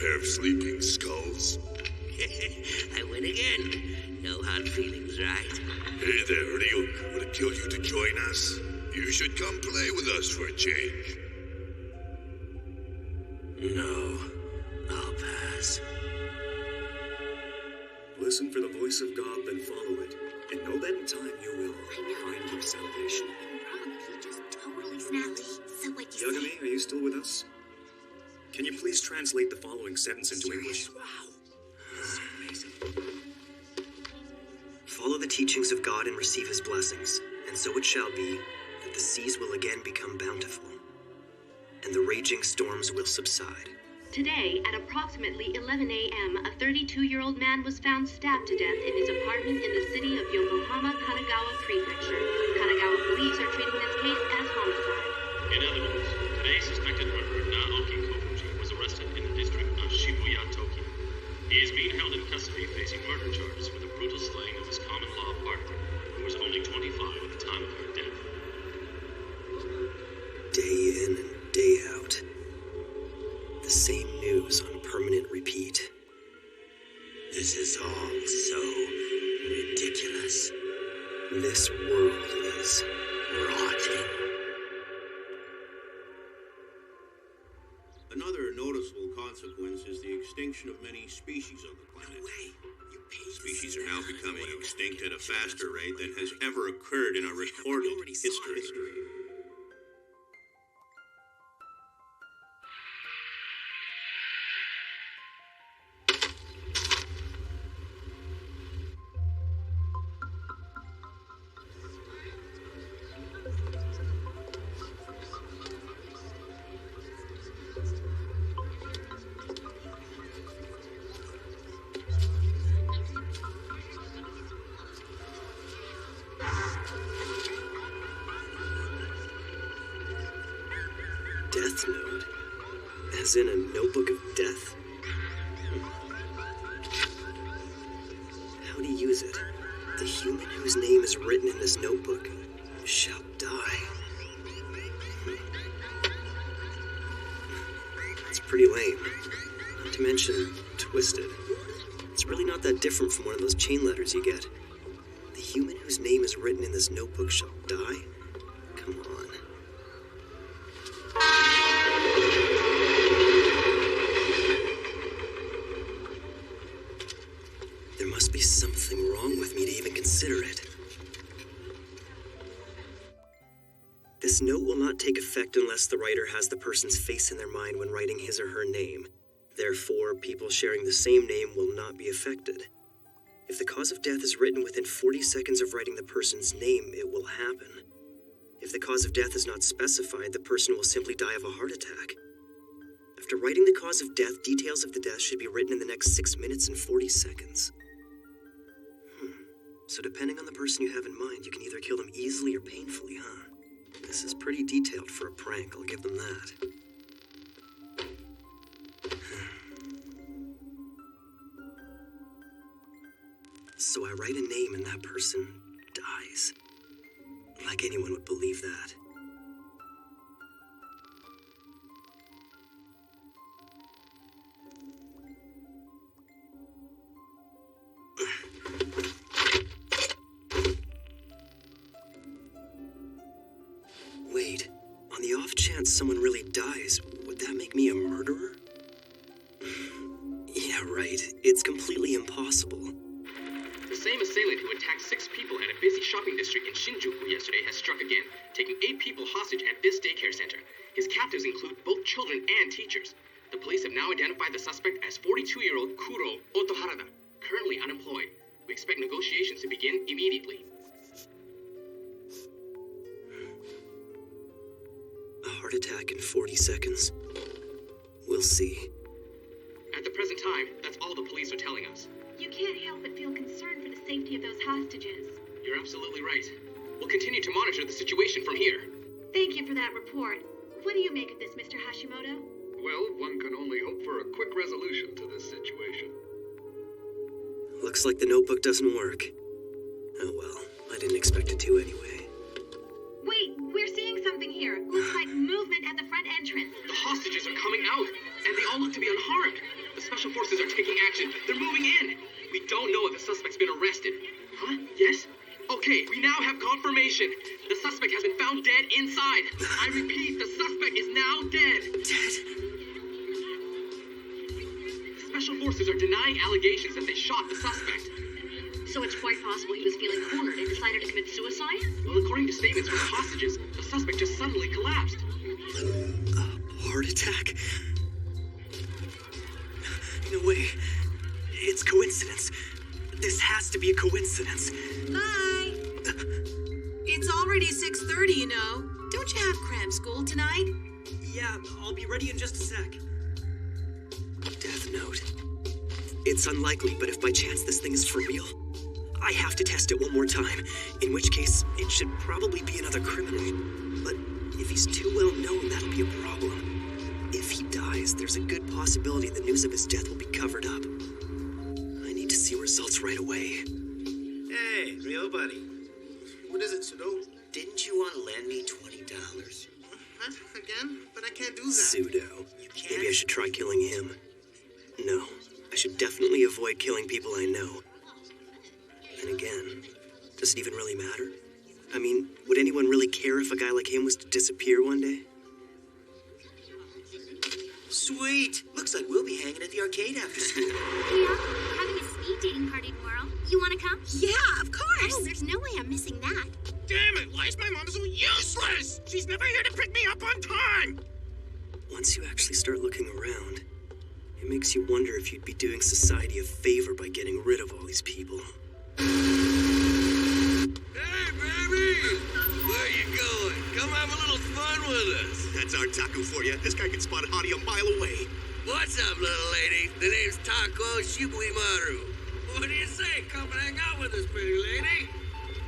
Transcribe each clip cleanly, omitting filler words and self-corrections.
pair of sleeping skulls. I win again. No hard feelings, right? Hey there, Ryu. Would it kill you to join us? You should come play with us for a change. No. I'll pass. Listen for the voice of God, then follow it. And know that in time you will find your salvation. He just totally snappy. So what you say? Yagami, are you still with us? Can you please translate the following sentence into English? Wow. Follow the teachings of God and receive his blessings, and so it shall be that the seas will again become bountiful, and the raging storms will subside. Today, at approximately 11 a.m., a 32-year-old man was found stabbed to death in his apartment in the city of Yokohama, Kanagawa Prefecture. Kanagawa police are treating this case as homicide. In other news, today suspected murderer Naoki Kofuji was arrested in the district of Shibuya, Tokyo. He is being held in custody facing murder charges for the brutal slaying of his common-law partner, who was only 25 at the time of her death. Day in and day out. The same news on permanent repeat. This is all so ridiculous. This world is Rotting. Another noticeable consequence is the extinction of many species on the planet. Species are now becoming extinct at a faster rate than has ever occurred in our recorded history. Death Note? As in a notebook of death? How to use it? The human whose name is written in this notebook shall die. It's pretty lame. Not to mention, twisted. It's really not that different from one of those chain letters you get. The human whose name is written in this notebook shall die? Come on. There must be something wrong with me to even consider it. This note will not take effect unless the writer has the person's face in their mind when writing his or her name. Therefore, people sharing the same name will not be affected. If the cause of death is written within 40 seconds of writing the person's name, it will happen. If the cause of death is not specified, the person will simply die of a heart attack. After writing the cause of death, details of the death should be written in the next 6 minutes and 40 seconds. So depending on the person you have in mind, you can either kill them easily or painfully, huh? This is pretty detailed for a prank, I'll give them that. So I write a name and that person dies. Like anyone would believe that. Wait, on the off chance someone really dies, would that make me a murderer? Yeah, right. It's completely impossible. The same assailant who attacked 6 people at a busy shopping district in Shinjuku yesterday has struck again, taking 8 people hostage at this daycare center. His captives include both children and teachers. The police have now identified the suspect as 42-year-old Kuro Otoharada, currently unemployed. We expect negotiations to begin immediately. A heart attack in 40 seconds. We'll see. At the present time, that's all the police are telling us. You can't help but feel concerned for the safety of those hostages. You're absolutely right. We'll continue to monitor the situation from here. Thank you for that report. What do you make of this, Mr. Hashimoto? Well, one can only hope for a quick resolution to this situation. Looks like the notebook doesn't work. Oh well, I didn't expect it to anyway. Wait, we're seeing something here. Looks like movement at the front entrance. The hostages are coming out, and they all look to be unharmed. The Special forces are taking action. They're moving in. We don't know if the suspect's been arrested. Huh? Yes? Okay, we now have confirmation. The suspect has been found dead inside. I repeat, the suspect is now dead. Dead? Special forces are denying allegations that they shot the suspect. So it's quite possible he was feeling cornered and decided to commit suicide? Well, according to statements from the hostages, the suspect just suddenly collapsed. Heart attack? No way. It's coincidence. This has to be a coincidence. Hi. It's already 6:30, you know. Don't you have cram school tonight? Yeah, I'll be ready in just a sec. Death note. It's unlikely, but if by chance this thing is for real, I have to test it one more time, in which case it should probably be another criminal. But if he's too well known, that'll be a problem. If he dies, there's a good possibility the news of his death will be covered up. I need to see results right away. Hey, Rio buddy. What is it, Pseudo? Didn't you want to lend me $20? Huh? Again? But I can't do that. Pseudo. You can't? Maybe I should try killing him. No, I should definitely avoid killing people I know. And again, does it even really matter? I mean, would anyone really care if a guy like him was to disappear one day? Sweet. Looks like we'll be hanging at the arcade after school. Yeah, having a speed dating party tomorrow. You want to come? Yeah, of course. Oh, there's no way I'm missing that. Damn it! Why is my mom so useless? She's never here to pick me up on time! Once you actually start looking around, it makes you wonder if you'd be doing society a favor by getting rid of all these people. Hey, baby! Where you going? Come have a little fun with us. That's our Taco for you. This guy can spot Hottie a mile away. What's up, little lady? The name's Taco Shibuimaru. What do you say? Come and hang out with us, pretty lady.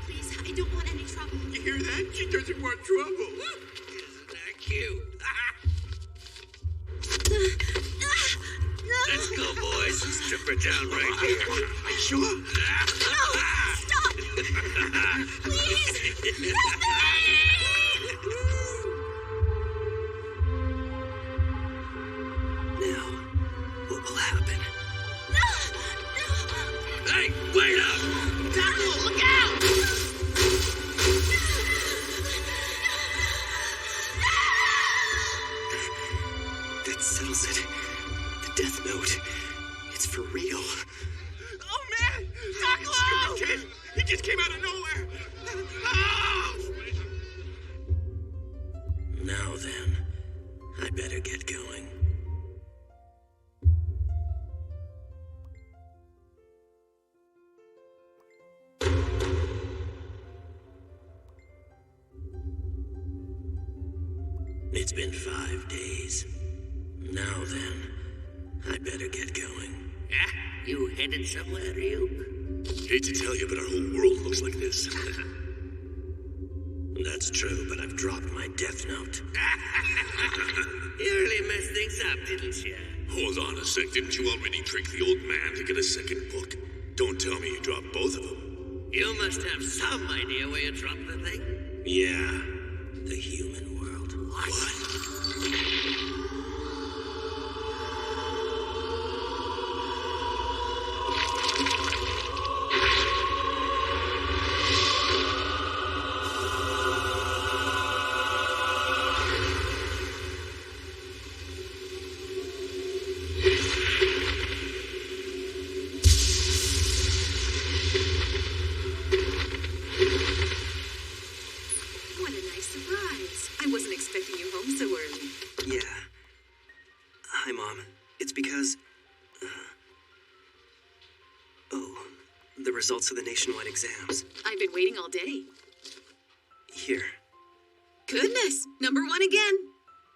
Please, I don't want any trouble. You hear that? She doesn't want trouble. Isn't that cute? Let's go, boys. Strip her down right here. Are you sure? No! Stop! Please! Help me! Now, what will happen? No! Hey, wait up! Taco, look out! That settles it. The death note. It's for real. Oh, man! Taco! Kid, he just came out of nowhere! Ah! Now then, I better get going. It's been 5 days. Now then, I better get going. Ah, you headed somewhere, Ryuk? Hate to tell you, but our whole world looks like this. That's true, but I've dropped my death note. You really messed things up, didn't you? Hold on a sec. Didn't you already trick the old man to get a second book? Don't tell me you dropped both of them. You must have some idea where you dropped the thing. Yeah, the human world. What? What a nice surprise. I wasn't expecting you home so early. Yeah. Hi, Mom. It's because... Oh, the results of the nationwide exams. I've been waiting all day. Here. Goodness, number 1 again.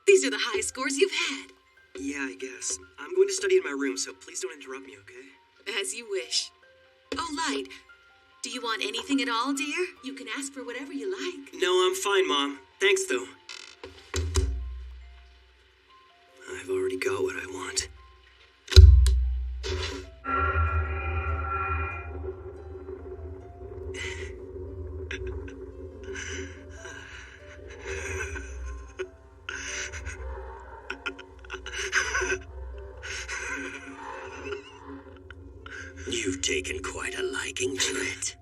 These are the highest scores you've had. Yeah, I guess. I'm going to study in my room, so please don't interrupt me, okay? As you wish. Oh, Light, do you want anything at all, dear? You can ask for whatever you like. No, I'm fine, Mom. Thanks, though. I've already got what I want. You've taken quite a liking to it.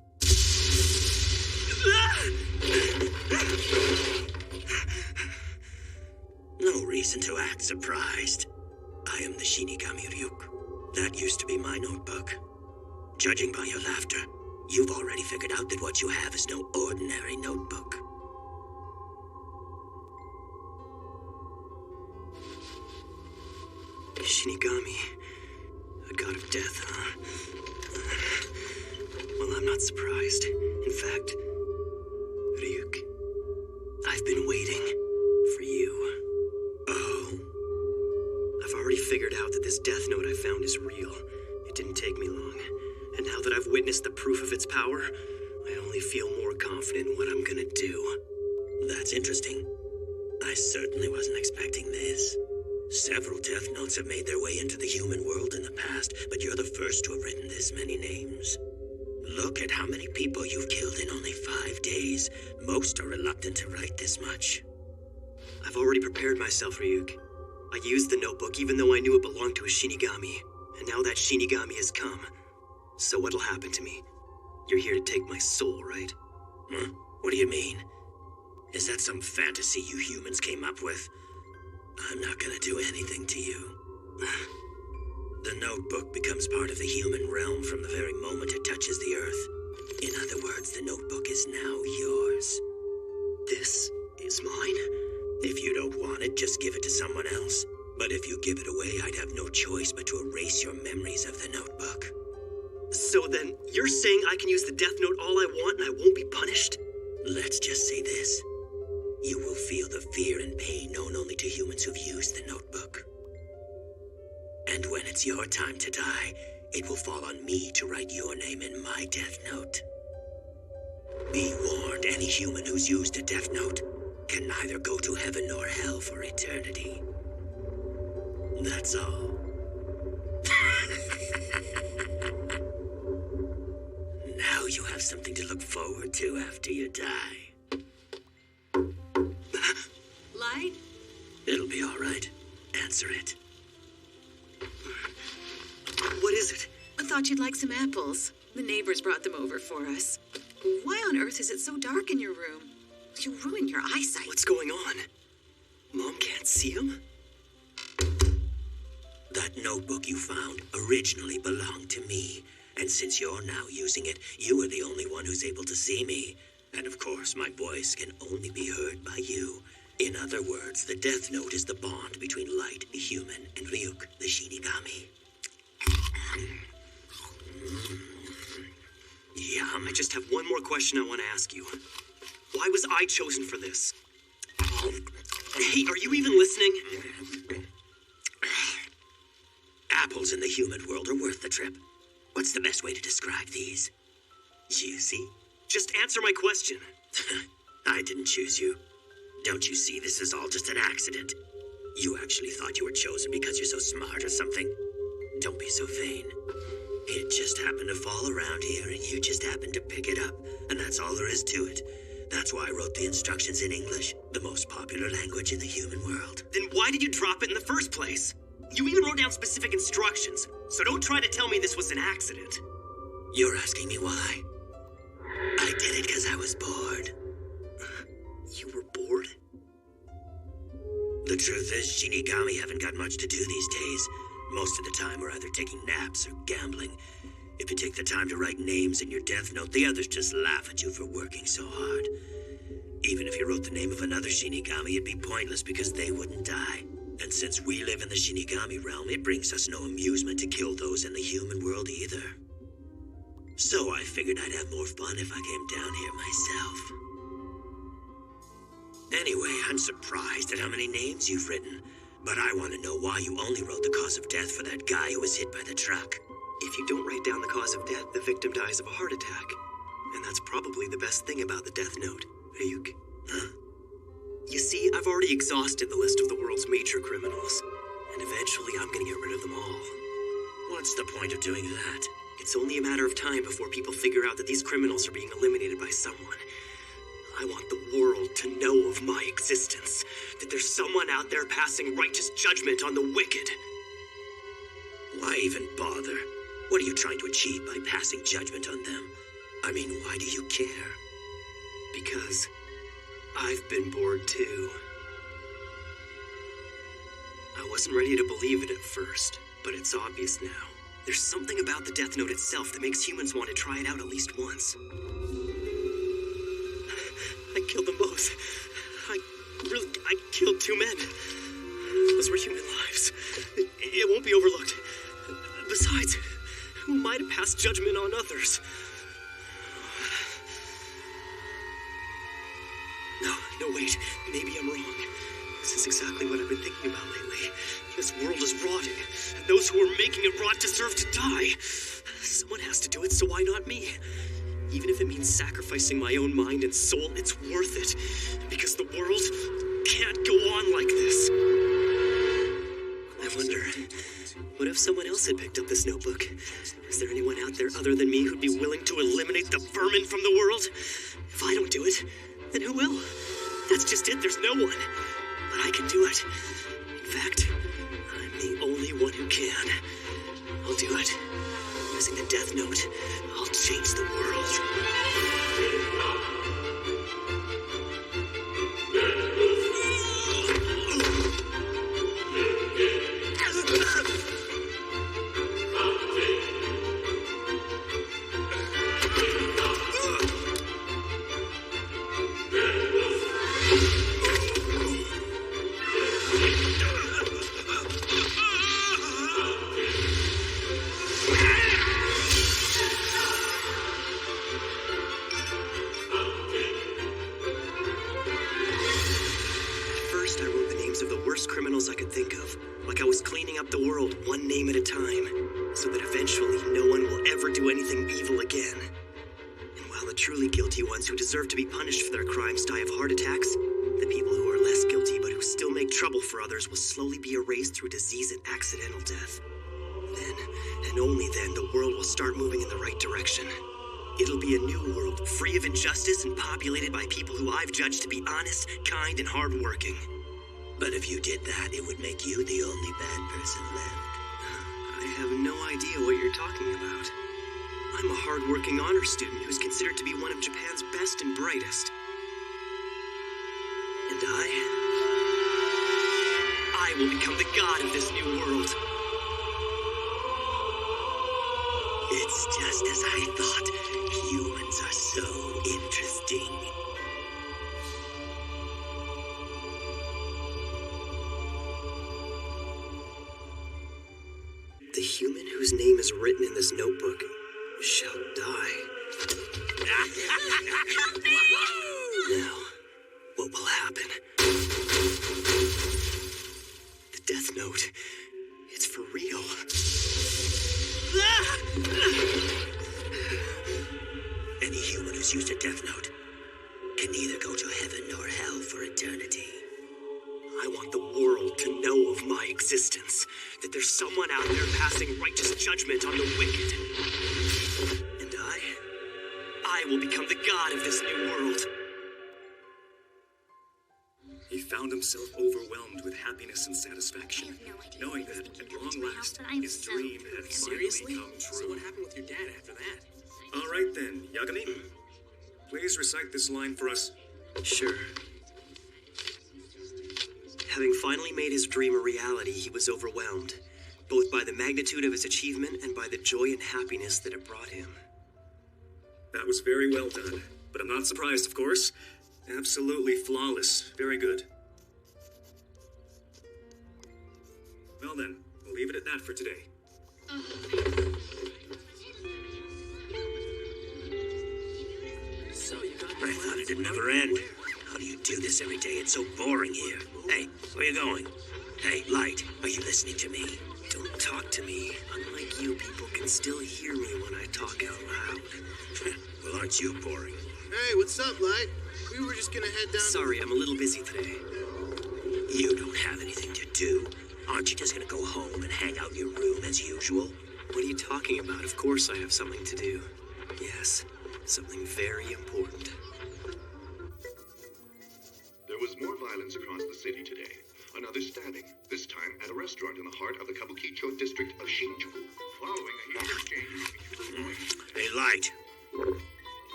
No reason to act surprised. I am the Shinigami Ryuk. That used to be my notebook. Judging by your laughter, you've already figured out that what you have is no ordinary notebook. Shinigami, a god of death, huh? Well, I'm not surprised. In fact, Ryuk, I've been waiting for you. Oh? I've already figured out that this death note I found is real. It didn't take me long. And now that I've witnessed the proof of its power, I only feel more confident in what I'm gonna do. That's interesting. I certainly wasn't expecting this. Several death notes have made their way into the human world in the past, but you're the first to have written this many names. Look at how many people you've killed in only 5 days. Most are reluctant to write this much. I've already prepared myself, Ryuk. I used the notebook even though I knew it belonged to a Shinigami. And now that Shinigami has come. So what'll happen to me? You're here to take my soul, right? Huh? What do you mean? Is that some fantasy you humans came up with? I'm not gonna do anything to you. The notebook becomes part of the human realm from the very moment it touches the earth. In other words, the notebook is now yours. This is mine? If you don't want it, just give it to someone else. But if you give it away, I'd have no choice but to erase your memories of the notebook. So then, you're saying I can use the death note all I want and I won't be punished? Let's just say this. You will feel the fear and pain known only to humans who've used the notebook. And when it's your time to die, it will fall on me to write your name in my death note. Be warned, any human who's used a death note can neither go to heaven nor hell for eternity. That's all. Now you have something to look forward to after you die. Light? It'll be all right. Answer it. What is it? I thought you'd like some apples. The neighbors brought them over for us. Why on earth is it so dark in your room? You'll ruin your eyesight. What's going on? Mom can't see him? That notebook you found originally belonged to me. And since you're now using it, you are the only one who's able to see me. And of course, my voice can only be heard by you. In other words, the death note is the bond between Light, the human, and Ryuk, the Shinigami. Yum. I just have one more question I want to ask you. Why was I chosen for this? Hey, are you even listening? Apples in the human world are worth the trip. What's the best way to describe these? Juicy? Just answer my question. I didn't choose you. Don't you see this is all just an accident? You actually thought you were chosen because you're so smart or something? Don't be so vain. It just happened to fall around here and you just happened to pick it up. And that's all there is to it. That's why I wrote the instructions in English, the most popular language in the human world. Then why did you drop it in the first place? You even wrote down specific instructions, so don't try to tell me this was an accident. You're asking me why? I did it because I was bored. You were bored? The truth is, Shinigami haven't got much to do these days. Most of the time we're either taking naps or gambling. If you take the time to write names in your death note, the others just laugh at you for working so hard. Even if you wrote the name of another Shinigami, it'd be pointless because they wouldn't die. And since we live in the Shinigami realm, it brings us no amusement to kill those in the human world either. So I figured I'd have more fun if I came down here myself. Anyway, I'm surprised at how many names you've written, but I want to know why you only wrote the cause of death for that guy who was hit by the truck. If you don't write down the cause of death, the victim dies of a heart attack. And that's probably the best thing about the death note, Ryuk. Huh? You see, I've already exhausted the list of the world's major criminals. And eventually I'm gonna get rid of them all. What's the point of doing that? It's only a matter of time before people figure out that these criminals are being eliminated by someone. I want the world to know of my existence. That there's someone out there passing righteous judgment on the wicked. Why even bother? What are you trying to achieve by passing judgment on them? I mean, why do you care? Because I've been bored too. I wasn't ready to believe it at first, but it's obvious now. There's something about the Death Note itself that makes humans want to try it out at least once. I killed them both. I killed 2 men. Those were human lives. It won't be overlooked. Besides, who am I to pass judgment on others? No, wait. Maybe I'm wrong. This is exactly what I've been thinking about lately. This world is rotting, and those who are making it rot deserve to die. Someone has to do it, so why not me? Even if it means sacrificing my own mind and soul, it's worth it. Because the world can't go on like this. I wonder, what if someone else had picked up this notebook? Is there anyone out there other than me who'd be willing to eliminate the vermin from the world? If I don't do it, then who will? That's just it, there's no one. But I can do it. In fact, I'm the only one who can. I'll do it. Using the Death Note, I'll change the world. Criminals I could think of, like I was cleaning up the world one name at a time, so that eventually no one will ever do anything evil again. And while the truly guilty ones who deserve to be punished for their crimes die of heart attacks, the people who are less guilty but who still make trouble for others will slowly be erased through disease and accidental death. Then, and only then, the world will start moving in the right direction. It'll be a new world, free of injustice and populated by people who I've judged to be honest, kind, and hardworking. But if you did that, it would make you the only bad person left. I have no idea what you're talking about. I'm a hardworking honor student who's considered to be one of Japan's best and brightest. And I will become the god of this new world. It's just as I thought. Humans are so interesting. The human whose name is written in this notebook shall die. Now, what will happen? The Death Note. It's for real. Any human who's used a Death Note can neither go to heaven nor hell for eternity. I want the world to know of my existence, that there's someone out there passing righteous judgment on the wicked. And I will become the god of this new world. He found himself overwhelmed with happiness and satisfaction, knowing that, at long last, his dream had finally come true. So what happened with your dad after that? All right then, Yagami. Please recite this line for us. Sure. Having finally made his dream a reality, he was overwhelmed, both by the magnitude of his achievement and by the joy and happiness that it brought him. That was very well done, but I'm not surprised, of course. Absolutely flawless. Very good. Well then, we'll leave it at that for today. So you got I thought it'd never end. How do you do this every day? It's so boring here. Hey, where you going? Hey, Light, are you listening to me? Don't talk to me. Unlike you, people can still hear me when I talk out loud. Well, aren't you boring? Hey, what's up, Light? We were just gonna head down... Sorry, I'm a little busy today. You don't have anything to do. Aren't you just gonna go home and hang out in your room as usual? What are you talking about? Of course I have something to do. Yes, something very important. There was more violence across the city today. Another stabbing, this time at a restaurant in the heart of the Kabukicho district of Shinjuku. Following a huge exchange right.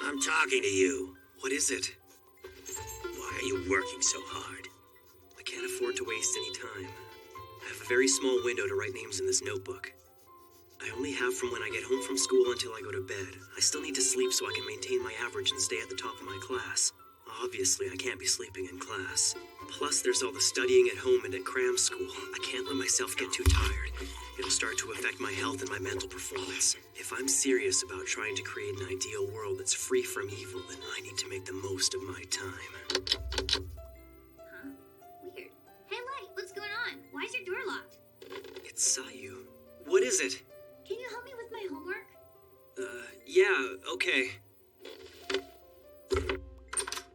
I'm talking to you. What is it? Why are you working so hard? I can't afford to waste any time. I have a very small window to write names in this notebook. I only have from when I get home from school until I go to bed. I still need to sleep so I can maintain my average and stay at the top of my class. Obviously, I can't be sleeping in class. Plus, there's all the studying at home and at cram school. I can't let myself get too tired. It'll start to affect my health and my mental performance. If I'm serious about trying to create an ideal world that's free from evil, then I need to make the most of my time. Huh? Weird. Hey, Light, what's going on? Why is your door locked? It's Sayu. What is it? Can you help me with my homework? Yeah, okay.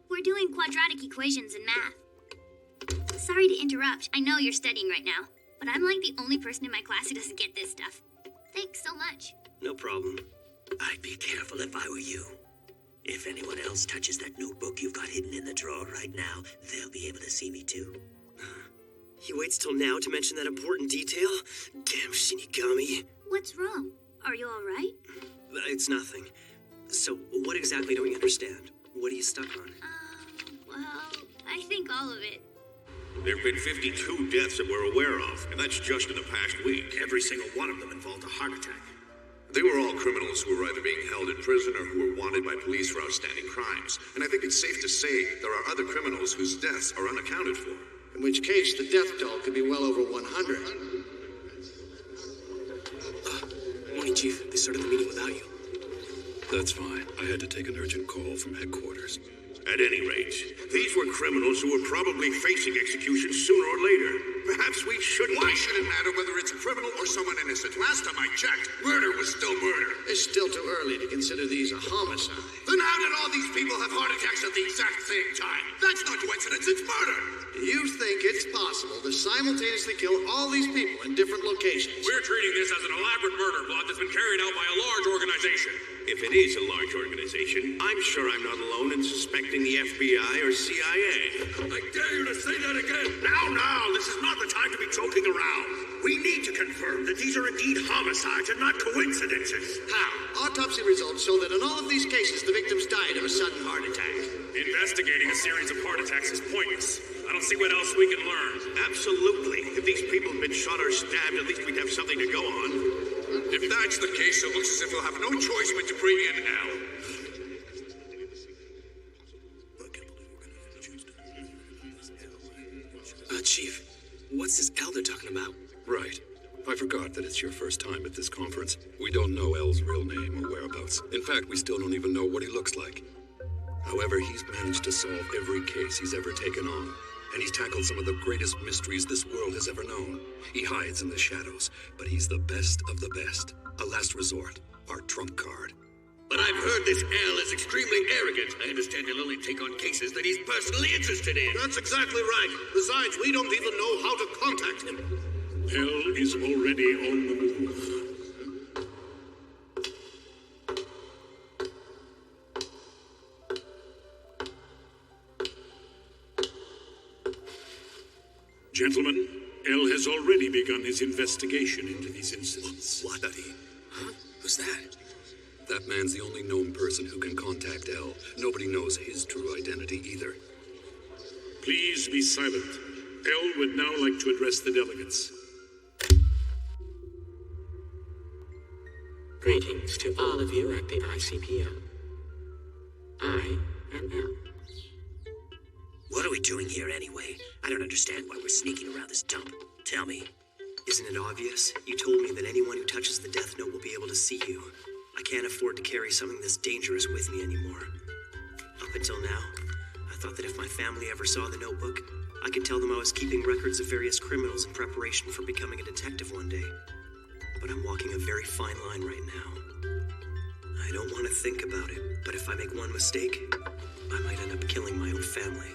We're doing quadratic equations in math. Sorry to interrupt. I know you're studying right now, but I'm like the only person in my class who doesn't get this stuff. Thanks so much. No problem. I'd be careful if I were you. If anyone else touches that notebook you've got hidden in the drawer right now, they'll be able to see me too. He waits till now to mention that important detail? Damn Shinigami. What's wrong? Are you all right? It's nothing. So, what exactly don't you understand? What are you stuck on? Well, I think all of it. There have been 52 deaths that we're aware of, and that's just in the past week. Every single one of them involved a heart attack. They were all criminals who were either being held in prison or who were wanted by police for outstanding crimes. And I think it's safe to say there are other criminals whose deaths are unaccounted for. In which case, the death toll could be well over 100. Morning, Chief. They started the meeting without you. That's fine. I had to take an urgent call from headquarters. At any rate, these were criminals who were probably facing execution sooner or later. Perhaps we shouldn't... Why should it matter whether it's a criminal or someone innocent? Last time I checked, murder was still murder. It's still too early to consider these a homicide. Then how did all these people have heart attacks at the exact same time? That's not coincidence, it's murder! Do you think it's possible to simultaneously kill all these people in different locations? We're treating this as an elaborate murder plot that's been carried out by a large organization. If it is a large organization, I'm sure I'm not alone in suspecting the FBI or CIA. I dare you to say that again! Now, this is not the time to be joking around. We need to confirm that these are indeed homicides and not coincidences. How? Autopsy results show that in all of these cases, the victims died of a sudden heart attack. Investigating a series of heart attacks is pointless. I don't see what else we can learn. Absolutely. If these people have been shot or stabbed, at least we'd have something to go on. If that's the case, it looks as if we'll have no choice but to bring in Al. Chief, what's this L they're talking about? Right. I forgot that it's your first time at this conference. We don't know L's real name or whereabouts. In fact, we still don't even know what he looks like. However, he's managed to solve every case he's ever taken on. And he's tackled some of the greatest mysteries this world has ever known. He hides in the shadows, but he's the best of the best. A last resort. Our trump card. But I've heard this Al is extremely arrogant. I understand he'll only take on cases that he's personally interested in. That's exactly right. Besides, we don't even know how to contact him. L is already on the move. Gentlemen, L has already begun his investigation into these incidents. What? Huh? Who's that? That man's the only known person who can contact L. Nobody knows his true identity either. Please be silent. L would now like to address the delegates. Greetings to all of you at the ICPO. I am L. What are we doing here anyway? I don't understand why we're sneaking around this dump. Tell me. Isn't it obvious? You told me that anyone who touches the Death Note will be able to see you. I can't afford to carry something this dangerous with me anymore. Up until now, I thought that if my family ever saw the notebook, I could tell them I was keeping records of various criminals in preparation for becoming a detective one day. But I'm walking a very fine line right now. I don't want to think about it, but if I make one mistake, I might end up killing my own family.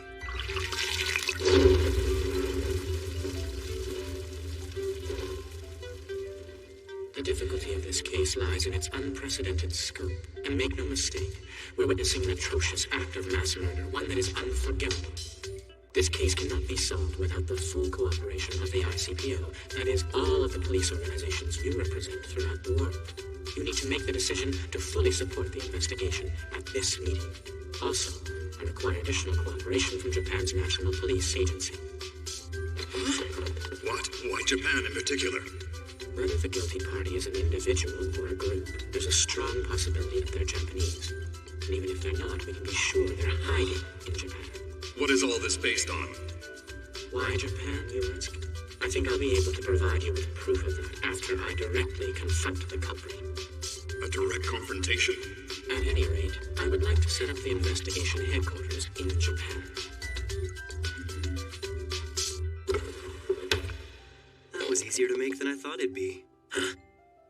The difficulty of this case lies in its unprecedented scope. And make no mistake, we're witnessing an atrocious act of mass murder, one that is unforgivable. This case cannot be solved without the full cooperation of the ICPO, that is, all of the police organizations you represent throughout the world. You need to make the decision to fully support the investigation at this meeting. Also, I require additional cooperation from Japan's National Police Agency. What? Why Japan in particular? Whether the guilty party is an individual or a group, there's a strong possibility that they're Japanese. And even if they're not, we can be sure they're hiding in Japan. What is all this based on? Why Japan, you ask? I think I'll be able to provide you with proof of that after I directly confront the culprit. A direct confrontation? At any rate, I would like to set up the investigation headquarters in Japan. That was easier to make than I thought it'd be. Huh?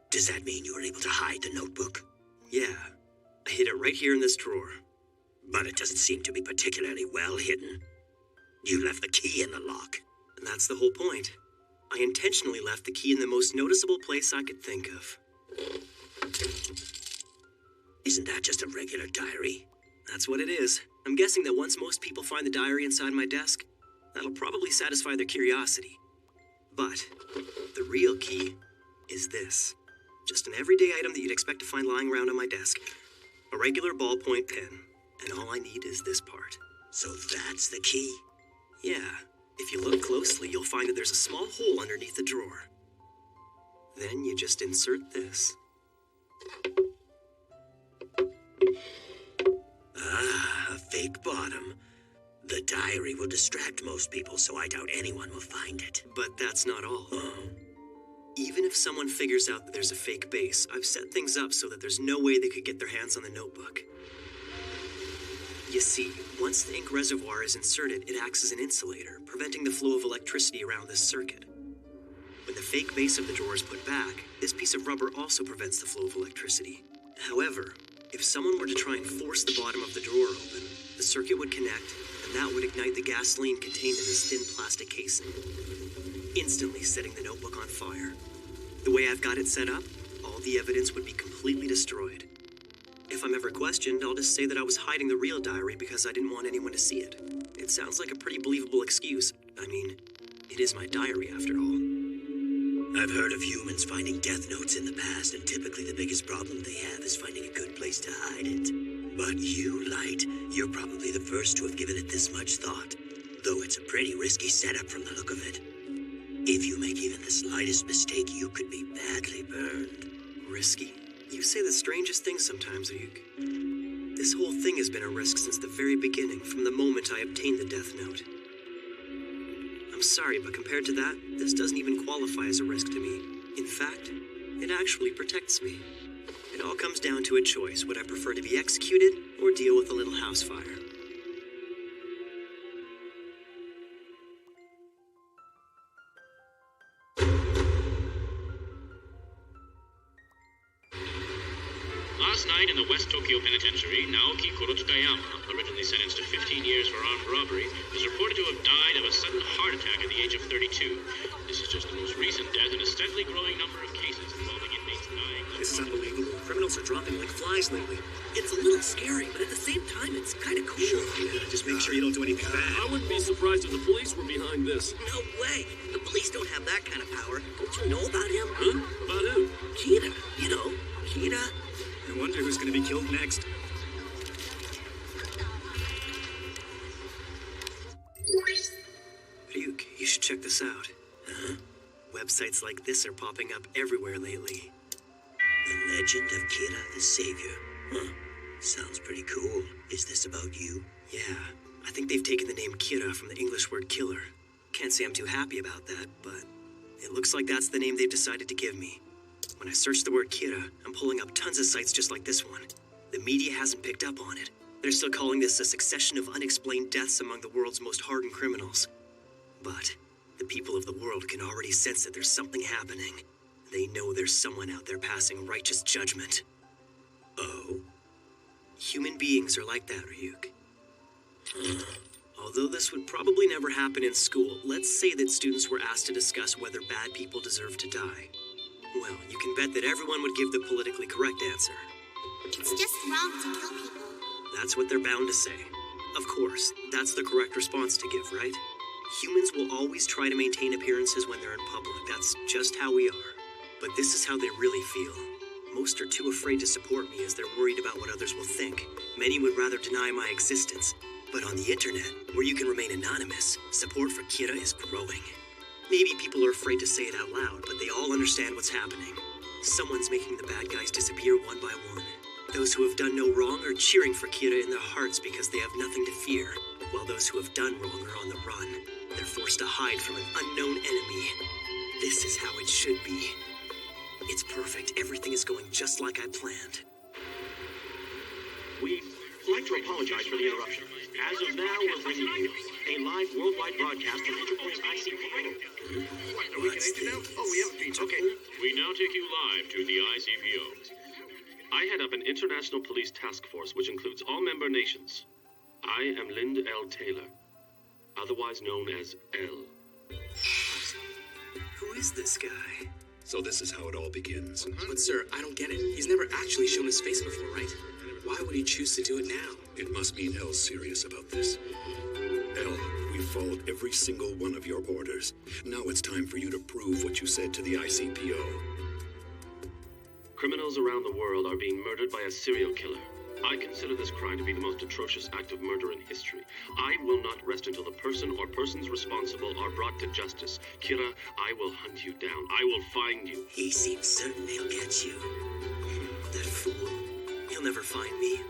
Does that mean you were able to hide the notebook? Yeah. I hid it right here in this drawer. But it doesn't seem to be particularly well hidden. You left the key in the lock. And that's the whole point. I intentionally left the key in the most noticeable place I could think of. Isn't that just a regular diary? That's what it is. I'm guessing that once most people find the diary inside my desk, that'll probably satisfy their curiosity. But the real key is this. Just an everyday item that you'd expect to find lying around on my desk. A regular ballpoint pen. And all I need is this part. So that's the key? Yeah. If you look closely, you'll find that there's a small hole underneath the drawer. Then you just insert this. Ah, a fake bottom. The diary will distract most people, so I doubt anyone will find it. But that's not all. Even if someone figures out that there's a fake base, I've set things up so that there's no way they could get their hands on the notebook. You see, once the ink reservoir is inserted, it acts as an insulator, preventing the flow of electricity around this circuit. When the fake base of the drawer is put back, this piece of rubber also prevents the flow of electricity. However, if someone were to try and force the bottom of the drawer open, the circuit would connect, and that would ignite the gasoline contained in this thin plastic casing, instantly setting the notebook on fire. The way I've got it set up, all the evidence would be completely destroyed. If I'm ever questioned, I'll just say that I was hiding the real diary because I didn't want anyone to see it. It sounds like a pretty believable excuse. I mean, it is my diary after all. I've heard of humans finding death notes in the past, and typically the biggest problem they have is finding a good place to hide it. But you, Light, you're probably the first to have given it this much thought, though it's a pretty risky setup from the look of it. If you make even the slightest mistake, you could be badly burned. Risky? You say the strangest things sometimes, Ryuk. This whole thing has been a risk since the very beginning, from the moment I obtained the Death Note. I'm sorry, but compared to that, this doesn't even qualify as a risk to me. In fact, it actually protects me. It all comes down to a choice. Would I prefer to be executed or deal with a little house fire? Last night in the West Tokyo Penitentiary, Naoki Kurotsukayama, originally sentenced to 15 years for armed robbery, is reported to have died of a sudden heart attack at the age of 32. This is just the most recent death in a steadily growing number of cases involving inmates dying. This is unbelievable. Criminals are dropping like flies lately. It's a little scary, but at the same time, it's kind of cool. Sure, yeah, just make sure you don't do anything bad. I wouldn't be surprised if the police were behind this. No way. The police don't have that kind of power. Don't you know about him? Huh? About who? Kira. You know, Kira. I wonder who's going to be killed next. Ryuk, you should check this out. Huh? Websites like this are popping up everywhere lately. The Legend of Kira the Savior. Huh. Sounds pretty cool. Is this about you? Yeah. I think they've taken the name Kira from the English word killer. Can't say I'm too happy about that, but it looks like that's the name they've decided to give me. When I search the word Kira, I'm pulling up tons of sites just like this one. The media hasn't picked up on it. They're still calling this a succession of unexplained deaths among the world's most hardened criminals. But the people of the world can already sense that there's something happening. They know there's someone out there passing righteous judgment. Oh? Human beings are like that, Ryuk. Although this would probably never happen in school, let's say that students were asked to discuss whether bad people deserve to die. Well, you can bet that everyone would give the politically correct answer. It's just wrong to kill people. That's what they're bound to say. Of course, that's the correct response to give, right? Humans will always try to maintain appearances when they're in public. That's just how we are. But this is how they really feel. Most are too afraid to support me as they're worried about what others will think. Many would rather deny my existence. But on the internet, where you can remain anonymous, support for Kira is growing. Maybe people are afraid to say it out loud, but they all understand what's happening. Someone's making the bad guys disappear one by one. Those who have done no wrong are cheering for Kira in their hearts because they have nothing to fear, while those who have done wrong are on the run. They're forced to hide from an unknown enemy. This is how it should be. It's perfect. Everything is going just like I planned. We'd like to apologize for the interruption. As of now, we're bringing you a live worldwide broadcast from Interpol's ICPO. What, are we connected now? Oh, we have a feed. Okay. We now take you live to the ICPO. I head up an international police task force which includes all member nations. I am Lind L. Taylor, otherwise known as L. Who is this guy? So this is how it all begins. But sir, I don't get it. He's never actually shown his face before, right? Why would he choose to do it now? It must mean L's serious about this. L, we've followed every single one of your orders. Now it's time for you to prove what you said to the ICPO. Criminals around the world are being murdered by a serial killer. I consider this crime to be the most atrocious act of murder in history. I will not rest until the person or persons responsible are brought to justice. Kira, I will hunt you down. I will find you. He seems certain he'll get you. That fool. He'll never find me.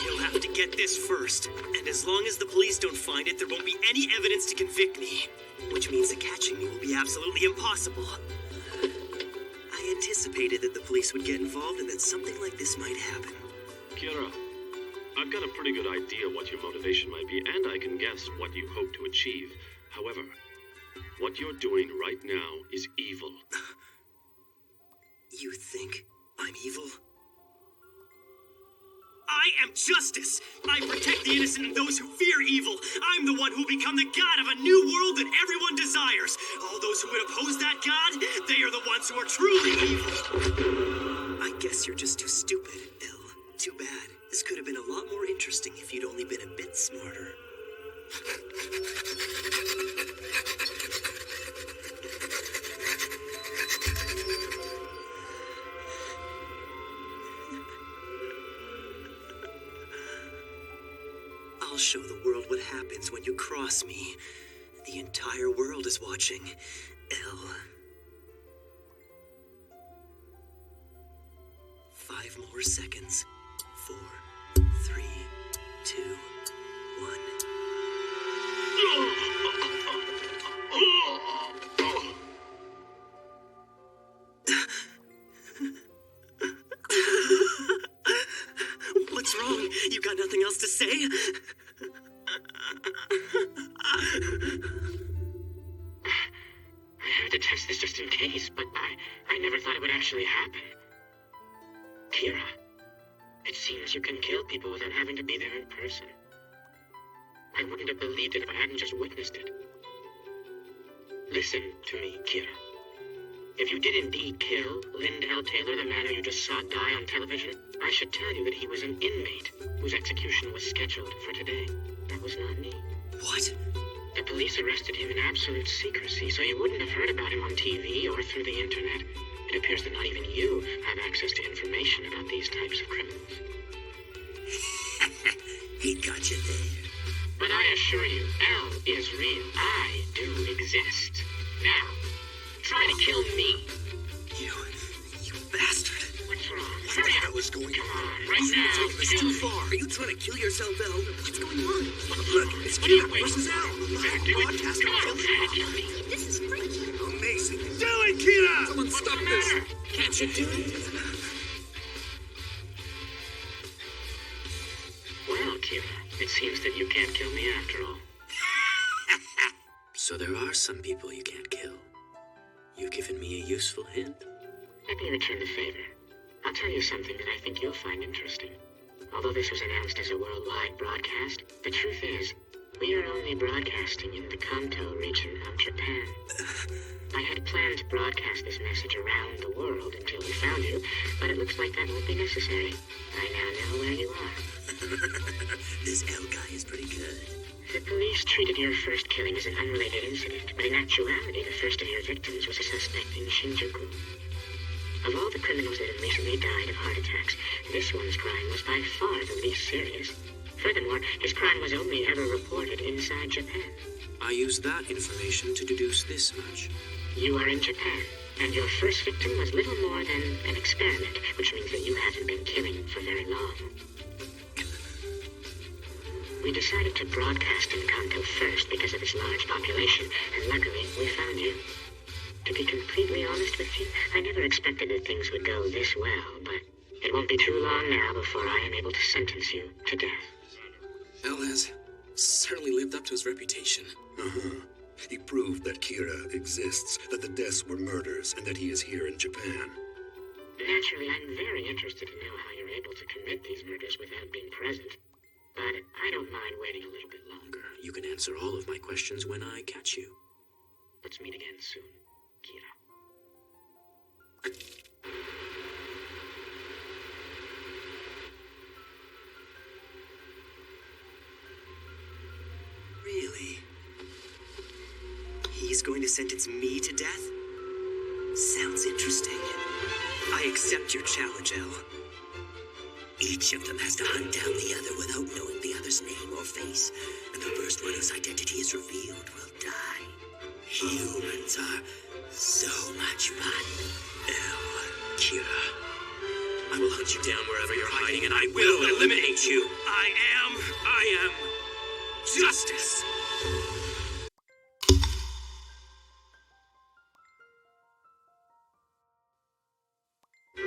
He'll have to get this first. And as long as the police don't find it, there won't be any evidence to convict me. Which means that catching me will be absolutely impossible. I anticipated that the police would get involved and that something like this might happen. Kira, I've got a pretty good idea what your motivation might be, and I can guess what you hope to achieve. However, what you're doing right now is evil. You think I'm evil? I am justice! I protect the innocent and those who fear evil. I'm the one who will become the god of a new world that everyone desires. All those who would oppose that god, they are the ones who are truly evil. I guess you're just too stupid, L. Too bad. This could have been a lot more interesting if you'd only been a bit smarter. I'll show the world what happens when you cross me. The entire world is watching. L. 5 more seconds. 4, 3, 2, 1. What's wrong? You got nothing else to say? I had to test this just in case, but I never thought it would actually happen. Kira, it seems you can kill people without having to be there in person. I wouldn't have believed it if I hadn't just witnessed it. Listen to me, Kira. If you did indeed kill Lind L. Taylor, the man who you just saw die on television, I should tell you that he was an inmate whose execution was scheduled for today. That was not me. What? The police arrested him in absolute secrecy, so you wouldn't have heard about him on TV or through the internet. It appears that not even you have access to information about these types of criminals. He got you there. But I assure you, L is real. I do exist. Now, try to kill me. You bastard. What's wrong? What the hell is going on? Come on, right now. This is too far. Are you trying to kill yourself, L? What's going on? Look, it's Kira versus L. You better do it. Come on, try to kill me. This is freaky. Amazing. Do it, Kira! Someone stop this. Can't you do it? Well, Kira, it seems that you can't kill me after all. So there are some people you can't kill. You've given me a useful hint. Let me return the favor. I'll tell you something that I think you'll find interesting. Although this was announced as a worldwide broadcast, the truth is, we are only broadcasting in the Kanto region of Japan. I had planned to broadcast this message around the world until we found you, but it looks like that won't be necessary. I now know where you are. This L guy is pretty good. The police treated your first killing as an unrelated incident, but in actuality, the first of your victims was a suspect in Shinjuku. Of all the criminals that have recently died of heart attacks, this one's crime was by far the least serious. Furthermore, his crime was only ever reported inside Japan. I used that information to deduce this much. You are in Japan, and your first victim was little more than an experiment, which means that you haven't been killing for very long. We decided to broadcast in Kanto first because of its large population, and luckily we found you. To be completely honest with you, I never expected that things would go this well, but it won't be too long now before I am able to sentence you to death. El has certainly lived up to his reputation. He proved that Kira exists, that the deaths were murders, and that he is here in Japan. Naturally, I'm very interested to know how you're able to commit these murders without being present. But I don't mind waiting a little bit longer. You can answer all of my questions when I catch you. Let's meet again soon, Kira. Really? He's going to sentence me to death? Sounds interesting. I accept your challenge, El. Each of them has to hunt down the other without knowing the other's name or face, and the first one whose identity is revealed will die. Humans are so much fun. El, Kira, I will hunt you down wherever you're hiding, and I will eliminate you. I am justice.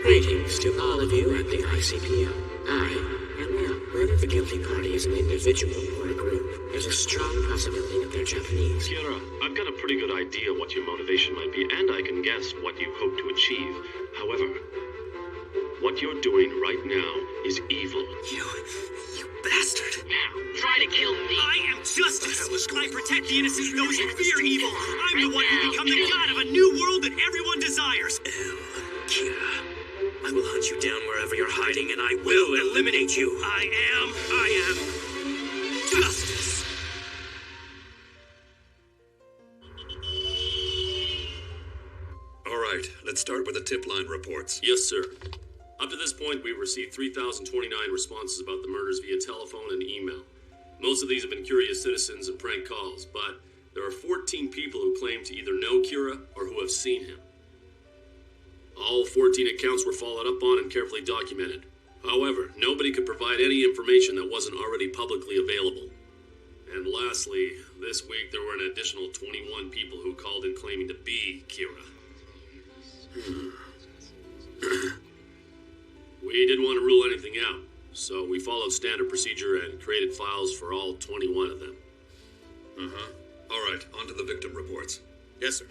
Greetings to all of you at the ICPO. I am El. Whether the guilty party is an individual or a group, there's a strong possibility that they're Japanese. Kira, I've got a pretty good idea what your motivation might be, and I can guess what you hope to achieve. However, what you're doing right now is evil. You bastard. Now, try to kill me. I am justice. I protect the innocent, those who fear evil. I'm the one who become the god of a new world that everyone desires. El, Kira, I will hunt you down wherever you're hiding, and I will eliminate you. I am justice. All right, let's start with the tip line reports. Yes, sir. Up to this point, we've received 3,029 responses about the murders via telephone and email. Most of these have been curious citizens and prank calls, but there are 14 people who claim to either know Kira or who have seen him. All 14 accounts were followed up on and carefully documented. However, nobody could provide any information that wasn't already publicly available. And lastly, this week there were an additional 21 people who called in claiming to be Kira. We didn't want to rule anything out, so we followed standard procedure and created files for all 21 of them. All right, on to the victim reports. Yes, sir.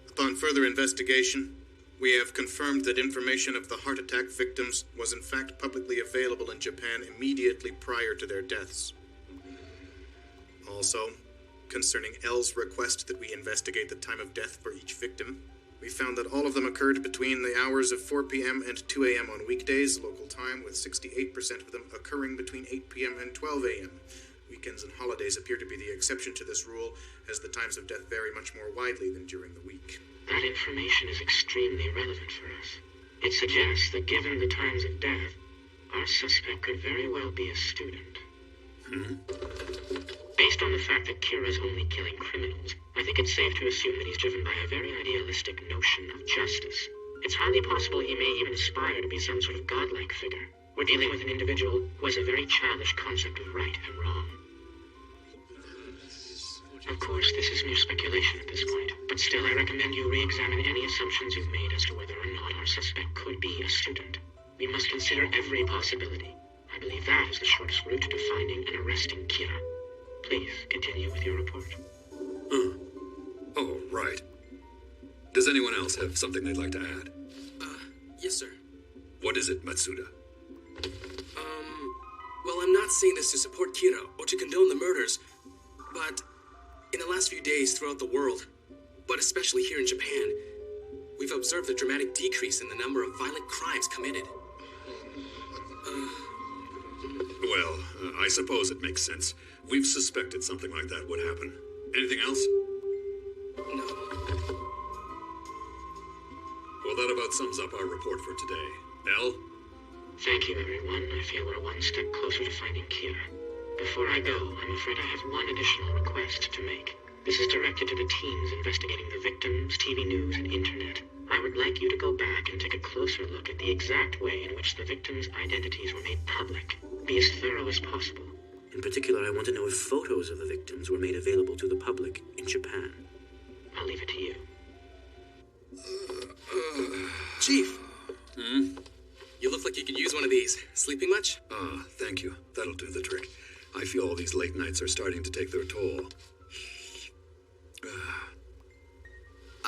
Upon further investigation, we have confirmed that information of the heart attack victims was in fact publicly available in Japan immediately prior to their deaths. Also, concerning El's request that we investigate the time of death for each victim, we found that all of them occurred between the hours of 4 p.m. and 2 a.m. on weekdays, local time, with 68% of them occurring between 8 p.m. and 12 a.m. Weekends and holidays appear to be the exception to this rule, as the times of death vary much more widely than during the week. That information is extremely relevant for us. It suggests that given the times of death, our suspect could very well be a student. Based on the fact that Kira's only killing criminals, I think it's safe to assume that he's driven by a very idealistic notion of justice. It's highly possible he may even aspire to be some sort of godlike figure. We're dealing with an individual who has a very childish concept of right and wrong. Of course, this is mere speculation at this point, but still I recommend you re-examine any assumptions you've made as to whether or not our suspect could be a student. We must consider every possibility. I believe that is the shortest route to finding and arresting Kira. Please continue with your report. Oh, right. Does anyone else have something they'd like to add? Yes, sir. What is it, Matsuda? Well, I'm not saying this to support Kira or to condone the murders, but in the last few days throughout the world, but especially here in Japan, we've observed a dramatic decrease in the number of violent crimes committed. Well, I suppose it makes sense. We've suspected something like that would happen. Anything else? No. Well that about sums up our report for today. Elle? Thank you, everyone. I feel we're one step closer to finding Kira. Before I go, I'm afraid I have one additional request to make. This is directed to the teams investigating the victims, TV news, and internet. I would like you to go back and take a closer look at the exact way in which the victims' identities were made public. Be as thorough as possible. In particular, I want to know if photos of the victims were made available to the public in Japan. I'll leave it to you. Chief, Hmm? you look like you could use one of these. Sleeping much? Ah, thank you. That'll do the trick. I feel all these late nights are starting to take their toll.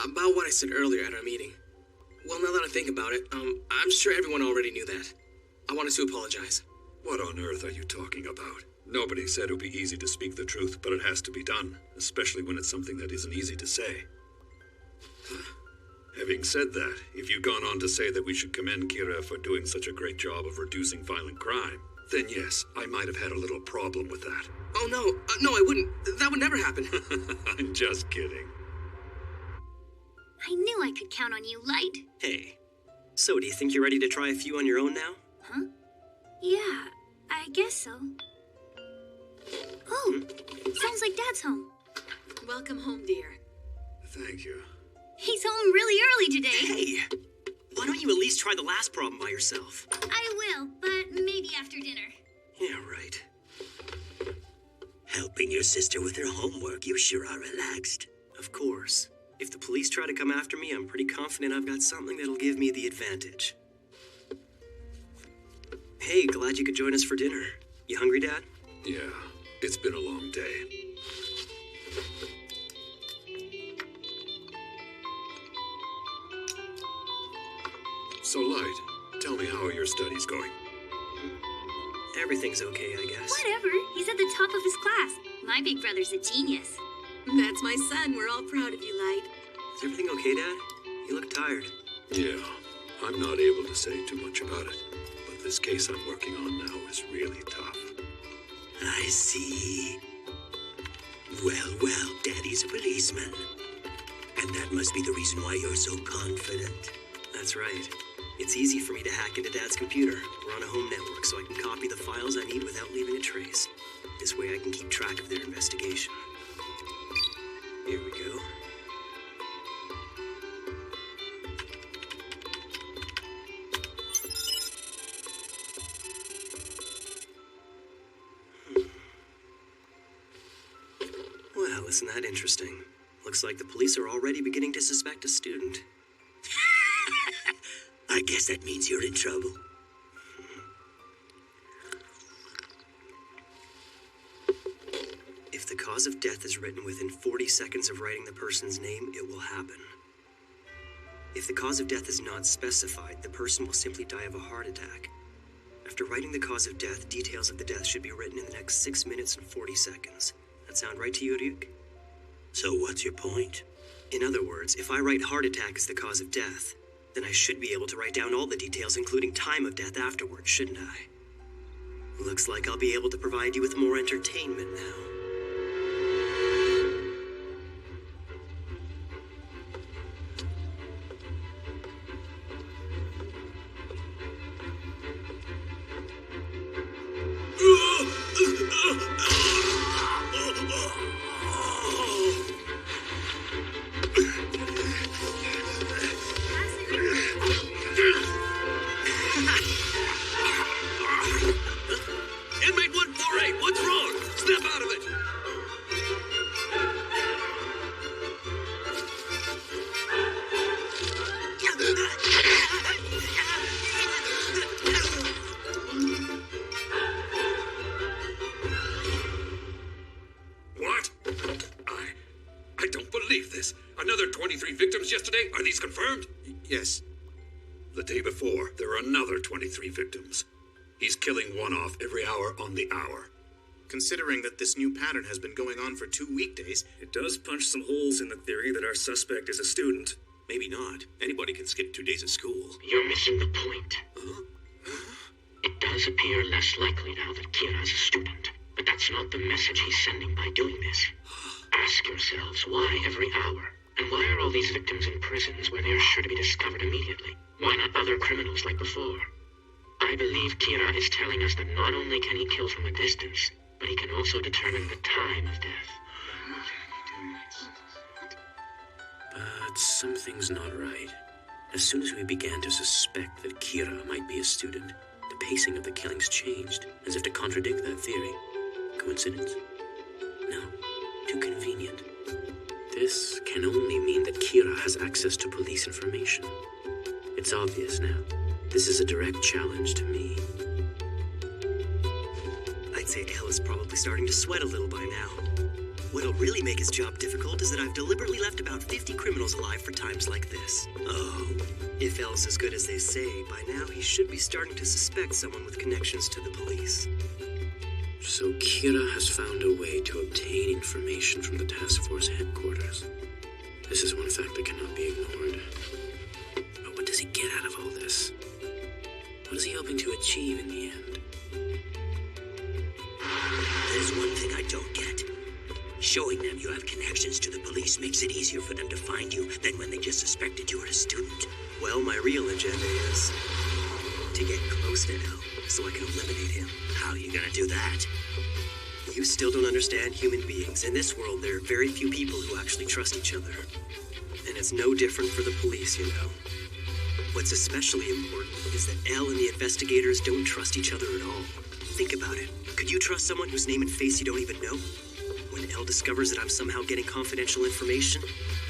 About what I said earlier at our meeting. Well, now that I think about it, I'm sure everyone already knew that. I wanted to apologize. What on earth are you talking about? Nobody said it would be easy to speak the truth, but it has to be done, especially when it's something that isn't easy to say. Having said that, if you'd gone on to say that we should commend Kira for doing such a great job of reducing violent crime, then yes, I might have had a little problem with that. Oh, no. No, I wouldn't. That would never happen. I'm just kidding. I knew I could count on you, Light. Hey, so do you think you're ready to try a few on your own now? Huh? Yeah, I guess so. Oh, sounds like Dad's home. Welcome home, dear. Thank you. He's home really early today. Hey, why don't you at least try the last problem by yourself? I will, but maybe after dinner. Yeah, right. Helping your sister with her homework, you sure are relaxed. Of course. If the police try to come after me, I'm pretty confident I've got something that'll give me the advantage. Hey, glad you could join us for dinner. You hungry, Dad? Yeah, it's been a long day. So, Light, tell me, how are your studies going? Everything's okay, I guess. Whatever. He's at the top of his class. My big brother's a genius. That's my son. We're all proud of you, Light. Is everything okay, Dad? You look tired. Yeah, I'm not able to say too much about it, but this case I'm working on now is really tough. I see. Well, Daddy's a policeman. And that must be the reason why you're so confident. That's right. It's easy for me to hack into Dad's computer. We're on a home network, so I can copy the files I need without leaving a trace. This way I can keep track of their investigation. Here we go. Well, isn't that interesting? Looks like the police are already beginning to suspect a student. I guess that means you're in trouble. If the cause of death is written within 40 seconds of writing the person's name, it will happen. If the cause of death is not specified, the person will simply die of a heart attack. After writing the cause of death, details of the death should be written in the next 6 minutes and 40 seconds. That sound right to you, Ryuk? So what's your point? In other words, if I write heart attack as the cause of death, then I should be able to write down all the details, including time of death afterwards, shouldn't I? Looks like I'll be able to provide you with more entertainment now. Inmate 148, what's wrong? Snap out of it! What? I don't believe this. Another 23 victims yesterday? Are these confirmed? Yes. The day before, there were another 23 victims. He's killing one off every hour on the hour. Considering that this new pattern has been going on for 2 weekdays, it does punch some holes in the theory that our suspect is a student. Maybe not. Anybody can skip 2 days of school. You're missing the point. It does appear less likely now that Kira's a student, but that's not the message he's sending by doing this. Ask yourselves why every hour. And why are all these victims in prisons where they are sure to be discovered immediately? Why not other criminals like before? I believe Kira is telling us that not only can he kill from a distance, but he can also determine the time of death. But something's not right. As soon as we began to suspect that Kira might be a student, the pacing of the killings changed, as if to contradict that theory. Coincidence? No. Too convenient. This can only mean that Kira has access to police information. It's obvious now. This is a direct challenge to me. I'd say El is probably starting to sweat a little by now. What'll really make his job difficult is that I've deliberately left about 50 criminals alive for times like this. Oh, if El's as good as they say, by now he should be starting to suspect someone with connections to the police. So Kira has found a way to obtain information from the task force headquarters. This is one fact that cannot be ignored. But what does he get out of all this? What is he hoping to achieve in the end? There's one thing I don't get. Showing them you have connections to the police makes it easier for them to find you than when they just suspected you were a student. Well, my real agenda is to get close to El so I can eliminate him. How are you gonna do that? You still don't understand human beings. In this world, there are very few people who actually trust each other. And it's no different for the police, you know. What's especially important is that El and the investigators don't trust each other at all. Think about it. Could you trust someone whose name and face you don't even know? When El discovers that I'm somehow getting confidential information,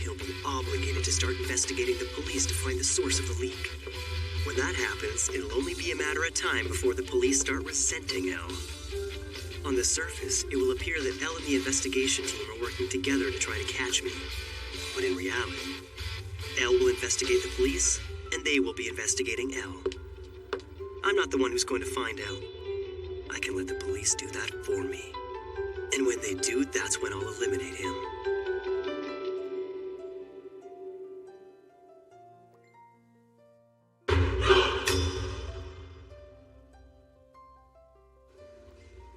he'll be obligated to start investigating the police to find the source of the leak. When that happens, it'll only be a matter of time before the police start resenting El. On the surface, it will appear that El and the investigation team are working together to try to catch me. But in reality, El will investigate the police, and they will be investigating El. I'm not the one who's going to find El. I can let the police do that for me. And when they do, that's when I'll eliminate him.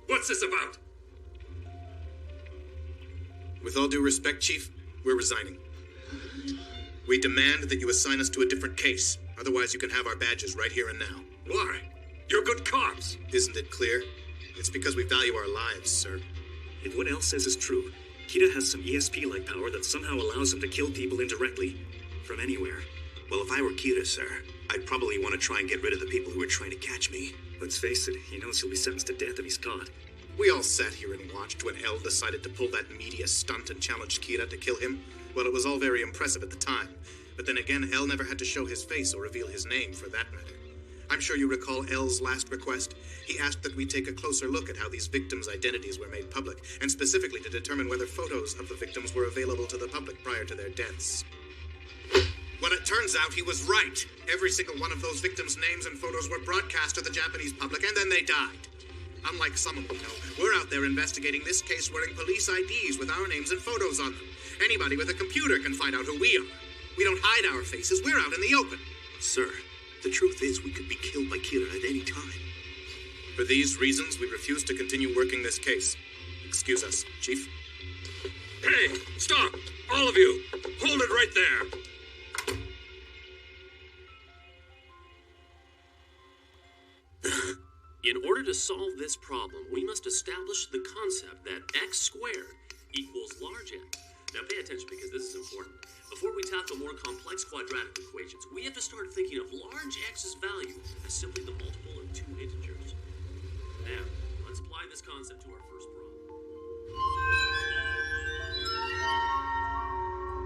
What's this about? With all due respect, Chief, we're resigning. We demand that you assign us to a different case. Otherwise, you can have our badges right here and now. Why? You're good cops. Isn't it clear? It's because we value our lives, sir. If what El says is true, Kira has some ESP-like power that somehow allows him to kill people indirectly, from anywhere. Well, if I were Kira, sir, I'd probably want to try and get rid of the people who are trying to catch me. Let's face it, he knows he'll be sentenced to death if he's caught. We all sat here and watched when El decided to pull that media stunt and challenged Kira to kill him. Well, it was all very impressive at the time. But then again, El never had to show his face or reveal his name, for that matter. I'm sure you recall El's last request. He asked that we take a closer look at how these victims' identities were made public, and specifically to determine whether photos of the victims were available to the public prior to their deaths. Well, it turns out he was right. Every single one of those victims' names and photos were broadcast to the Japanese public, and then they died. Unlike some of we know, we're out there investigating this case wearing police IDs with our names and photos on them. Anybody with a computer can find out who we are. We don't hide our faces. We're out in the open. Sir, the truth is we could be killed by Kira at any time. For these reasons, we refuse to continue working this case. Excuse us, Chief. Hey, stop! All of you! Hold it right there! In order to solve this problem, we must establish the concept that x squared equals large x. Now pay attention because this is important. Before we tackle more complex quadratic equations, we have to start thinking of large x's value as simply the multiple of two integers. Now, let's apply this concept to our first problem.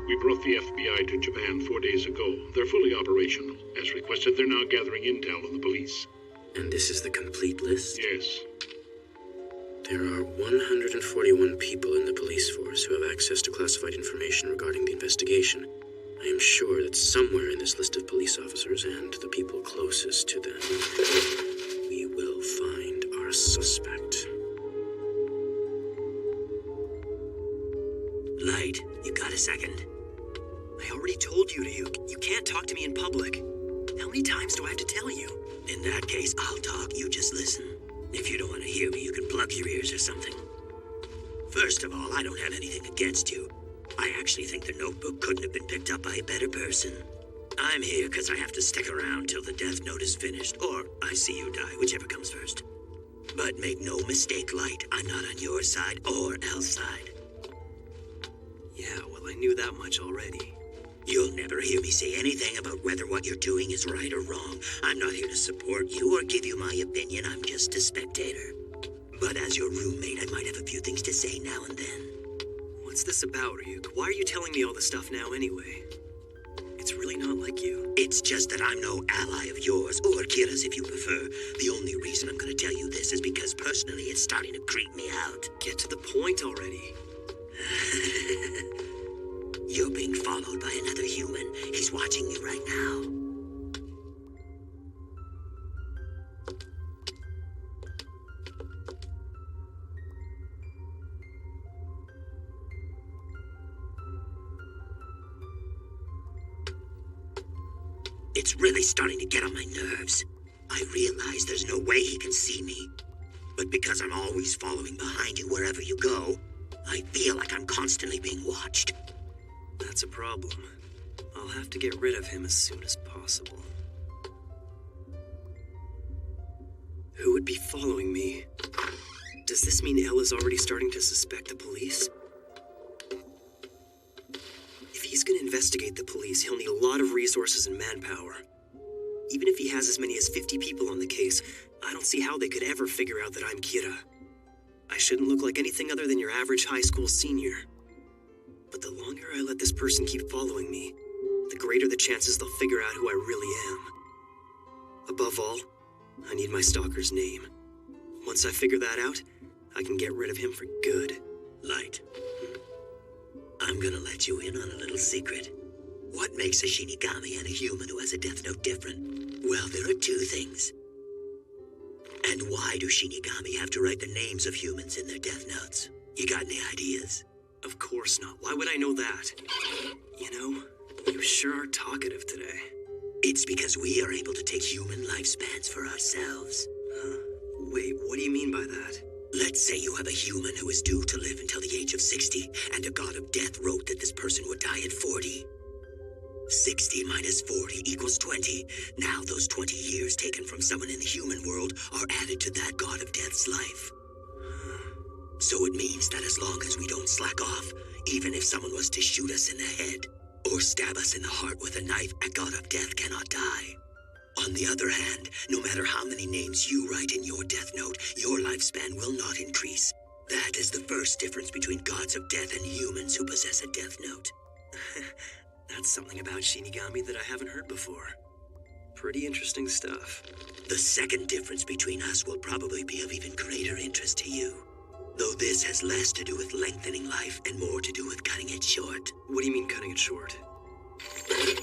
We brought the FBI to Japan 4 days ago. They're fully operational. As requested, they're now gathering intel on the police. And this is the complete list? Yes. There are 141 people in the police force who have access to classified information regarding the investigation. I am sure that somewhere in this list of police officers and the people closest to them, we will find our suspect. Light, you got a second? I already told you you can't talk to me in public. How many times do I have to tell you? In that case, I'll talk, you just listen. If you don't want to hear me, you can plug your ears or something. First of all, I don't have anything against you. I actually think the notebook couldn't have been picked up by a better person. I'm here because I have to stick around till the death note is finished, or I see you die, whichever comes first. But make no mistake, Light, I'm not on your side or Elle's side. Yeah, well, I knew that much already. You'll never hear me say anything about whether what you're doing is right or wrong. I'm not here to support you or give you my opinion. I'm just a spectator. But as your roommate, I might have a few things to say now and then. What's this about, Ryuk? Why are you telling me all this stuff now anyway? It's really not like you. It's just that I'm no ally of yours, or Kira's if you prefer. The only reason I'm gonna tell you this is because personally it's starting to creep me out. Get to the point already. You're being followed by another human. He's watching you right now. It's really starting to get on my nerves. I realize there's no way he can see me. But because I'm always following behind you wherever you go, I feel like I'm constantly being watched. That's a problem. I'll have to get rid of him as soon as possible. Who would be following me? Does this mean Elle is already starting to suspect the police? If he's gonna investigate the police, he'll need a lot of resources and manpower. Even if he has as many as 50 people on the case, I don't see how they could ever figure out that I'm Kira. I shouldn't look like anything other than your average high school senior. But the longer I let this person keep following me, the greater the chances they'll figure out who I really am. Above all, I need my stalker's name. Once I figure that out, I can get rid of him for good. Light. I'm gonna let you in on a little secret. What makes a Shinigami and a human who has a death note different? Well, there are two things. And why do Shinigami have to write the names of humans in their death notes? You got any ideas? Of course not. Why would I know that? You know, you sure are talkative today. It's because we are able to take human lifespans for ourselves. Wait, what do you mean by that? Let's say you have a human who is due to live until the age of 60, and a god of death wrote that this person would die at 40. 60 minus 40 equals 20. Now those 20 years taken from someone in the human world are added to that god of death's life. So it means that as long as we don't slack off, even if someone was to shoot us in the head, or stab us in the heart with a knife, a god of death cannot die. On the other hand, no matter how many names you write in your death note, your lifespan will not increase. That is the first difference between gods of death and humans who possess a death note. That's something about Shinigami that I haven't heard before. Pretty interesting stuff. The second difference between us will probably be of even greater interest to you. Though this has less to do with lengthening life and more to do with cutting it short. What do you mean cutting it short?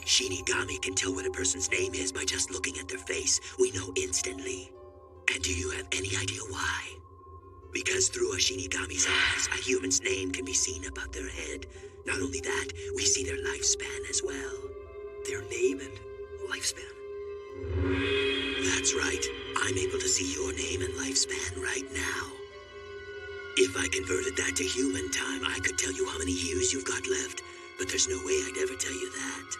Shinigami can tell what a person's name is by just looking at their face. We know instantly. And do you have any idea why? Because through a Shinigami's eyes, a human's name can be seen above their head. Not only that, we see their lifespan as well. Their name and lifespan? That's right. I'm able to see your name and lifespan right now. If I converted that to human time, I could tell you how many years you've got left, but there's no way I'd ever tell you that.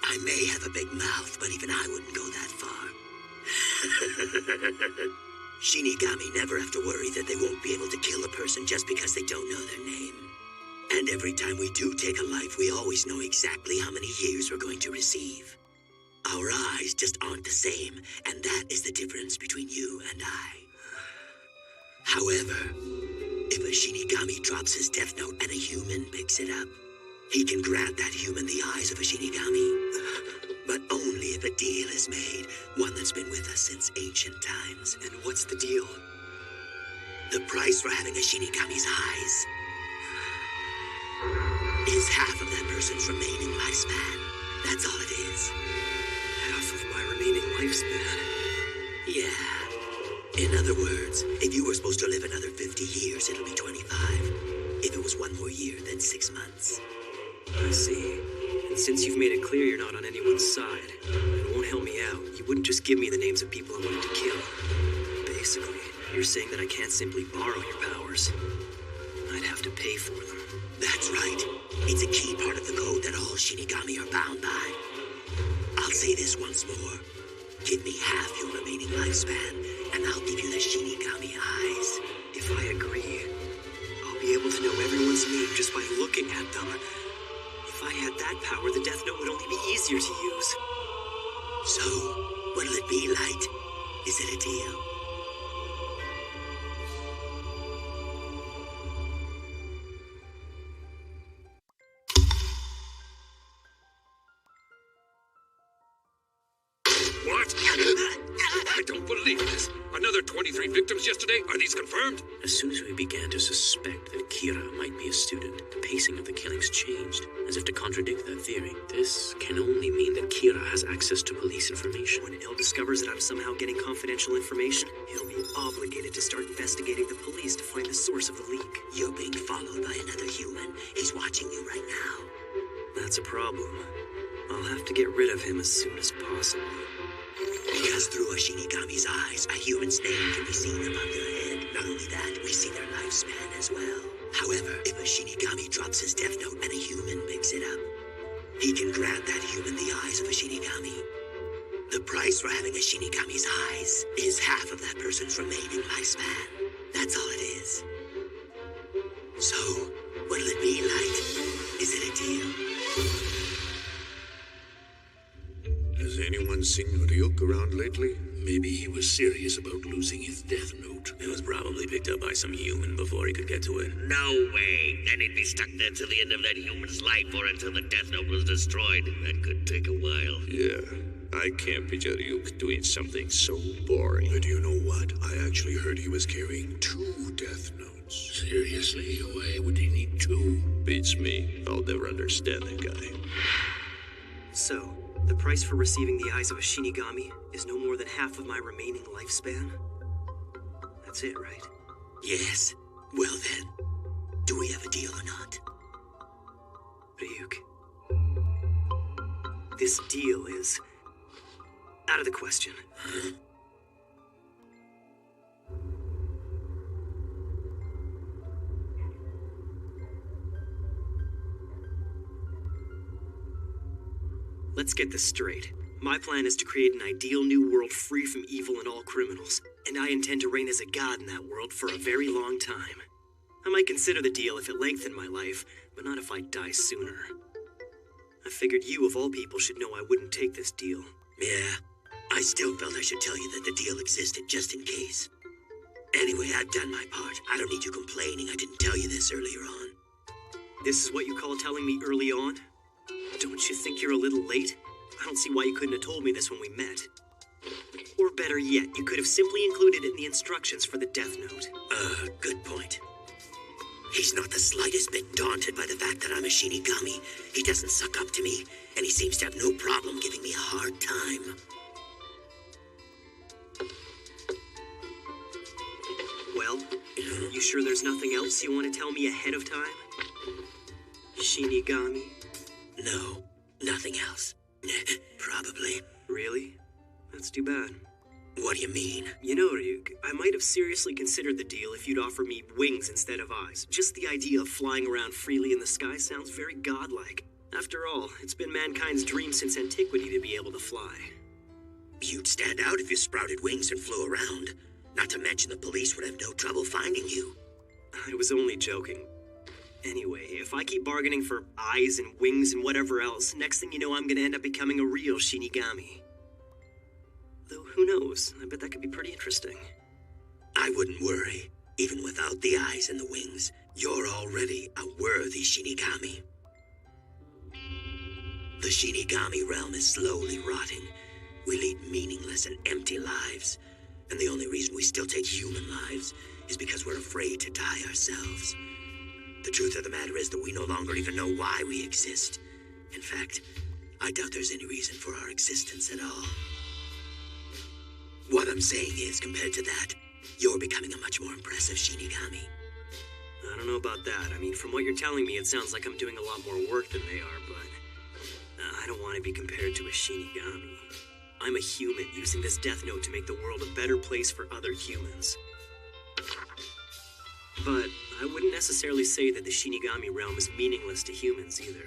I may have a big mouth, but even I wouldn't go that far. Shinigami never have to worry that they won't be able to kill a person just because they don't know their name. And every time we do take a life, we always know exactly how many years we're going to receive. Our eyes just aren't the same, and that is the difference between you and I. However, if a Shinigami drops his death note and a human picks it up, he can grant that human the eyes of a Shinigami. But only if a deal is made, one that's been with us since ancient times. And what's the deal? The price for having a Shinigami's eyes is half of that person's remaining lifespan. That's all it is. Half of my remaining lifespan? Yeah. In other words, if you were supposed to live another 50 years, it'll be 25. If it was one more year, then 6 months. I see. And since you've made it clear you're not on anyone's side, and won't help me out, you wouldn't just give me the names of people I wanted to kill. Basically, you're saying that I can't simply borrow your powers. I'd have to pay for them. That's right. It's a key part of the code that all Shinigami are bound by. I'll say this once more. Give me half your remaining lifespan, and I'll give you the Shinigami eyes. If I agree, I'll be able to know everyone's name just by looking at them. If I had that power, the Death Note would only be easier to use. So, what'll it be, Light? Is it a deal? What? I don't believe this. Another 23 victims yesterday? Are these confirmed? As soon as we began to suspect that Kira might be a student, the pacing of the killings changed, as if to contradict that theory. This can only mean that Kira has access to police information. When Elle discovers that I'm somehow getting confidential information, he'll be obligated to start investigating the police to find the source of the leak. You're being followed by another human. He's watching you right now. That's a problem. I'll have to get rid of him as soon as possible. Because through a Shinigami's eyes, a human's name can be seen above their head. Not only that, we see their lifespan as well. However, if a Shinigami drops his Death Note and a human picks it up, he can grant that human the eyes of a Shinigami. The price for having a Shinigami's eyes is half of that person's remaining lifespan. That's all it is. So, what'll it be like? Is it a deal? Has anyone seen Ryuk around lately? Maybe he was serious about losing his Death Note. It was probably picked up by some human before he could get to it. No way. Then he'd be stuck there till the end of that human's life or until the Death Note was destroyed. That could take a while. Yeah, I can't picture Ryuk doing something so boring. But you know what? I actually heard he was carrying 2 Death Notes. Seriously? Why would he need 2? Beats me. I'll never understand that guy. So, the price for receiving the eyes of a Shinigami is no more than half of my remaining lifespan? That's it, right? Yes. Well then, do we have a deal or not? Ryuk, this deal is out of the question. Huh? Let's get this straight. My plan is to create an ideal new world free from evil and all criminals, and I intend to reign as a god in that world for a very long time. I might consider the deal if it lengthened my life, but not if I die sooner. I figured you, of all people, should know I wouldn't take this deal. Yeah, I still felt I should tell you that the deal existed just in case. Anyway, I've done my part. I don't need you complaining I didn't tell you this earlier on. This is what you call telling me early on? Don't you think you're a little late? I don't see why you couldn't have told me this when we met. Or better yet, you could have simply included it in the instructions for the Death Note. Good point. He's not the slightest bit daunted by the fact that I'm a Shinigami. He doesn't suck up to me, and he seems to have no problem giving me a hard time. Well, you sure there's nothing else you want to tell me ahead of time? Shinigami? No, nothing else. Probably. Really? That's too bad. What do you mean? You know, Ryuk, I might have seriously considered the deal if you'd offer me wings instead of eyes. Just the idea of flying around freely in the sky sounds very godlike. After all, it's been mankind's dream since antiquity to be able to fly. You'd stand out if you sprouted wings and flew around. Not to mention the police would have no trouble finding you. I was only joking. Anyway, if I keep bargaining for eyes and wings and whatever else, next thing you know I'm gonna end up becoming a real Shinigami. Though who knows, I bet that could be pretty interesting. I wouldn't worry. Even without the eyes and the wings, you're already a worthy Shinigami. The Shinigami realm is slowly rotting. We lead meaningless and empty lives. And the only reason we still take human lives is because we're afraid to die ourselves. The truth of the matter is that we no longer even know why we exist. In fact, I doubt there's any reason for our existence at all. What I'm saying is, compared to that, you're becoming a much more impressive Shinigami. I don't know about that. I mean, from what you're telling me, it sounds like I'm doing a lot more work than they are, but I don't want to be compared to a Shinigami. I'm a human using this Death Note to make the world a better place for other humans. But I wouldn't necessarily say that the Shinigami realm is meaningless to humans either.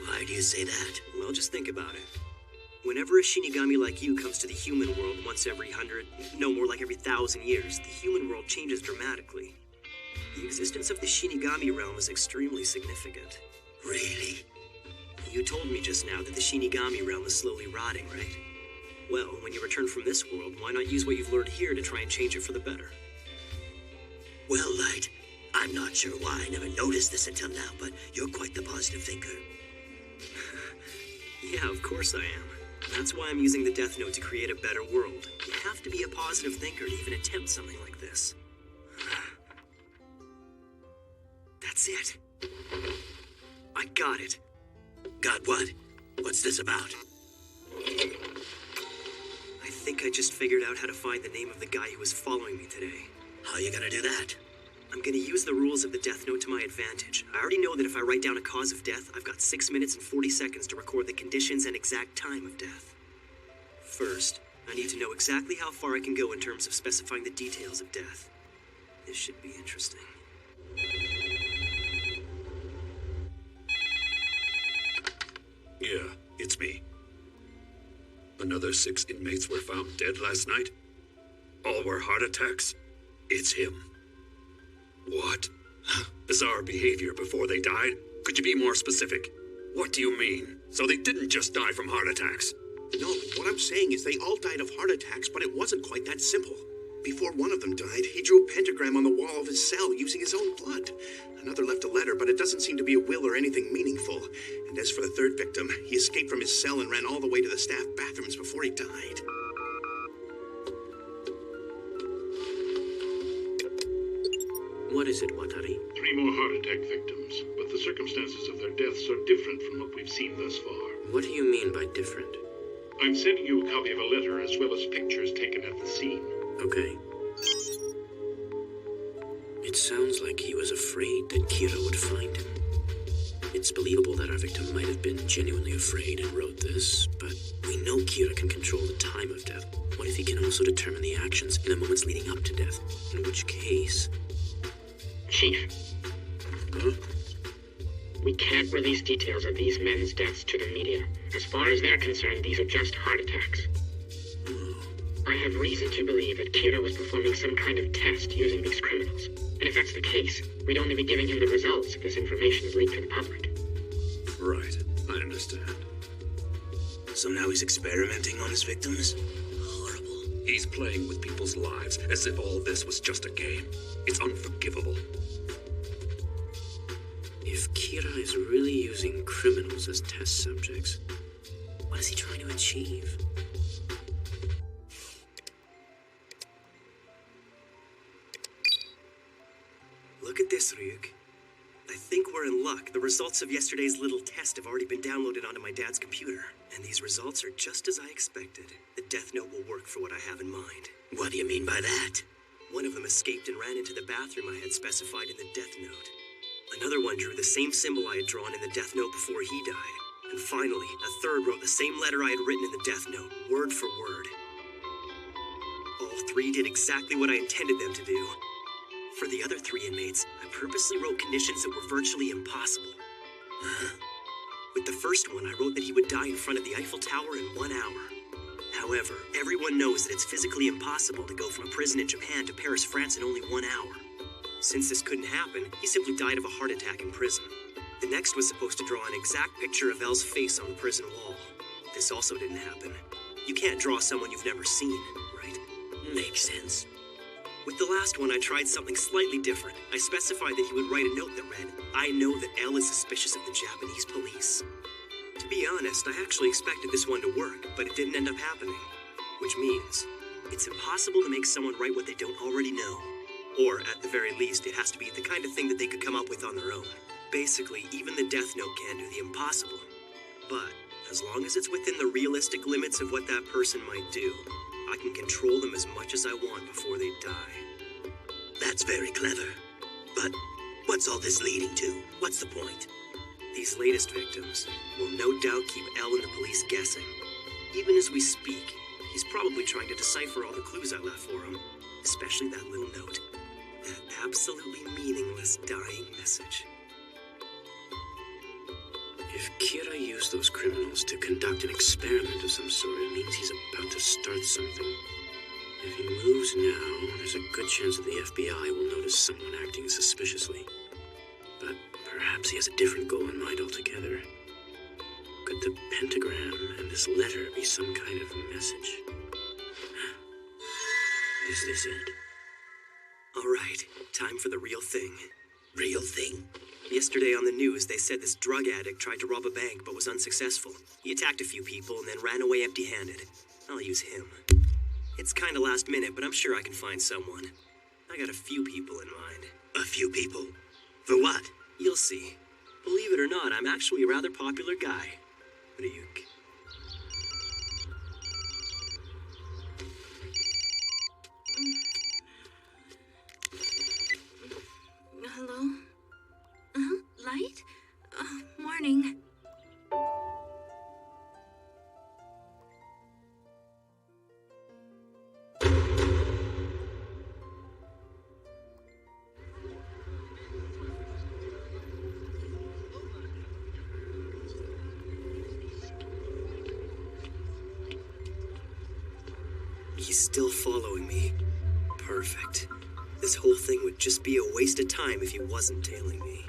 Why do you say that? Well, just think about it. Whenever a Shinigami like you comes to the human world once every 100, no, more like every 1,000 years, the human world changes dramatically. The existence of the Shinigami realm is extremely significant. Really? You told me just now that the Shinigami realm is slowly rotting, right? Well, when you return from this world, why not use what you've learned here to try and change it for the better? Well, Light, I'm not sure why I never noticed this until now, but you're quite the positive thinker. Yeah, of course I am. That's why I'm using the Death Note to create a better world. You have to be a positive thinker to even attempt something like this. That's it. I got it. Got what? What's this about? I think I just figured out how to find the name of the guy who was following me today. How are you gonna do that? I'm gonna use the rules of the Death Note to my advantage. I already know that if I write down a cause of death, I've got 6 minutes and 40 seconds to record the conditions and exact time of death. First, I need to know exactly how far I can go in terms of specifying the details of death. This should be interesting. Yeah, it's me. Another 6 inmates were found dead last night. All were heart attacks. It's him. What? Bizarre behavior before they died? Could you be more specific? What do you mean? So they didn't just die from heart attacks? No, what I'm saying is they all died of heart attacks, but it wasn't quite that simple. Before one of them died, he drew a pentagram on the wall of his cell using his own blood. Another left a letter, but it doesn't seem to be a will or anything meaningful. And as for the third victim, he escaped from his cell and ran all the way to the staff bathrooms before he died. What is it, Watari? 3 more heart attack victims, but the circumstances of their deaths are different from what we've seen thus far. What do you mean by different? I'm sending you a copy of a letter as well as pictures taken at the scene. Okay. It sounds like he was afraid that Kira would find him. It's believable that our victim might have been genuinely afraid and wrote this, but we know Kira can control the time of death. What if he can also determine the actions in the moments leading up to death? In which case... Chief. Huh? We can't release details of these men's deaths to the media. As far as they're concerned, these are just heart attacks. I have reason to believe that Kira was performing some kind of test using these criminals. And if that's the case, we'd only be giving him the results if this information is leaked to the public. Right, I understand. So now he's experimenting on his victims? He's playing with people's lives as if all this was just a game. It's unforgivable. If Kira is really using criminals as test subjects, what is he trying to achieve? Look at this, Ryuk. I think we're in luck. The results of yesterday's little test have already been downloaded onto my dad's computer. And these results are just as I expected. The Death Note will work for what I have in mind. What do you mean by that? One of them escaped and ran into the bathroom I had specified in the Death Note. Another one drew the same symbol I had drawn in the Death Note before he died. And finally, a third wrote the same letter I had written in the Death Note, word for word. All 3 did exactly what I intended them to do. For the other 3 inmates, I purposely wrote conditions that were virtually impossible. With the first one, I wrote that he would die in front of the Eiffel Tower in 1 hour. However, everyone knows that it's physically impossible to go from a prison in Japan to Paris, France in only 1 hour. Since this couldn't happen, he simply died of a heart attack in prison. The next was supposed to draw an exact picture of Elle's face on the prison wall. This also didn't happen. You can't draw someone you've never seen, right? Makes sense. With the last one, I tried something slightly different. I specified that he would write a note that read, "I know that Elle is suspicious of the Japanese police." To be honest, I actually expected this one to work, but it didn't end up happening. Which means, it's impossible to make someone write what they don't already know. Or, at the very least, it has to be the kind of thing that they could come up with on their own. Basically, even the Death Note can't do the impossible. But, as long as it's within the realistic limits of what that person might do, I can control them as much as I want before they die. That's very clever. But what's all this leading to? What's the point? These latest victims will no doubt keep Elle and the police guessing. Even as we speak, he's probably trying to decipher all the clues I left for him, especially that little note. That absolutely meaningless dying message. If Kira used those criminals to conduct an experiment of some sort, it means he's about to start something. If he moves now, there's a good chance that the FBI will notice someone acting suspiciously. But perhaps he has a different goal in mind altogether. Could the pentagram and this letter be some kind of message? Is this it? All right, time for the real thing. Real thing? Yesterday on the news, they said this drug addict tried to rob a bank but was unsuccessful. He attacked a few people and then ran away empty-handed. I'll use him. It's kinda last minute, but I'm sure I can find someone. I got a few people in mind. A few people? For what? You'll see. Believe it or not, I'm actually a rather popular guy. Ryuk. Hello? Light? Morning. He's still following me. Perfect. This whole thing would just be a waste of time if he wasn't tailing me.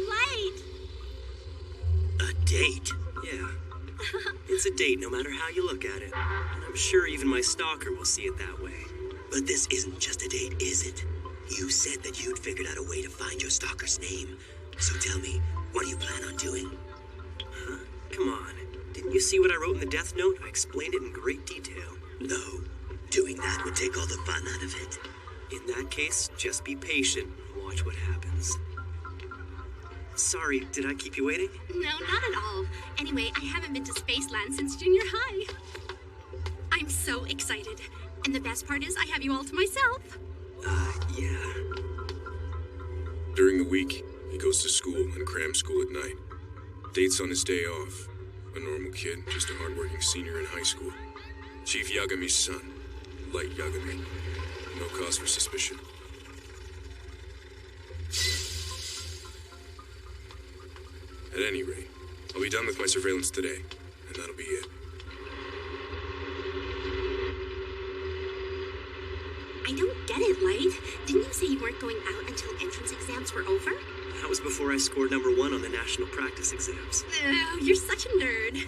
Light! A date? Yeah. It's a date no matter how you look at it. And I'm sure even my stalker will see it that way. But this isn't just a date, is it? You said that you'd figured out a way to find your stalker's name. So tell me, what do you plan on doing? Huh? Come on. Didn't you see what I wrote in the death note? I explained it in great detail. No. Doing that would take all the fun out of it. In that case, just be patient and watch what happens. Sorry, did I keep you waiting? No, not at all. Anyway, I haven't been to Spaceland since junior high. I'm so excited. And the best part is I have you all to myself. Yeah. During the week, he goes to school and cram school at night. Dates on his day off. A normal kid, just a hardworking senior in high school. Chief Yagami's son, Light Yagami. No cause for suspicion. At any rate, I'll be done with my surveillance today, and that'll be it. I don't get it, Light. Didn't you say you weren't going out until entrance exams were over? That was before I scored #1 on the national practice exams. Oh, you're such a nerd.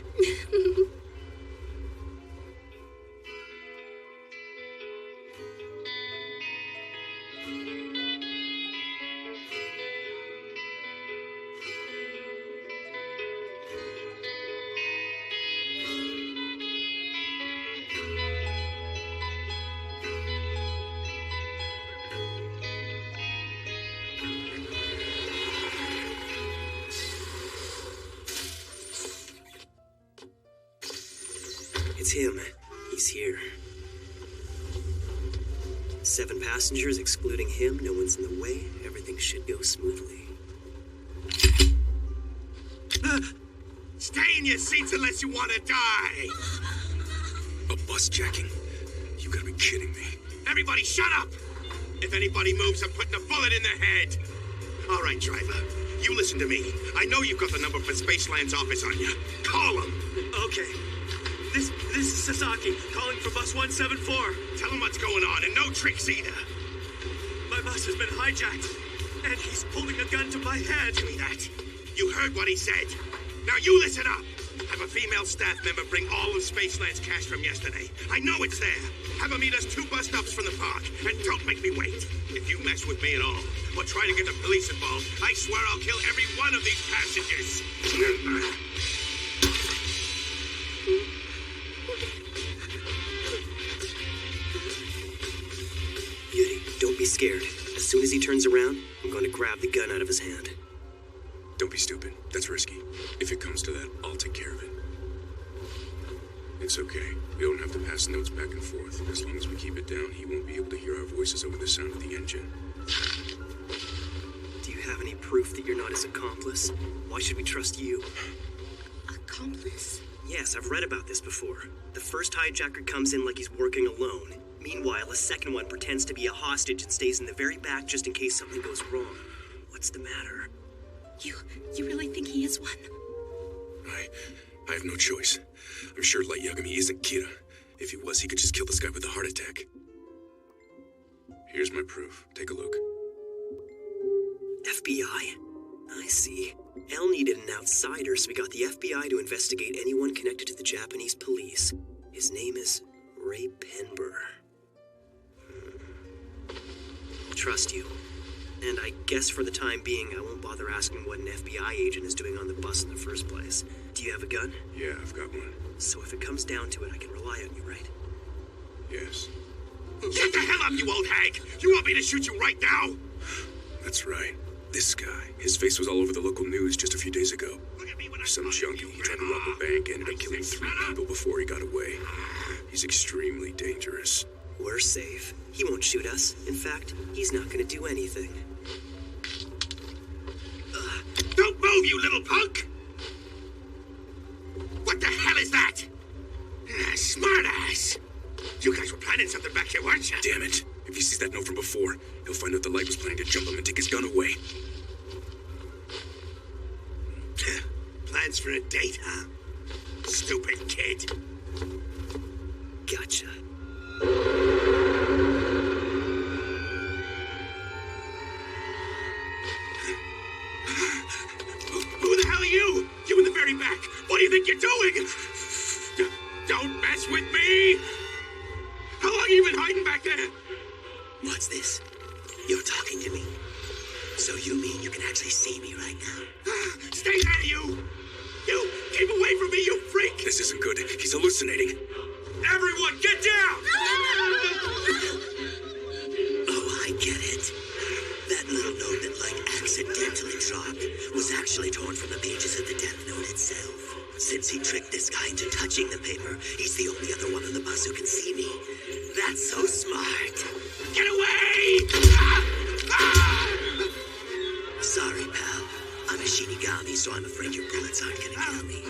It's him. He's here. 7 passengers, excluding him. No one's in the way. Everything should go smoothly. Stay in your seats unless you want to die! A bus jacking? You gotta be kidding me. Everybody shut up! If anybody moves, I'm putting a bullet in their head! All right, driver. You listen to me. I know you've got the number for Spaceland's office on you. Call them! Okay. This is Sasaki, calling for bus 174. Tell him what's going on, and no tricks either. My bus has been hijacked, and he's holding a gun to my head. Give me that. You heard what he said. Now you listen up. Have a female staff member bring all of Spaceland's cash from yesterday. I know it's there. Have her meet us 2 bus stops from the park, and don't make me wait. If you mess with me at all, or try to get the police involved, I swear I'll kill every one of these passengers. Yuri, don't be scared. As soon as he turns around, I'm going to grab the gun out of his hand. Don't be stupid. That's risky. If it comes to that, I'll take care of it. It's okay. We don't have to pass notes back and forth. As long as we keep it down, he won't be able to hear our voices over the sound of the engine. Do you have any proof that you're not his accomplice? Why should we trust you? Accomplice? Yes, I've read about this before. The first hijacker comes in like he's working alone. Meanwhile, a second one pretends to be a hostage and stays in the very back just in case something goes wrong. What's the matter? You really think he is one? I have no choice. I'm sure Light Yagami isn't Kira. If he was, he could just kill this guy with a heart attack. Here's my proof. Take a look. FBI? I see. L needed an outsider, so we got the FBI to investigate anyone connected to the Japanese police. His name is Ray Penber. I'll trust you. And I guess for the time being, I won't bother asking what an FBI agent is doing on the bus in the first place. Do you have a gun? Yeah, I've got one. So if it comes down to it, I can rely on you, right? Yes. Shut the hell up, you old hag! You want me to shoot you right now? That's right. This guy. His face was all over the local news just a few days ago. Some junkie. He tried to rob a bank, ended up killing 3 people before he got away. He's extremely dangerous. We're safe. He won't shoot us. In fact, he's not gonna do anything. Don't move, you little punk! What the hell is that? Smartass! You guys were planning something back here, weren't you? Damn it. If he sees that note from before, he'll find out the Light was planning to jump him and take his gun away. Plans for a date, huh? Stupid kid. Gotcha. Who the hell are you? You in the very back. What do you think you're doing? Don't mess with me! How long have you been hiding back there? What's this? You're talking to me. So you mean you can actually see me right now? Stay there, you! You! Keep away from me, you freak! This isn't good. He's hallucinating. Everyone, get down! Oh, I get it. That little note that Light accidentally dropped was actually torn from the pages of the Death Note itself. Since he tricked this guy into touching the paper, he's the only other one on the bus who can see me. That's so smart. Get away! Sorry, pal. I'm a Shinigami, so I'm afraid your bullets aren't gonna kill me.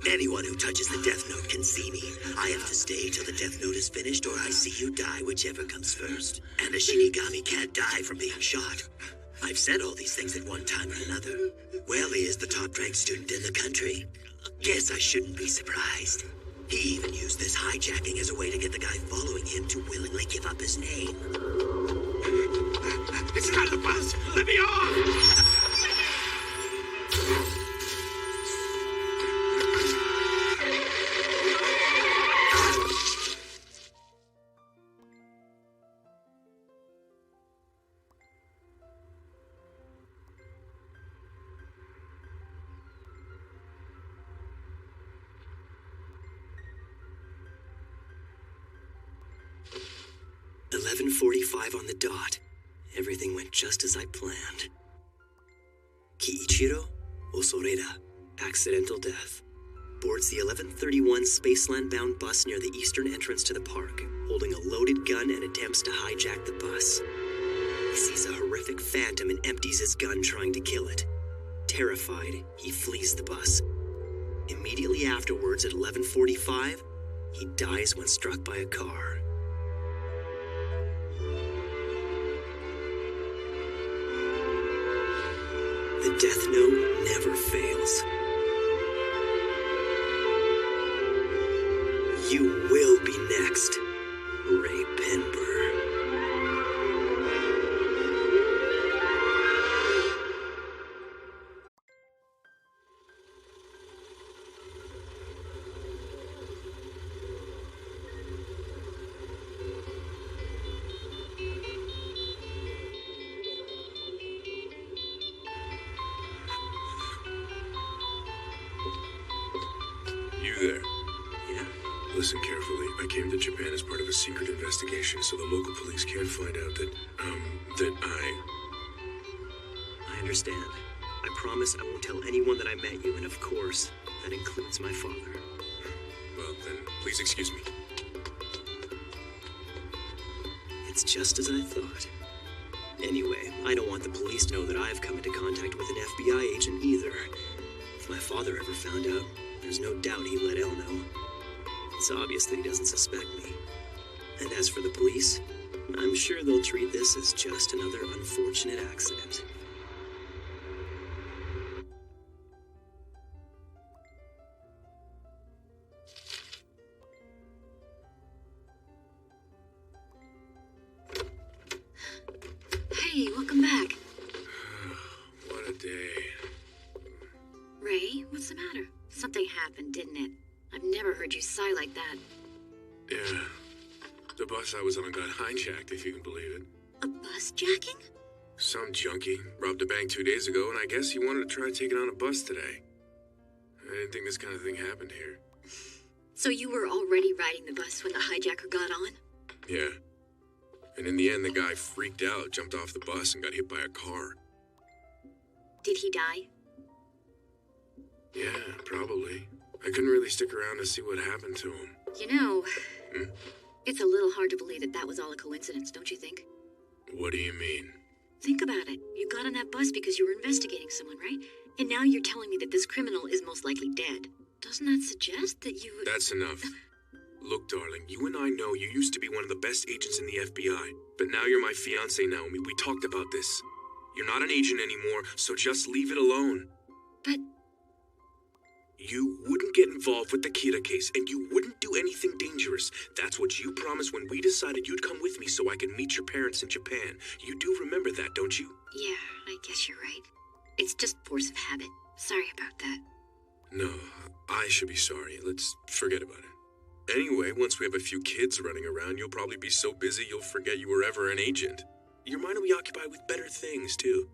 Anyone who touches the Death Note can see me. I have to stay till the Death Note is finished, or I see you die, whichever comes first. And a Shinigami can't die from being shot. I've said all these things at one time or another. Well, he is the top-ranked student in the country. Guess I shouldn't be surprised. He even used this hijacking as a way to get the guy following him to willingly give up his name. It's not the bus! Let me off! 11:45 on the dot. Everything went just as I planned. Kiichiro Osoreda, accidental death. Boards the 11:31 Spaceland-bound bus near the eastern entrance to the park, holding a loaded gun and attempts to hijack the bus. He sees a horrific phantom and empties his gun trying to kill it. Terrified, he flees the bus. Immediately afterwards, at 11:45, he dies when struck by a car. The Death Note never fails. You will be next, Ray Penber. You there? Yeah? Listen carefully. I came to Japan as part of a secret investigation, so the local police can't find out that I understand. I promise I won't tell anyone that I met you, and of course, that includes my father. Well, then, please excuse me. It's just as I thought. Anyway, I don't want the police to know that I've come into contact with an FBI agent either. If my father ever found out, there's no doubt he'd let Elle know. It's obvious that he doesn't suspect me. And as for the police, I'm sure they'll treat this as just another unfortunate accident. Hey, welcome back. What a day. Ray, what's the matter? Something happened, didn't it? I've never heard you sigh like that. Yeah. The bus I was on got hijacked, if you can believe it. A bus jacking? Some junkie robbed a bank 2 days ago, and I guess he wanted to try taking on a bus today. I didn't think this kind of thing happened here. So you were already riding the bus when the hijacker got on? Yeah. And in the end, the guy freaked out, jumped off the bus, and got hit by a car. Did he die? Yeah, probably. I couldn't really stick around to see what happened to him. You know, it's a little hard to believe that that was all a coincidence, don't you think? What do you mean? Think about it. You got on that bus because you were investigating someone, right? And now you're telling me that this criminal is most likely dead. Doesn't that suggest that you... That's enough. Look, darling, you and I know you used to be one of the best agents in the FBI, but now you're my fiancée, Naomi. We talked about this. You're not an agent anymore, so just leave it alone. But... You wouldn't get involved with the Kira case, and you wouldn't do anything dangerous. That's what you promised when we decided you'd come with me so I could meet your parents in Japan. You do remember that, don't you? Yeah, I guess you're right. It's just force of habit. Sorry about that. No, I should be sorry. Let's forget about it. Anyway, once we have a few kids running around, you'll probably be so busy you'll forget you were ever an agent. Your mind will be occupied with better things, too.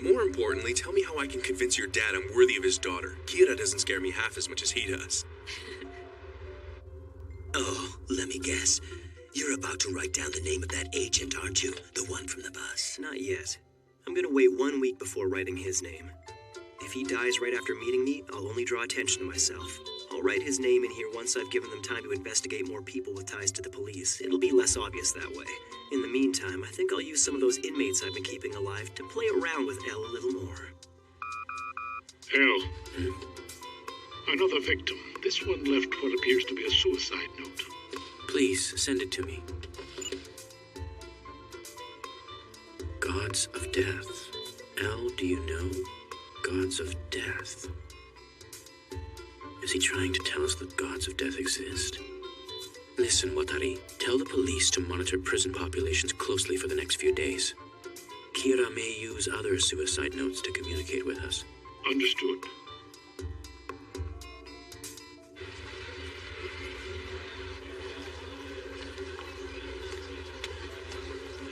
More importantly, tell me how I can convince your dad I'm worthy of his daughter. Kira doesn't scare me half as much as he does. Oh, let me guess. You're about to write down the name of that agent, aren't you? The one from the bus. Not yet. I'm gonna wait 1 week before writing his name. If he dies right after meeting me, I'll only draw attention to myself. I'll write his name in here once I've given them time to investigate more people with ties to the police. It'll be less obvious that way. In the meantime, I think I'll use some of those inmates I've been keeping alive to play around with Elle a little more. Elle. Another victim. This one left what appears to be a suicide note. Please, send it to me. Gods of Death. Elle, do you know? Gods of Death. Is he trying to tell us that gods of death exist? Listen, Watari. Tell the police to monitor prison populations closely for the next few days. Kira may use other suicide notes to communicate with us. Understood.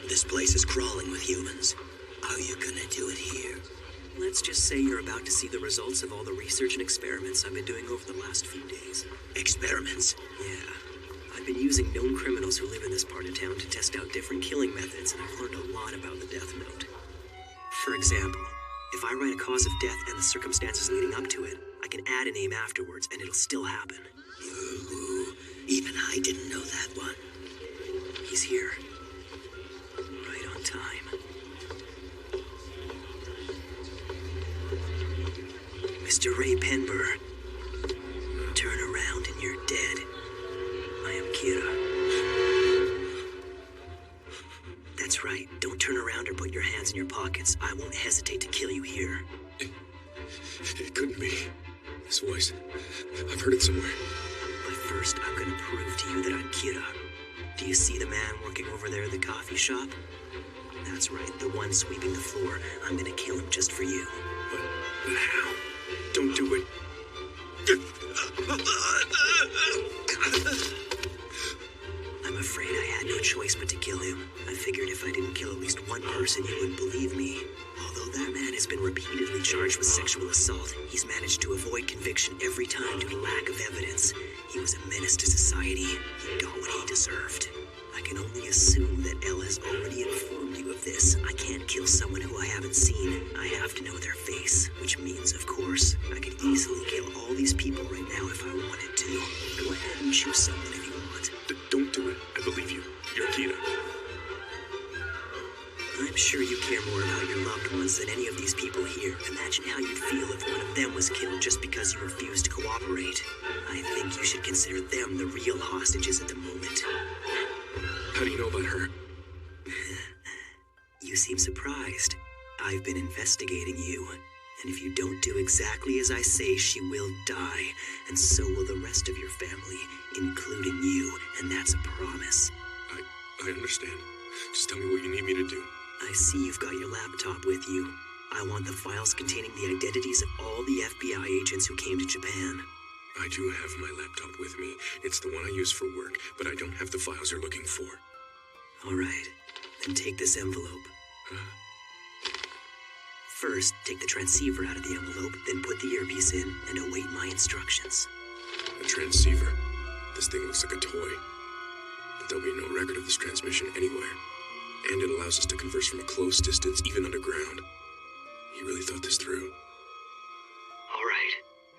This place is crawling with humans. How are you gonna do it here? Let's just say you're about to see the results of all the research and experiments I've been doing over the last few days. Experiments? Yeah. I've been using known criminals who live in this part of town to test out different killing methods, and I've learned a lot about the Death Note. For example, if I write a cause of death and the circumstances leading up to it, I can add a name afterwards, and it'll still happen. Ooh, even I didn't know that one. He's here. Right on time. Mr. Ray Penber, turn around and you're dead. I am Kira. That's right. Don't turn around or put your hands in your pockets. I won't hesitate to kill you here. It couldn't be. His voice. I've heard it somewhere. But first, I'm gonna prove to you that I'm Kira. Do you see the man working over there at the coffee shop? That's right, the one sweeping the floor. I'm gonna kill him just for you. But how? Don't do it. I'm afraid I had no choice but to kill him. I figured if I didn't kill at least one person, you wouldn't believe me. Although that man has been repeatedly charged with sexual assault, he's managed to avoid conviction every time due to lack of evidence. He was a menace to society. He got what he deserved. I can only assume that Elle has already informed you of this. I can't kill someone who I haven't seen. I have to know their face, which means, of course, I could easily kill all these people right now if I wanted to. Go ahead and choose someone if you want. Don't do it. I believe you. You're Kira. I'm sure you care more about your loved ones than any of these people here. Imagine how you'd feel if one of them was killed just because you refused to cooperate. I think you should consider them the real hostages at the moment. How do you know about her? You seem surprised. I've been investigating you. And if you don't do exactly as I say, she will die. And so will the rest of your family, including you. And that's a promise. I understand. Just tell me what you need me to do. I see you've got your laptop with you. I want the files containing the identities of all the FBI agents who came to Japan. I do have my laptop with me. It's the one I use for work, but I don't have the files you're looking for. All right, then take this envelope. First, take the transceiver out of the envelope, then put the earpiece in and await my instructions. A transceiver? This thing looks like a toy. But there'll be no record of this transmission anywhere. And it allows us to converse from a close distance, even underground. He really thought this through. All right,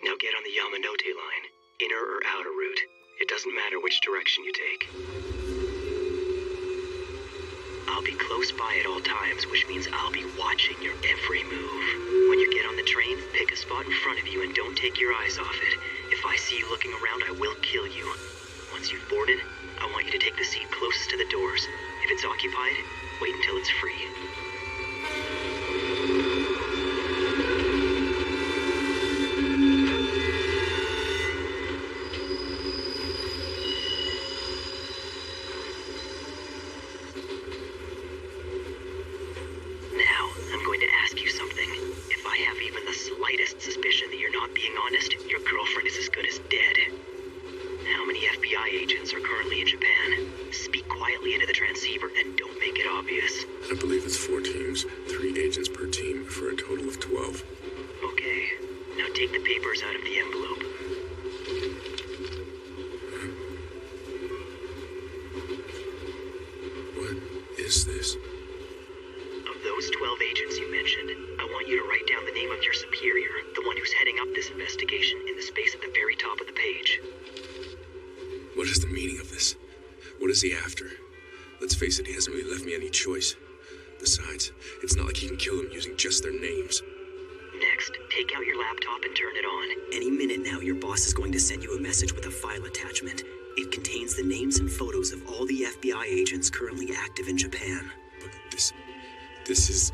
now get on the Yamanote line. Inner or outer route. It doesn't matter which direction you take. I'll be close by at all times, which means I'll be watching your every move. When you get on the train, pick a spot in front of you and don't take your eyes off it. If I see you looking around, I will kill you. Once you've boarded, I want you to take the seat closest to the doors. If it's occupied, wait until it's free. Now, I'm going to ask you something. If I have even the slightest suspicion that you're not being honest, your girlfriend is as good as dead. How many FBI agents are currently in Japan? Speak quietly into the transceiver and don't make it obvious. I believe it's 4 teams, 3 agents per team, for a total of 12. Okay. Now take the papers out of the envelope. What is this? Of those 12 agents you mentioned, I want you to write down the name of your superior, the one who's heading up this investigation, in the space at the very top of the page. What is the meaning of this? What is he after? Let's face it, he hasn't really left me any choice. Besides, it's not like he can kill them using just their names. Next, take out your laptop and turn it on. Any minute now, your boss is going to send you a message with a file attachment. It contains the names and photos of all the FBI agents currently active in Japan. But this is...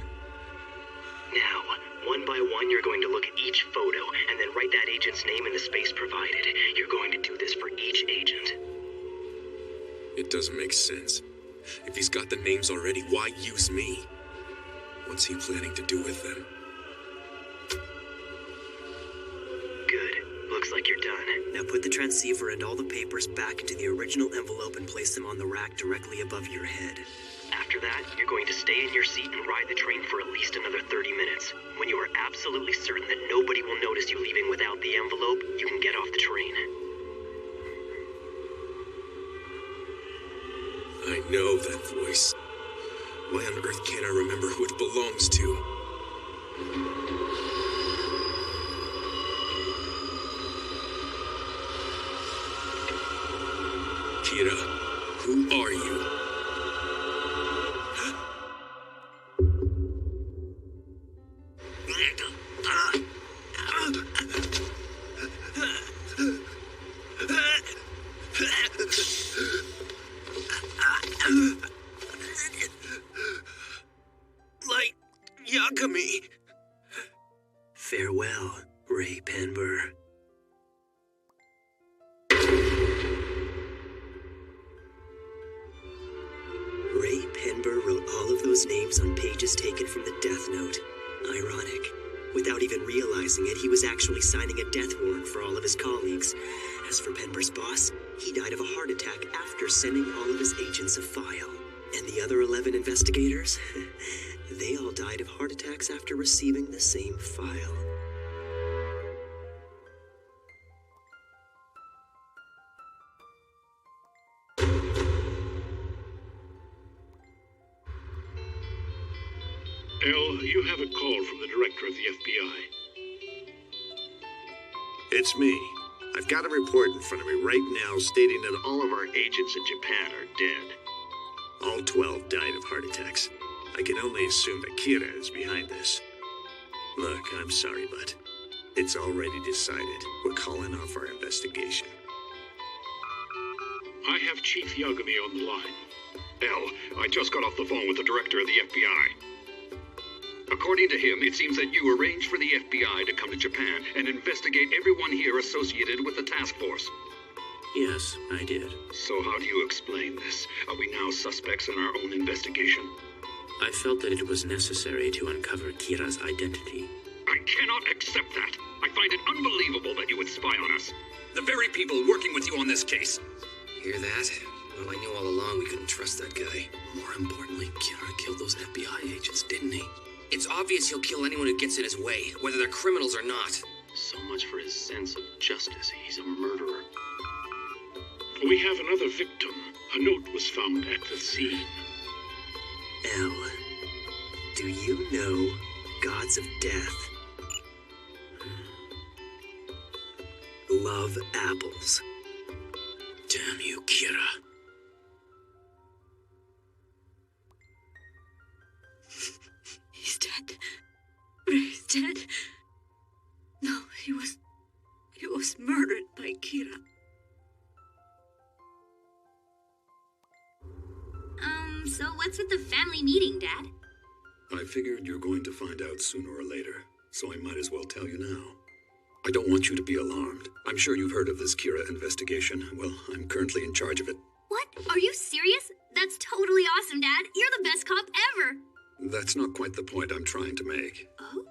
Now, one by one, you're going to look at each photo and then write that agent's name in the space provided. You're going to do this for each agent. It doesn't make sense. If he's got the names already, why use me? What's he planning to do with them? Good. Looks like you're done. Now put the transceiver and all the papers back into the original envelope and place them on the rack directly above your head. After that, you're going to stay in your seat and ride the train for at least another 30 minutes. When you are absolutely certain that nobody will notice you leaving without the envelope, you can get off the train. I know that voice. Why on earth can't I remember who it belongs to? Kira, who are you? Light Yagami. Farewell, Ray Penber. Ray Penber wrote all of those names on pages taken from the Death Note. Ironic. Without even realizing it, he was actually signing a death warrant for all of his colleagues. As for Penber's boss, he died of a heart attack after sending all of his agents a file. And the other 11 investigators? They all died of heart attacks after receiving the same file. L, you have a call from the director of the FBI. It's me. I've got a report in front of me right now stating that all of our agents in Japan are dead. All 12 died of heart attacks. I can only assume that Kira is behind this. Look, I'm sorry, but it's already decided. We're calling off our investigation. I have Chief Yagami on the line. L, I just got off the phone with the director of the FBI. According to him, it seems that you arranged for the FBI to come to Japan and investigate everyone here associated with the task force. Yes, I did. So how do you explain this? Are we now suspects in our own investigation? I felt that it was necessary to uncover Kira's identity. I cannot accept that. I find it unbelievable that you would spy on us. The very people working with you on this case. Hear that? Well, I knew all along we couldn't trust that guy. More importantly, Kira killed those FBI agents, didn't he? It's obvious he'll kill anyone who gets in his way, whether they're criminals or not. So much for his sense of justice. He's a murderer. We have another victim. A note was found at the scene. L, do you know gods of death love apples? Damn you, Kira. He's dead. Ray's dead. No, he was murdered by Kira. So what's with the family meeting, Dad? I figured you're going to find out sooner or later, so I might as well tell you now. I don't want you to be alarmed. I'm sure you've heard of this Kira investigation. Well, I'm currently in charge of it. What? Are you serious? That's totally awesome, Dad. You're the best cop ever. That's not quite the point I'm trying to make. Oh?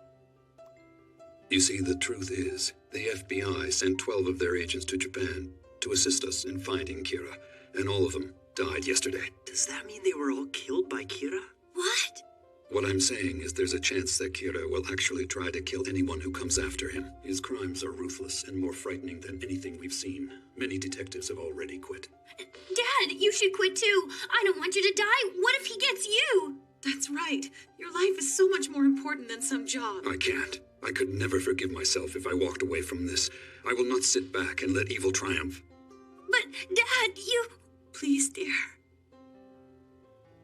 You see, the truth is, the FBI sent 12 of their agents to Japan to assist us in finding Kira, and all of them died yesterday. Does that mean they were all killed by Kira? What? What I'm saying is there's a chance that Kira will actually try to kill anyone who comes after him. His crimes are ruthless and more frightening than anything we've seen. Many detectives have already quit. Dad, you should quit too. I don't want you to die. What if he gets you? That's right. Your life is so much more important than some job. I can't. I could never forgive myself if I walked away from this. I will not sit back and let evil triumph. But, Dad, you... Please, dear.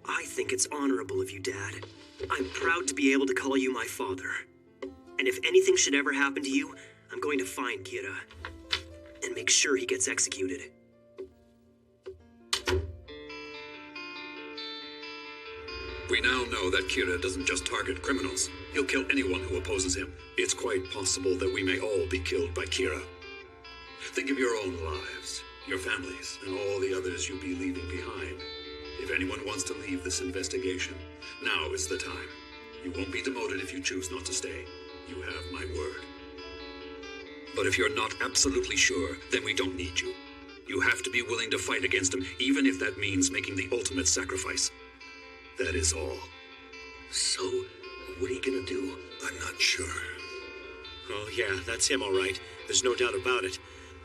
I think it's honorable of you, Dad. I'm proud to be able to call you my father. And if anything should ever happen to you, I'm going to find Kira and make sure he gets executed. We now know that Kira doesn't just target criminals. He'll kill anyone who opposes him. It's quite possible that we may all be killed by Kira. Think of your own lives, your families, and all the others you'll be leaving behind. If anyone wants to leave this investigation, now is the time. You won't be demoted if you choose not to stay. You have my word. But if you're not absolutely sure, then we don't need you. You have to be willing to fight against him, even if that means making the ultimate sacrifice. That is all. So, what are you gonna do? I'm not sure. Oh, yeah, that's him, all right. There's no doubt about it.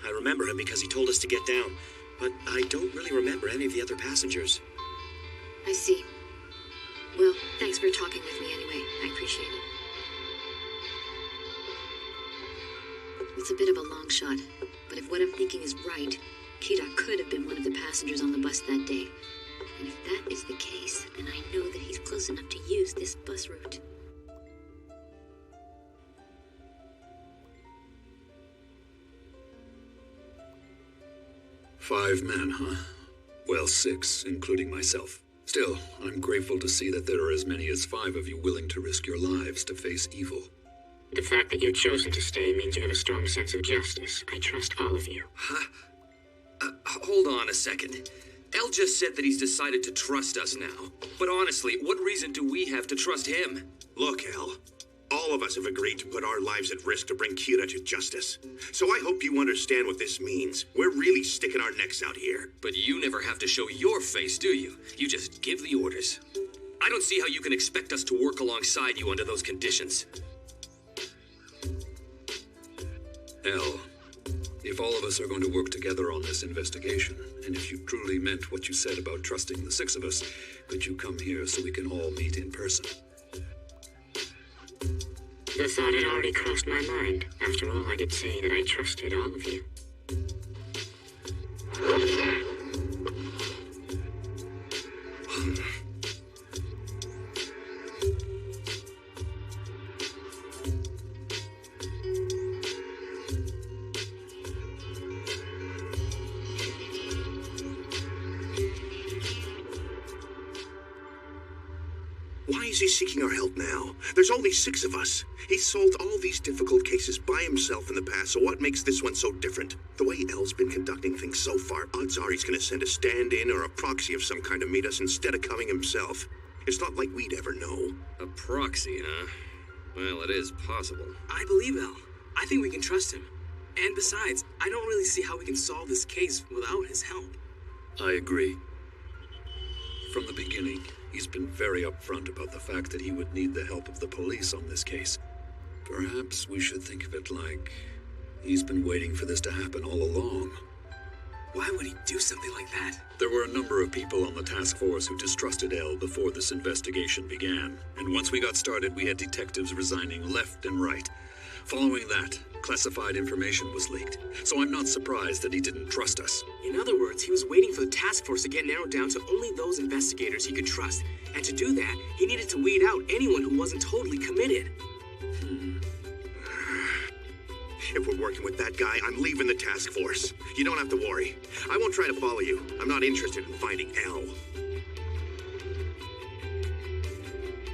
I remember him because he told us to get down. But I don't really remember any of the other passengers. I see. Well, thanks for talking with me anyway. I appreciate it. It's a bit of a long shot, but if what I'm thinking is right, Kira could have been one of the passengers on the bus that day. And if that is the case, then I know that he's close enough to use this bus route. Five men, huh? Well, 6, including myself. Still, I'm grateful to see that there are as many as 5 of you willing to risk your lives to face evil. The fact that you've chosen to stay means you have a strong sense of justice. I trust all of you. Huh? Hold on a second. El just said that he's decided to trust us now. But honestly, what reason do we have to trust him? Look, El, all of us have agreed to put our lives at risk to bring Kira to justice. So I hope you understand what this means. We're really sticking our necks out here. But you never have to show your face, do you? You just give the orders. I don't see how you can expect us to work alongside you under those conditions. El, if all of us are going to work together on this investigation, and if you truly meant what you said about trusting the 6 of us, could you come here so we can all meet in person? The thought had already crossed my mind. After all, I did say that I trusted all of you. Why is he seeking our help now? There's only 6 of us. He's solved all these difficult cases by himself in the past, so what makes this one so different? The way L's been conducting things so far, odds are he's gonna send a stand-in or a proxy of some kind to meet us instead of coming himself. It's not like we'd ever know. A proxy, huh? Well, it is possible. I believe L. I think we can trust him. And besides, I don't really see how we can solve this case without his help. I agree. From the beginning, he's been very upfront about the fact that he would need the help of the police on this case. Perhaps we should think of it like he's been waiting for this to happen all along. Why would he do something like that? There were a number of people on the task force who distrusted L before this investigation began, and once we got started, we had detectives resigning left and right. Following that, classified information was leaked, so I'm not surprised that he didn't trust us. In other words, he was waiting for the task force to get narrowed down to only those investigators he could trust, and to do that, he needed to weed out anyone who wasn't totally committed. If we're working with that guy, I'm leaving the task force. You don't have to worry. I won't try to follow you. I'm not interested in finding L.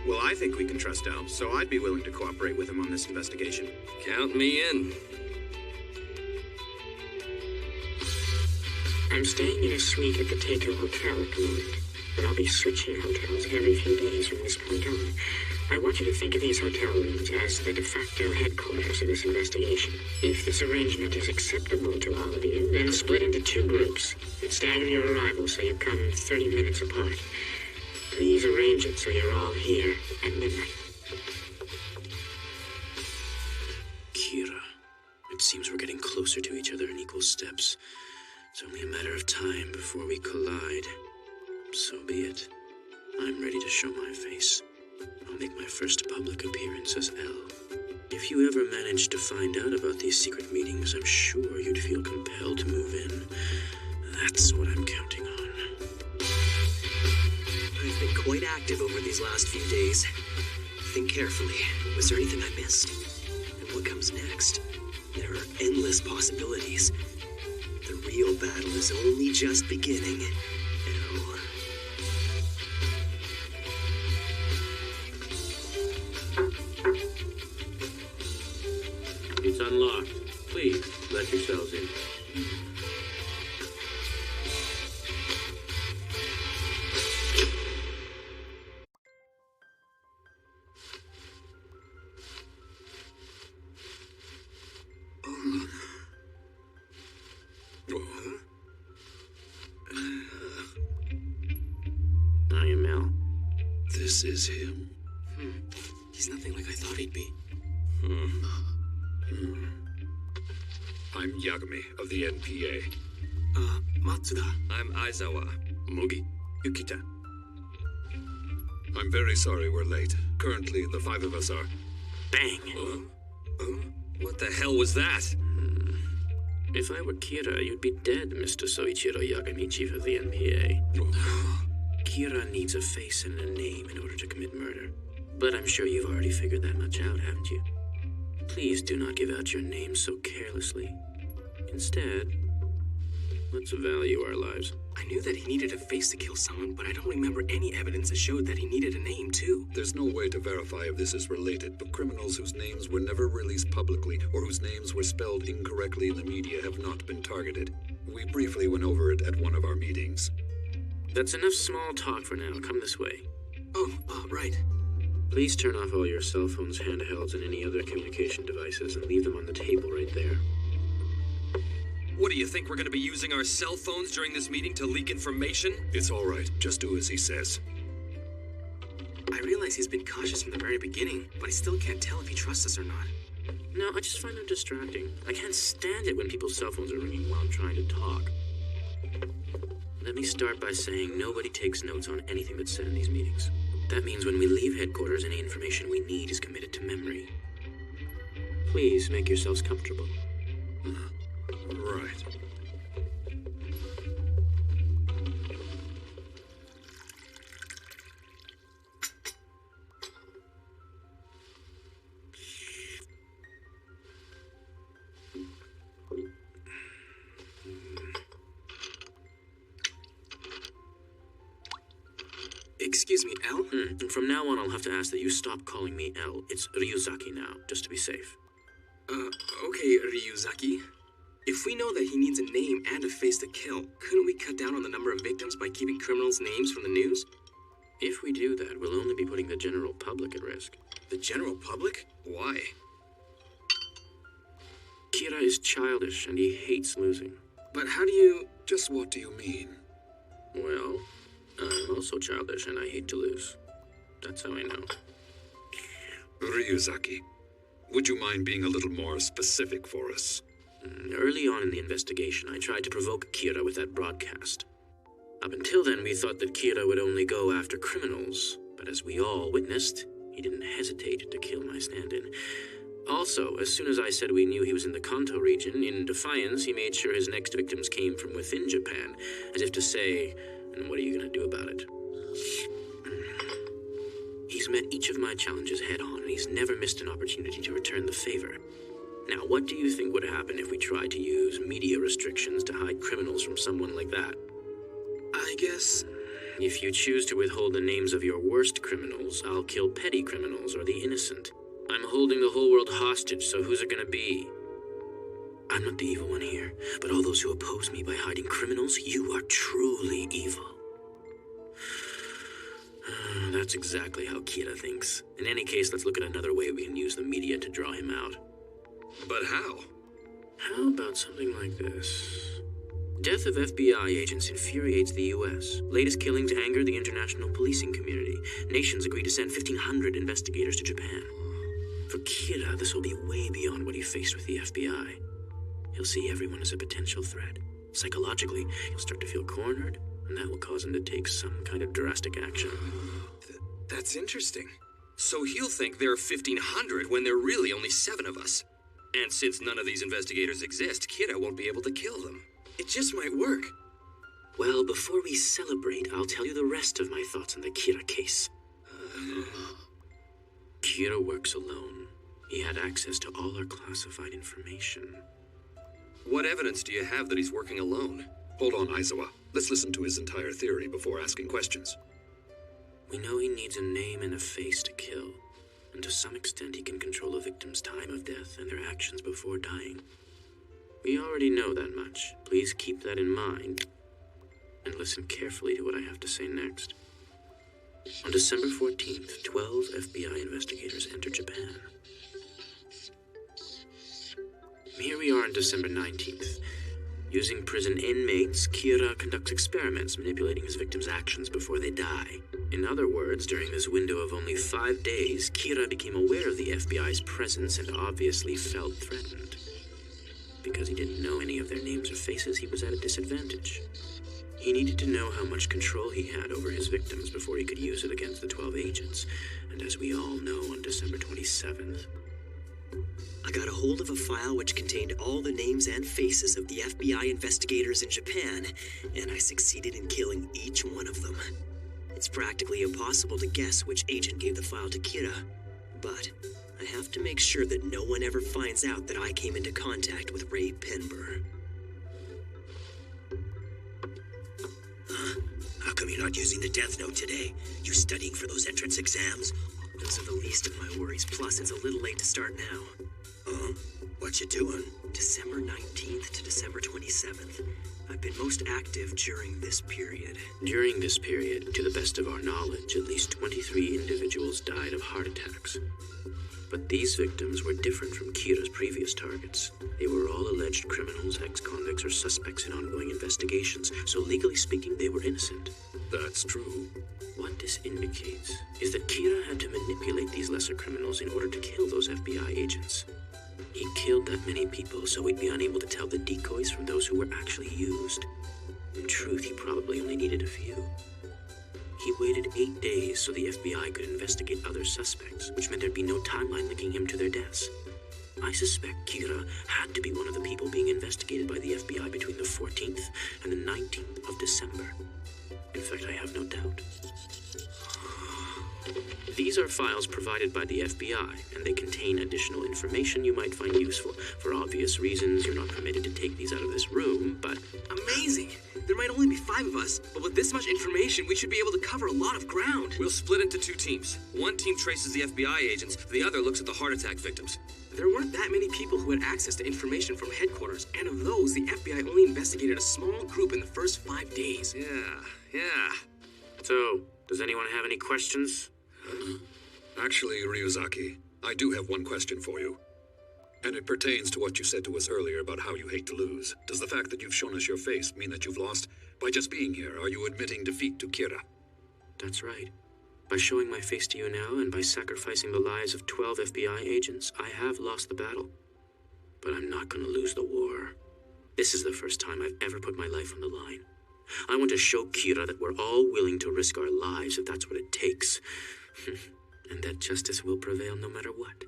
Well, I think we can trust Al, so I'd be willing to cooperate with him on this investigation. Count me in. I'm staying in a suite at the Taker Hotel at the moment, but I'll be switching hotels every few days from this point on. I want you to think of these hotel rooms as the de facto headquarters of this investigation. If this arrangement is acceptable to all of you, then split into 2 groups and stagger your arrival so you come 30 minutes apart. Please arrange it so you're all here at midnight. Kira, it seems we're getting closer to each other in equal steps. It's only a matter of time before we collide. So be it. I'm ready to show my face. I'll make my first public appearance as L. If you ever manage to find out about these secret meetings, I'm sure you'd feel compelled to move in. That's what I'm counting on. I've been quite active over these last few days. Think carefully. Was there anything I missed? And what comes next? There are endless possibilities. The real battle is only just beginning. L. It's unlocked. Please, let yourselves in. I am L. This is him. He's nothing like I thought he'd be. I'm Yagami of the NPA. Matsuda. I'm Aizawa. Mugi. Yukita. I'm very sorry we're late. Currently, the 5 of us are... Bang! What the hell was that? If I were Kira, you'd be dead, Mr. Soichiro Yagami, chief of the NPA. Kira needs a face and a name in order to commit murder. But I'm sure you've already figured that much out, haven't you? Please do not give out your name so carelessly. Instead, let's value our lives. I knew that he needed a face to kill someone, but I don't remember any evidence that showed that he needed a name, too. There's no way to verify if this is related, but criminals whose names were never released publicly or whose names were spelled incorrectly in the media have not been targeted. We briefly went over it at one of our meetings. That's enough small talk for now. Come this way. Right. Please turn off all your cell phones, handhelds, and any other communication devices and leave them on the table right there. What do you think, we're going to be using our cell phones during this meeting to leak information? It's all right. Just do as he says. I realize he's been cautious from the very beginning, but I still can't tell if he trusts us or not. No, I just find them distracting. I can't stand it when people's cell phones are ringing while I'm trying to talk. Let me start by saying nobody takes notes on anything that's said in these meetings. That means when we leave headquarters, any information we need is committed to memory. Please make yourselves comfortable. Right. Excuse me, L? And from now on, I'll have to ask that you stop calling me L. It's Ryuzaki now, just to be safe. Okay, Ryuzaki. If we know that he needs a name and a face to kill, couldn't we cut down on the number of victims by keeping criminals' names from the news? If we do that, we'll only be putting the general public at risk. The general public? Why? Kira is childish and he hates losing. But how do you... Just what do you mean? Well, I'm also childish and I hate to lose. That's how I know. Ryuzaki, would you mind being a little more specific for us? Early on in the investigation, I tried to provoke Kira with that broadcast. Up until then, we thought that Kira would only go after criminals, but as we all witnessed, he didn't hesitate to kill my stand-in. Also, as soon as I said we knew he was in the Kanto region, in defiance, he made sure his next victims came from within Japan, as if to say, and what are you going to do about it? He's met each of my challenges head-on, and he's never missed an opportunity to return the favor. Now, what do you think would happen if we tried to use media restrictions to hide criminals from someone like that? I guess... If you choose to withhold the names of your worst criminals, I'll kill petty criminals or the innocent. I'm holding the whole world hostage, so who's it gonna be? I'm not the evil one here, but all those who oppose me by hiding criminals, you are truly evil. That's exactly how Kira thinks. In any case, let's look at another way we can use the media to draw him out. But how? How about something like this? Death of FBI agents infuriates the U.S. Latest killings anger the international policing community. Nations agree to send 1,500 investigators to Japan. For Kira, this will be way beyond what he faced with the FBI. He'll see everyone as a potential threat. Psychologically, he'll start to feel cornered, and that will cause him to take some kind of drastic action. That's interesting. So he'll think there are 1,500 when there are really only 7 of us. And since none of these investigators exist, Kira won't be able to kill them. It just might work. Well, before we celebrate, I'll tell you the rest of my thoughts on the Kira case. Kira works alone. He had access to all our classified information. What evidence do you have that he's working alone? Hold on, Aizawa. Let's listen to his entire theory before asking questions. We know he needs a name and a face to kill. And to some extent, he can control a victim's time of death and their actions before dying. We already know that much. Please keep that in mind. And listen carefully to what I have to say next. On December 14th, 12 FBI investigators entered Japan. Here we are on December 19th. Using prison inmates, Kira conducts experiments manipulating his victims' actions before they die. In other words, during this window of only 5 days, Kira became aware of the FBI's presence and obviously felt threatened. Because he didn't know any of their names or faces, he was at a disadvantage. He needed to know how much control he had over his victims before he could use it against the 12 agents. And as we all know, on December 27th... I got a hold of a file which contained all the names and faces of the FBI investigators in Japan, and I succeeded in killing each one of them. It's practically impossible to guess which agent gave the file to Kira, but I have to make sure that no one ever finds out that I came into contact with Ray Penber. How come you're not using the Death Note today? You studying for those entrance exams? Those are the least of my worries, plus it's a little late to start now. What you doing? December 19th to December 27th. I've been most active during this period. During this period, to the best of our knowledge, at least 23 individuals died of heart attacks. But these victims were different from Kira's previous targets. They were all alleged criminals, ex-convicts, or suspects in ongoing investigations, so legally speaking, they were innocent. That's true. What this indicates is that Kira had to manipulate these lesser criminals in order to kill those FBI agents. He killed that many people so we'd be unable to tell the decoys from those who were actually used. In truth, he probably only needed a few. He waited 8 days so the FBI could investigate other suspects, which meant there'd be no timeline linking him to their deaths. I suspect Kira had to be one of the people being investigated by the FBI between the 14th and the 19th of December. In fact, I have no doubt. These are files provided by the FBI, and they contain additional information you might find useful. For obvious reasons, you're not permitted to take these out of this room, but... Amazing! There might only be 5 of us, but with this much information, we should be able to cover a lot of ground. We'll split into 2 teams. One team traces the FBI agents, the other looks at the heart attack victims. There weren't that many people who had access to information from headquarters, and of those, the FBI only investigated a small group in the first 5 days. Yeah. So, does anyone have any questions? Actually, Ryuzaki, I do have one question for you. And it pertains to what you said to us earlier about how you hate to lose. Does the fact that you've shown us your face mean that you've lost? By just being here, are you admitting defeat to Kira? That's right. By showing my face to you now and by sacrificing the lives of 12 FBI agents, I have lost the battle. But I'm not going to lose the war. This is the first time I've ever put my life on the line. I want to show Kira that we're all willing to risk our lives if that's what it takes. And that justice will prevail no matter what.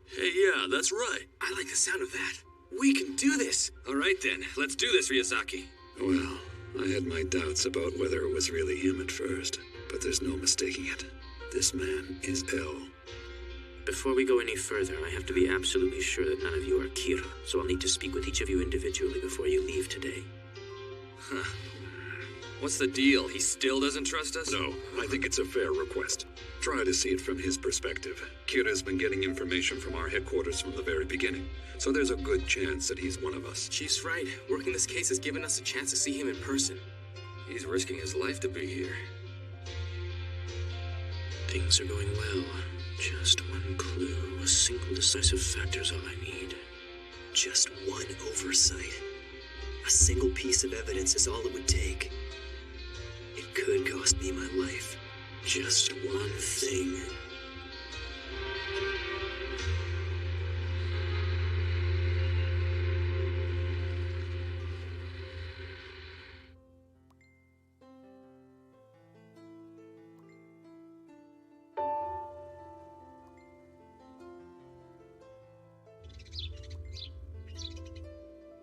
Hey, yeah, that's right. I like the sound of that. We can do this. All right then, let's do this, Ryuzaki. Well, I had my doubts about whether it was really him at first, but there's no mistaking it. This man is L. Before we go any further, I have to be absolutely sure that none of you are Kira, so I'll need to speak with each of you individually before you leave today. Huh. What's the deal? He still doesn't trust us? No, I think it's a fair request. Try to see it from his perspective. Kira's been getting information from our headquarters from the very beginning, so there's a good chance that he's one of us. She's right. Working this case has given us a chance to see him in person. He's risking his life to be here. Things are going well. Just one clue, a single decisive factor is all I need. Just one oversight. A single piece of evidence is all it would take. It could cost me my life. Just one thing.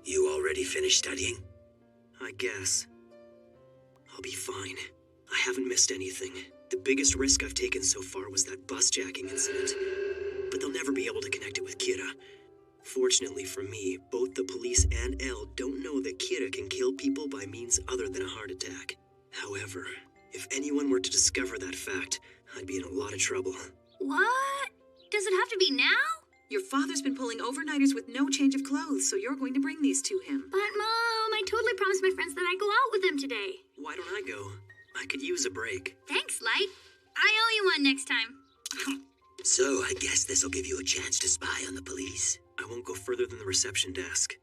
You already finished studying? I guess. I'll be fine. I haven't missed anything. The biggest risk I've taken so far was that bus jacking incident. But they'll never be able to connect it with Kira. Fortunately for me, both the police and Elle don't know that Kira can kill people by means other than a heart attack. However, if anyone were to discover that fact, I'd be in a lot of trouble. What? Does it have to be now? Your father's been pulling overnighters with no change of clothes, so you're going to bring these to him. But Mom, I totally promised my friends that I'd go out with them today. Why don't I go? I could use a break. Thanks, Light. I owe you one next time. So I guess this'll give you a chance to spy on the police. I won't go further than the reception desk.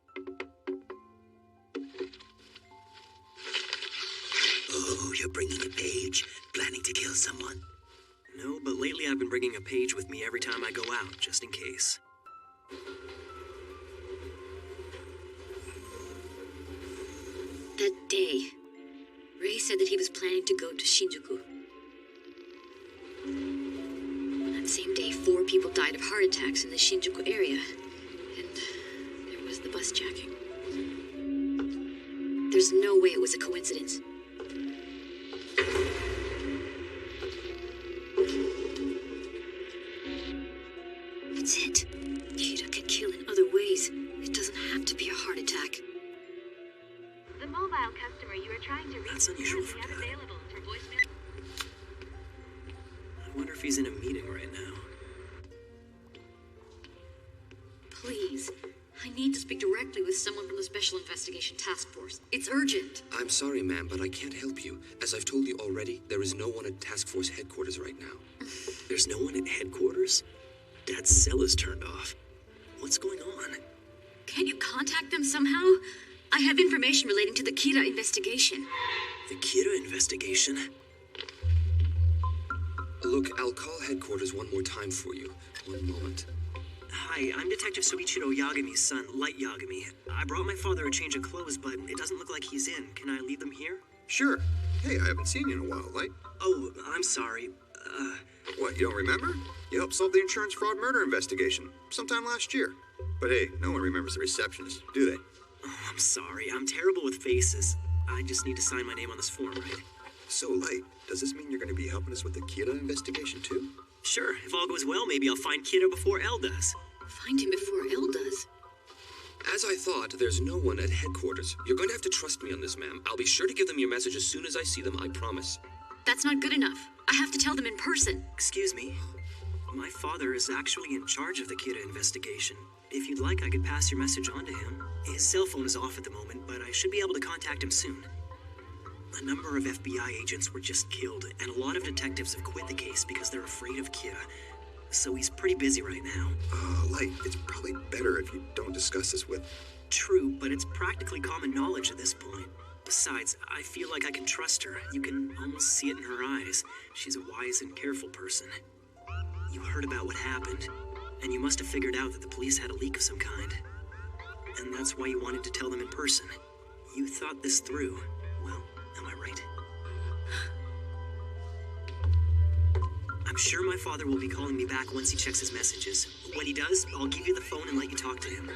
Oh, you're bringing a page? Planning to kill someone? No, but lately I've been bringing a page with me every time I go out, just in case. That day, Ray said that he was planning to go to Shinjuku. On that same day, 4 people died of heart attacks in the Shinjuku area. And there was the bus jacking. There's no way it was a coincidence. It's it. Kira can kill in other ways. It doesn't have to be a heart attack. The mobile customer you are trying to reach That's unusual for Dad. unavailable for voicemail. I wonder if he's in a meeting right now. Please, I need to speak directly with someone from the Special Investigation Task Force. It's urgent. I'm sorry, ma'am, but I can't help you. As I've told you already, there is no one at Task Force headquarters right now. There's no one at headquarters? Dad's cell is turned off. What's going on? Can you contact them somehow? I have information relating to the Kira investigation. The Kira investigation? Look, I'll call headquarters one more time for you. One moment. Hi, I'm Detective Soichiro Yagami's son, Light Yagami. I brought my father a change of clothes, but it doesn't look like he's in. Can I leave them here? Sure. Hey, I haven't seen you in a while, Light. Oh, I'm sorry. What, you don't remember? You helped solve the insurance fraud murder investigation sometime last year. But hey, no one remembers the receptionist, do they? Oh, I'm sorry. I'm terrible with faces. I just need to sign my name on this form, right? So, Light, does this mean you're going to be helping us with the Kira investigation, too? Sure. If all goes well, maybe I'll find Kira before Elle does. Find him before Elle does. As I thought, there's no one at headquarters. You're going to have to trust me on this, ma'am. I'll be sure to give them your message as soon as I see them, I promise. That's not good enough. I have to tell them in person. Excuse me. My father is actually in charge of the Kira investigation. If you'd like, I could pass your message on to him. His cell phone is off at the moment, but I should be able to contact him soon. A number of FBI agents were just killed, and a lot of detectives have quit the case because they're afraid of Kira. So he's pretty busy right now. Light, it's probably better if you don't discuss this with... True, but it's practically common knowledge at this point. Besides, I feel like I can trust her. You can almost see it in her eyes. She's a wise and careful person. You heard about what happened, and you must have figured out that the police had a leak of some kind. And that's why you wanted to tell them in person. You thought this through. Well, am I right? I'm sure my father will be calling me back once he checks his messages. When he does, I'll give you the phone and let you talk to him.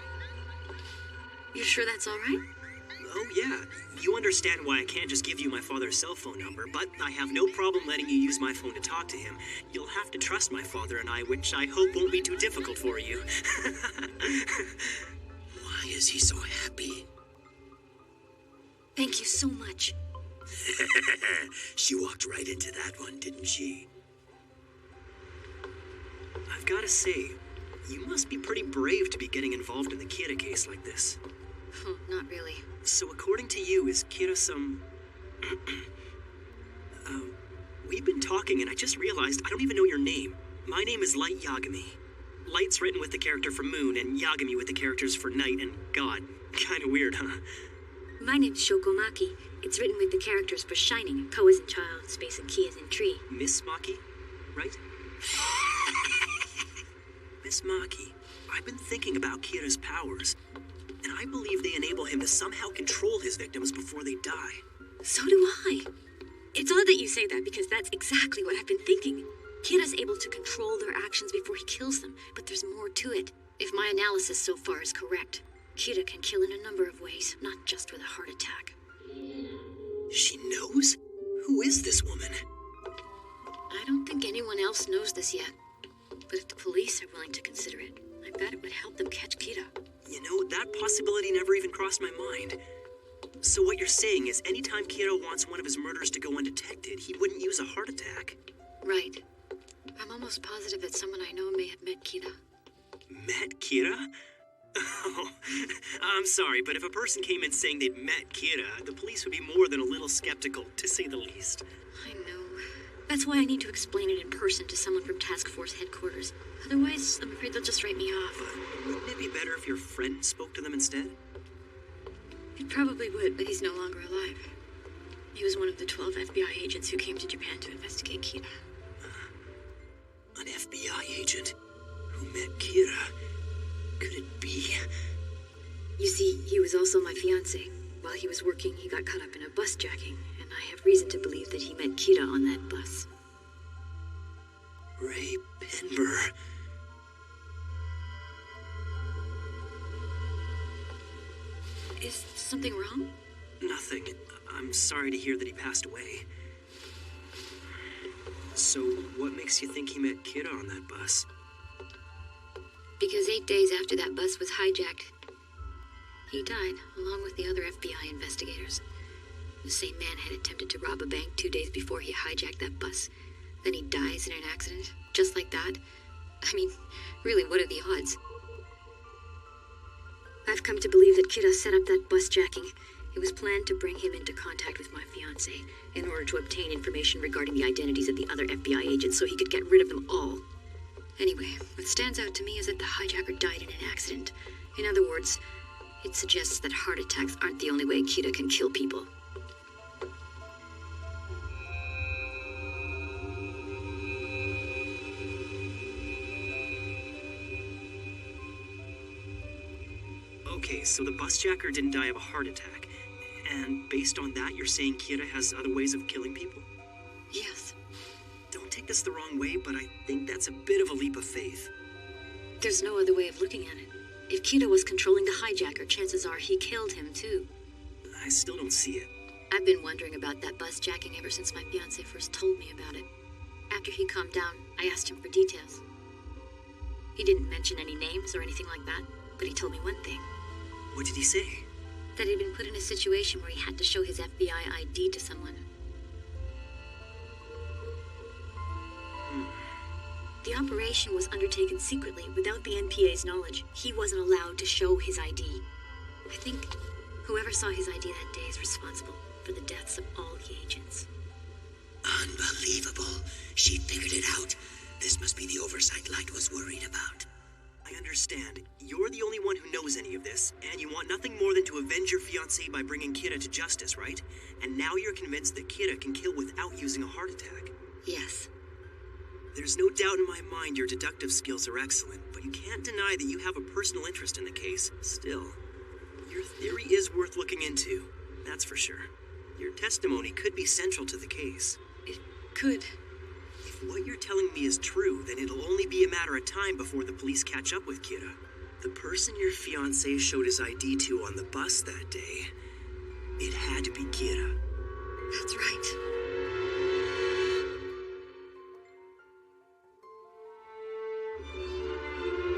You sure that's all right? Oh, yeah. You understand why I can't just give you my father's cell phone number, but I have no problem letting you use my phone to talk to him. You'll have to trust my father and I, which I hope won't be too difficult for you. Why is he so happy? Thank you so much. She walked right into that one, didn't she? I've got to say, you must be pretty brave to be getting involved in the Kira case like this. Oh, not really. So according to you, is Kira some... we've been talking and I just realized I don't even know your name. My name is Light Yagami. Light's written with the character for Moon and Yagami with the characters for Night and God. Kinda weird, huh? My name's Shokomaki. It's written with the characters for Shining, Ko as in Child, Space and Key as in Tree. Miss Maki, right? Miss Maki, I've been thinking about Kira's powers, and I believe they enable him to somehow control his victims before they die. So do I. It's odd that you say that because that's exactly what I've been thinking. Kira's able to control their actions before he kills them, but there's more to it. If my analysis so far is correct, Kira can kill in a number of ways, not just with a heart attack. She knows? Who is this woman? I don't think anyone else knows this yet. But if the police are willing to consider it, I bet it would help them catch Kira. You know, that possibility never even crossed my mind. So what you're saying is anytime Kira wants one of his murders to go undetected, he wouldn't use a heart attack? Right. I'm almost positive that someone I know may have met Kira. Met Kira? Oh, I'm sorry, but if a person came in saying they'd met Kira, the police would be more than a little skeptical, to say the least. I know. That's why I need to explain it in person to someone from Task Force headquarters. Otherwise, I'm afraid they'll just write me off. Wouldn't it be better if your friend spoke to them instead? He probably would, but he's no longer alive. He was one of the 12 FBI agents who came to Japan to investigate Kira. An FBI agent who met Kira? Could it be? You see, he was also my fiancé. While he was working, he got caught up in a bus jacking, and I have reason to believe that he met Kira on that bus. Ray Penber. Is something wrong? Nothing. I'm sorry to hear that he passed away. So, what makes you think he met Kira on that bus? Because 8 days after that bus was hijacked, he died, along with the other FBI investigators. The same man had attempted to rob a bank 2 days before he hijacked that bus. Then he dies in an accident, just like that. I mean, really, what are the odds? I've come to believe that Kira set up that bus jacking. It was planned to bring him into contact with my fiancé in order to obtain information regarding the identities of the other FBI agents so he could get rid of them all. Anyway, what stands out to me is that the hijacker died in an accident. In other words, it suggests that heart attacks aren't the only way Kira can kill people. Okay, so the busjacker didn't die of a heart attack. And based on that, you're saying Kira has other ways of killing people? Yes. Don't take this the wrong way, but I think that's a bit of a leap of faith. There's no other way of looking at it. If Kira was controlling the hijacker, chances are he killed him too. I still don't see it. I've been wondering about that bus jacking ever since my fiancé first told me about it. After he calmed down, I asked him for details. He didn't mention any names or anything like that, but he told me one thing. What did he say? That he'd been put in a situation where he had to show his FBI ID to someone. The operation was undertaken secretly without the NPA's knowledge. He wasn't allowed to show his ID. I think whoever saw his ID that day is responsible for the deaths of all the agents. Unbelievable. She figured it out. This must be the oversight Light was worried about. I understand. You're the only one who knows any of this, and you want nothing more than to avenge your fiancée by bringing Kira to justice, right? And now you're convinced that Kira can kill without using a heart attack. Yes. There's no doubt in my mind your deductive skills are excellent, but you can't deny that you have a personal interest in the case. Still, your theory is worth looking into, that's for sure. Your testimony could be central to the case. It could. If what you're telling me is true, then it'll only be a matter of time before the police catch up with Kira. The person your fiancé showed his ID to on the bus that day, it had to be Kira. That's right.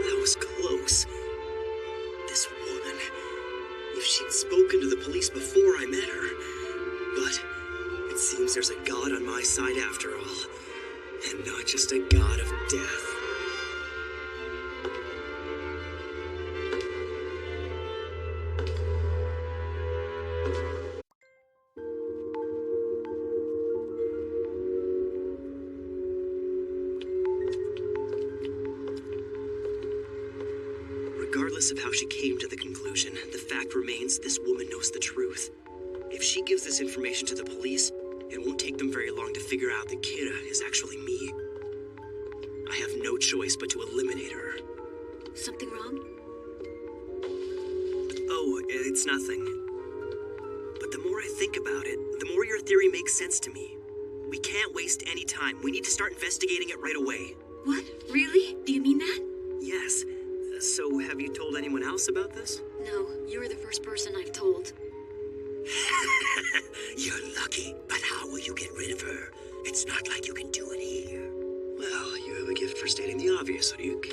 That was close. This woman, if she'd spoken to the police before I met her. But it seems there's a god on my side after all. And not just a god of death. Regardless of how she came to the conclusion, the fact remains this woman knows the truth. If she gives this information to the police, it won't take them very long to figure out that Kira is actually me. I have no choice but to eliminate her. Something wrong? Oh, it's nothing. But the more I think about it, the more your theory makes sense to me. We can't waste any time. We need to start investigating it right away. What? Really? Do you mean that? Yes. So have you told anyone else about this? No, you're the first person I've told. You're lucky, but how will you get rid of her? It's not like you can do it here. Well, you have a gift for stating the obvious, Ryuk.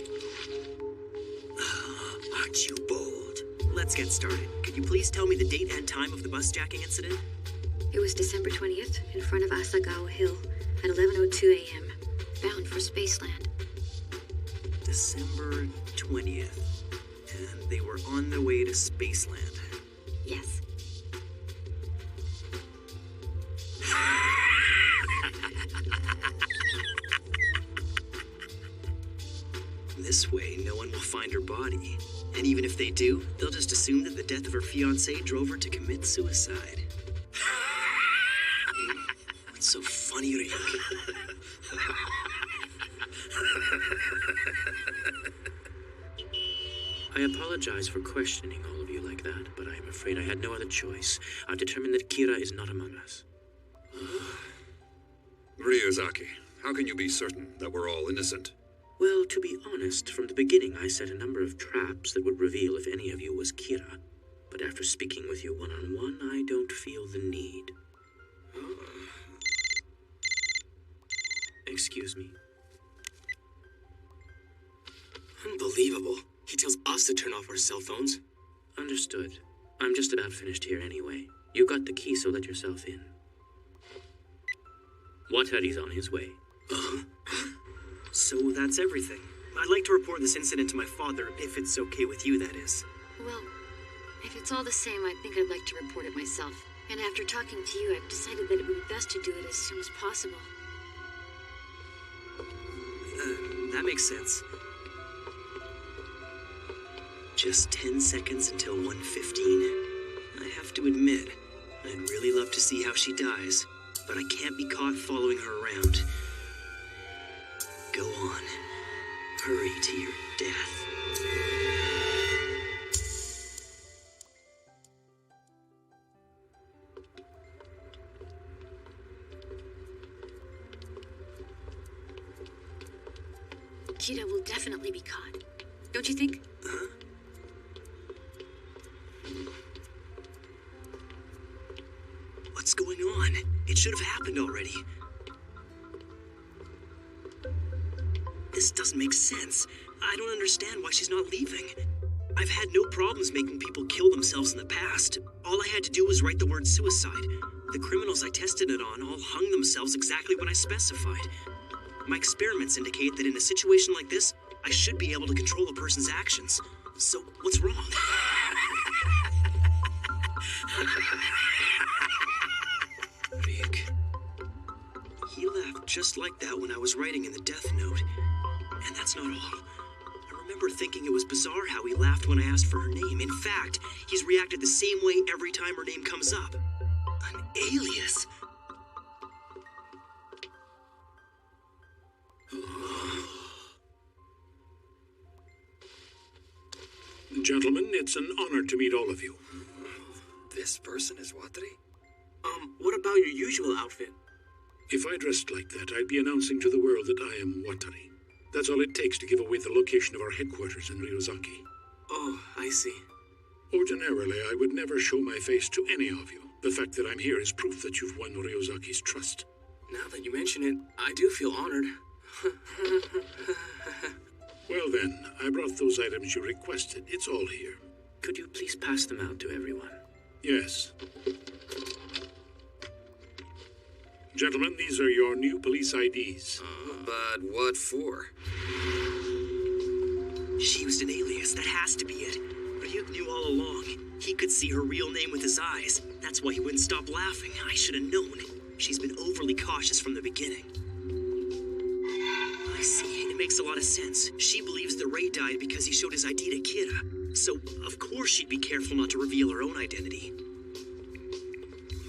Aren't you bold? Let's get started. Could you please tell me the date and time of the bus jacking incident? It was December 20th, in front of Asagawa Hill, at 11:02 a.m., bound for Spaceland. December 20th. And they were on their way to Spaceland. Yes. This way, no one will find her body. And even if they do, they'll just assume that the death of her fiancé drove her to commit suicide. What's so funny, Ryuk? I apologize for questioning all of you like that, but I am afraid I had no other choice. I've determined that Kira is not among us. Ryuzaki, how can you be certain that we're all innocent? Well, to be honest, from the beginning I set a number of traps that would reveal if any of you was Kira. But after speaking with you one-on-one, I don't feel the need. Excuse me. Unbelievable. He tells us to turn off our cell phones. Understood. I'm just about finished here anyway. You got the key, so let yourself in. Watari's on his way. So that's everything. I'd like to report this incident to my father, if it's okay with you, that is. Well, if it's all the same, I think I'd like to report it myself. And after talking to you, I've decided that it would be best to do it as soon as possible. That makes sense. Just 10 seconds until 1:15. I have to admit, I'd really love to see how she dies, but I can't be caught following her around. Go on. Hurry to your death. Kira will definitely be caught. Don't you think? Huh? What's going on? It should have happened already. This doesn't make sense. I don't understand why she's not leaving. I've had no problems making people kill themselves in the past. All I had to do was write the word suicide. The criminals I tested it on all hung themselves exactly when I specified. My experiments indicate that in a situation like this, I should be able to control a person's actions. So, what's wrong? Rick. He laughed just like that when I was writing in the death note. And that's not all. I remember thinking it was bizarre how he laughed when I asked for her name. In fact, he's reacted the same way every time her name comes up. An alias. Gentlemen, it's an honor to meet all of you. This person is Watari? What about your usual outfit? If I dressed like that, I'd be announcing to the world that I am Watari. That's all it takes to give away the location of our headquarters in Ryozaki. Oh, I see. Ordinarily, I would never show my face to any of you. The fact that I'm here is proof that you've won Ryozaki's trust. Now that you mention it, I do feel honored. Well then, I brought those items you requested. It's all here. Could you please pass them out to everyone? Yes. Gentlemen, these are your new police IDs. But what for? She used an alias. That has to be it. Ryuk knew all along. He could see her real name with his eyes. That's why he wouldn't stop laughing. I should have known. She's been overly cautious from the beginning. I see. It makes a lot of sense. She believes that Ray died because he showed his ID to Kira. So, of course she'd be careful not to reveal her own identity.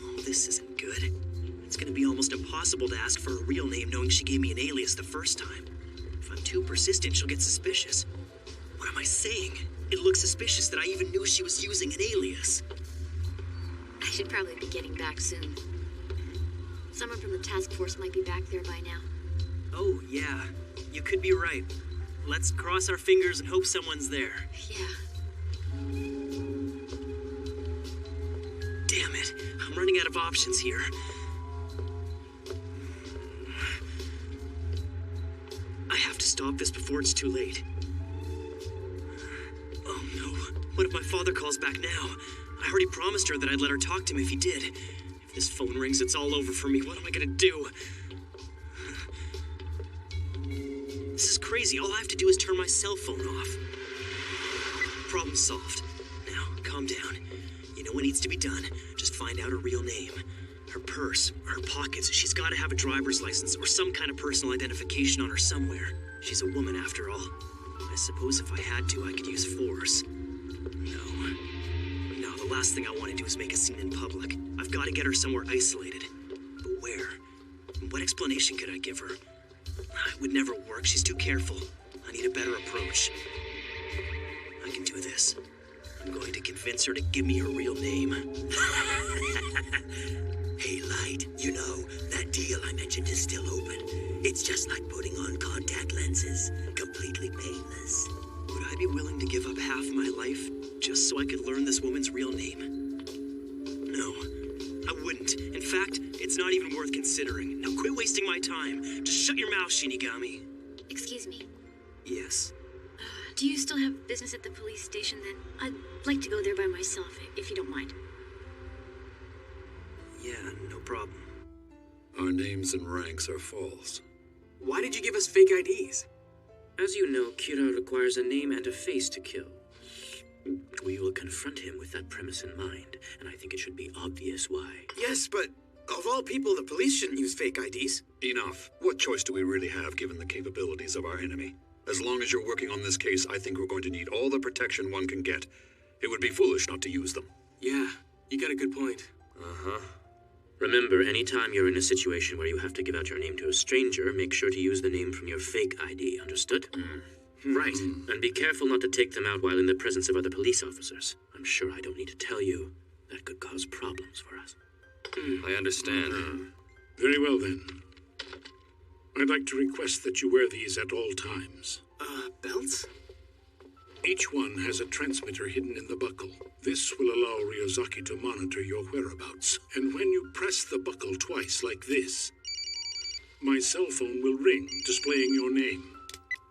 Oh, this isn't good. It's gonna be almost impossible to ask for a real name knowing she gave me an alias the first time. If I'm too persistent, she'll get suspicious. What am I saying? It looks suspicious that I even knew she was using an alias. I should probably be getting back soon. Someone from the task force might be back there by now. Oh, yeah. You could be right. Let's cross our fingers and hope someone's there. Yeah. Damn it. I'm running out of options here. I have to stop this before it's too late. Oh no. What if my father calls back now? I already promised her that I'd let her talk to him if he did. If this phone rings, it's all over for me. What am I gonna do? This is crazy. All I have to do is turn my cell phone off. Problem solved. Now, calm down. You know what needs to be done. Just find out her real name. Her purse, her pockets. She's got to have a driver's license or some kind of personal identification on her somewhere. She's a woman after all. I suppose if I had to, I could use force. No, the last thing I want to do is make a scene in public. I've got to get her somewhere isolated. But where? What explanation could I give her? It would never work. She's too careful. I need a better approach. I can do this. I'm going to convince her to give me her real name. Hey, Light, you know, that deal I mentioned is still open. It's just like putting on contact lenses. Completely painless. Would I be willing to give up half my life just so I could learn this woman's real name? No, I wouldn't. In fact, it's not even worth considering. Now quit wasting my time. Just shut your mouth, Shinigami. Excuse me. Yes? Do you still have business at the police station then? I'd like to go there by myself, if you don't mind. Yeah, no problem. Our names and ranks are false. Why did you give us fake IDs? As you know, Kira requires a name and a face to kill. We will confront him with that premise in mind, and I think it should be obvious why. Yes, but of all people, the police shouldn't use fake IDs. Enough. What choice do we really have given the capabilities of our enemy? As long as you're working on this case, I think we're going to need all the protection one can get. It would be foolish not to use them. Yeah, you got a good point. Uh-huh. Remember, anytime you're in a situation where you have to give out your name to a stranger, make sure to use the name from your fake ID, understood? Right, and be careful not to take them out while in the presence of other police officers. I'm sure I don't need to tell you that could cause problems for us. I understand. Very well then. I'd like to request that you wear these at all times. Belts? Each one has a transmitter hidden in the buckle. This will allow Ryozaki to monitor your whereabouts. And when you press the buckle twice like this, my cell phone will ring, displaying your name.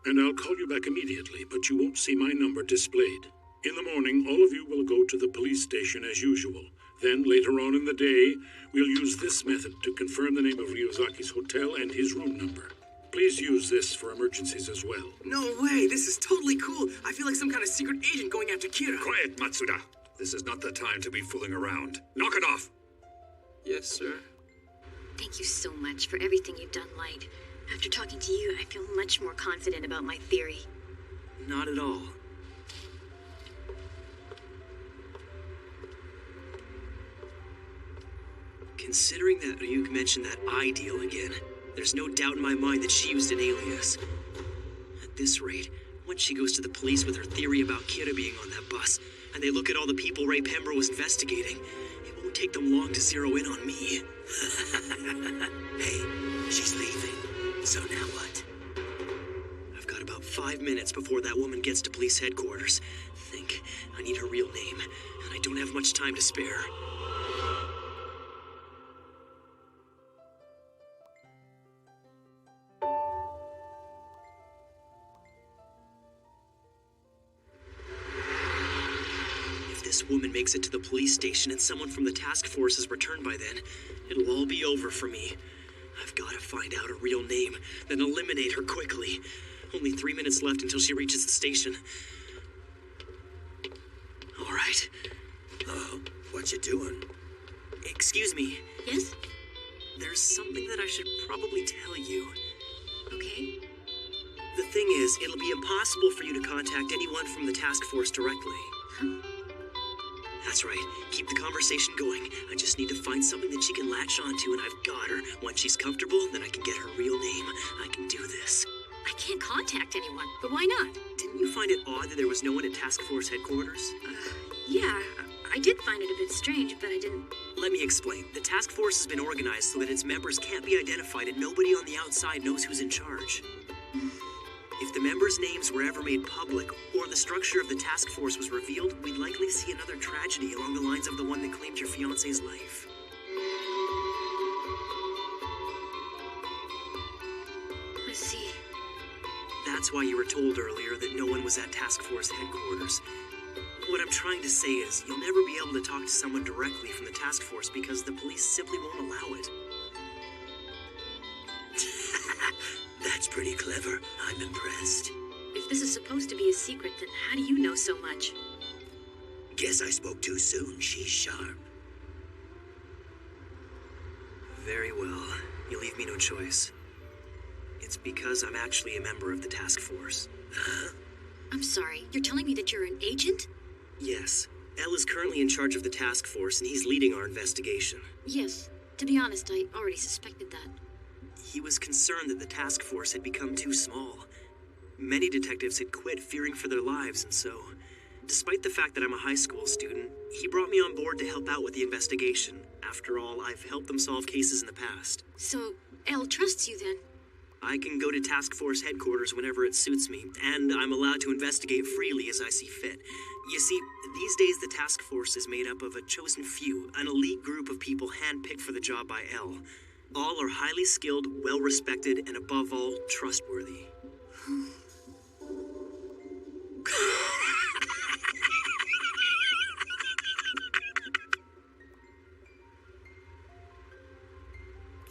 And I'll call you back immediately, but you won't see my number displayed. In the morning, all of you will go to the police station as usual. Then, later on in the day, we'll use this method to confirm the name of Ryozaki's hotel and his room number. Please use this for emergencies as well. No way, this is totally cool. I feel like some kind of secret agent going after Kira. Quiet, Matsuda. This is not the time to be fooling around. Knock it off. Yes, sir. Thank you so much for everything you've done, Light. After talking to you, I feel much more confident about my theory. Not at all. Considering that Ryuk mentioned that eye deal again, there's no doubt in my mind that she used an alias. At this rate, once she goes to the police with her theory about Kira being on that bus, and they look at all the people Ray Pembroke was investigating, it won't take them long to zero in on me. Hey, she's leaving. So now what? I've got about 5 minutes before that woman gets to police headquarters. I need her real name, and I don't have much time to spare. This woman makes it to the police station and someone from the task force is returned by then, it'll all be over for me. I've got to find out her real name, then eliminate her quickly. Only 3 minutes left until she reaches the station. All right. What you doing? Excuse me. Yes? There's something that I should probably tell you. Okay. The thing is, it'll be impossible for you to contact anyone from the task force directly. Huh? That's right. Keep the conversation going. I just need to find something that she can latch onto, and I've got her. Once she's comfortable, then I can get her real name. I can do this. I can't contact anyone, but why not? Didn't you find it odd that there was no one at task force headquarters? Yeah, I did find it a bit strange, but I didn't... Let me explain. The task force has been organized so that its members can't be identified and nobody on the outside knows who's in charge. If the members' names were ever made public, or the structure of the task force was revealed, we'd likely see another tragedy along the lines of the one that claimed your fiancé's life. I see. That's why you were told earlier that no one was at task force headquarters. What I'm trying to say is, you'll never be able to talk to someone directly from the task force because the police simply won't allow it. That's pretty clever. I'm impressed. If this is supposed to be a secret, then how do you know so much? Guess I spoke too soon. She's sharp. Very well. You leave me no choice. It's because I'm actually a member of the task force. Huh? I'm sorry, you're telling me that you're an agent? Yes. El is currently in charge of the task force, and he's leading our investigation. Yes. To be honest, I already suspected that. He was concerned that the task force had become too small. Many detectives had quit, fearing for their lives, and so, despite the fact that I'm a high school student, he brought me on board to help out with the investigation. After all, I've helped them solve cases in the past. So, El trusts you then? I can go to task force headquarters whenever it suits me, and I'm allowed to investigate freely as I see fit. You see, these days the task force is made up of a chosen few, an elite group of people handpicked for the job by El. All are highly skilled, well-respected, and above all, trustworthy.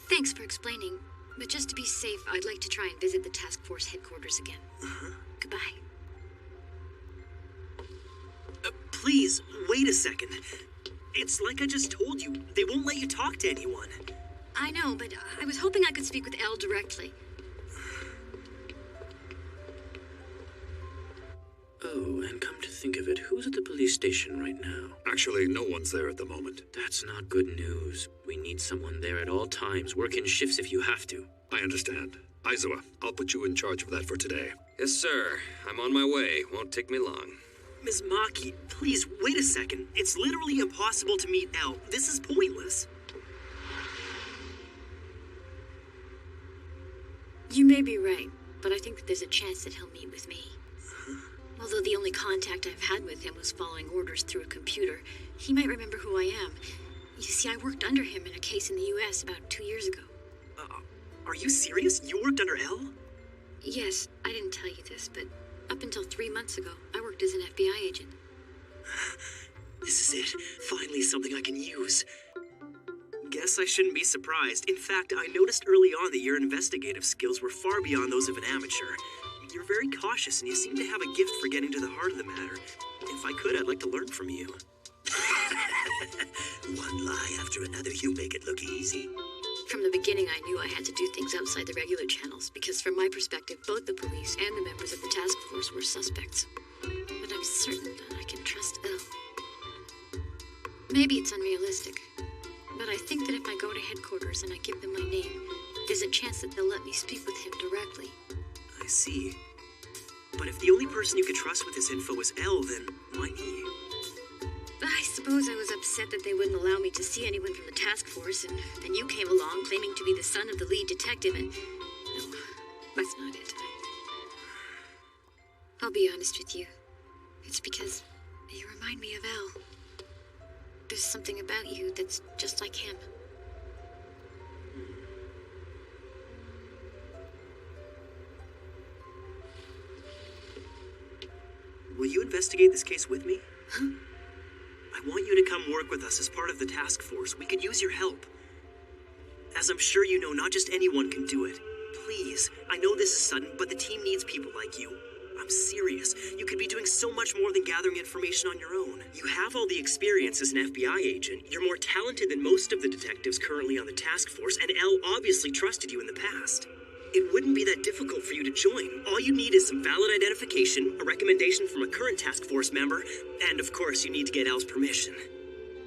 Thanks for explaining, but just to be safe, I'd like to try and visit the task force headquarters again. Goodbye. Please, wait a second. It's like I just told you. They won't let you talk to anyone. I know, but I was hoping I could speak with El directly. Oh, and come to think of it, who's at the police station right now? Actually, no one's there at the moment. That's not good news. We need someone there at all times. Work in shifts if you have to. I understand. Aizawa, I'll put you in charge of that for today. Yes, sir. I'm on my way. Won't take me long. Ms. Maki, please, wait a second. It's literally impossible to meet El. This is pointless. You may be right, but I think that there's a chance that he'll meet with me. Although the only contact I've had with him was following orders through a computer, he might remember who I am. You see, I worked under him in a case in the U.S. about 2 years ago. Are you serious? You worked under El? Yes, I didn't tell you this, but up until 3 months ago, I worked as an FBI agent. This is it. Finally something I can use. Guess I shouldn't be surprised. In fact, I noticed early on that your investigative skills were far beyond those of an amateur. You're very cautious and you seem to have a gift for getting to the heart of the matter. If I could, I'd like to learn from you. One lie after another, you make it look easy. From the beginning, I knew I had to do things outside the regular channels, because from my perspective, both the police and the members of the task force were suspects. But I'm certain that I can trust Elle. Maybe it's unrealistic, but I think that if I go to headquarters and I give them my name, there's a chance that they'll let me speak with him directly. I see. But if the only person you could trust with this info is Elle, then why me? I suppose I was upset that they wouldn't allow me to see anyone from the task force, and then you came along claiming to be the son of the lead detective, and no, that's not it. I'll be honest with you. It's because you remind me of Elle. There's something about you that's just like him. Will you investigate this case with me? Huh? I want you to come work with us as part of the task force. We could use your help. As I'm sure you know, not just anyone can do it. Please, I know this is sudden, but the team needs people like you. I'm serious. You could be doing so much more than gathering information on your own. You have all the experience as an FBI agent. You're more talented than most of the detectives currently on the task force, and Elle obviously trusted you in the past. It wouldn't be that difficult for you to join. All you need is some valid identification, a recommendation from a current task force member, and of course you need to get Elle's permission.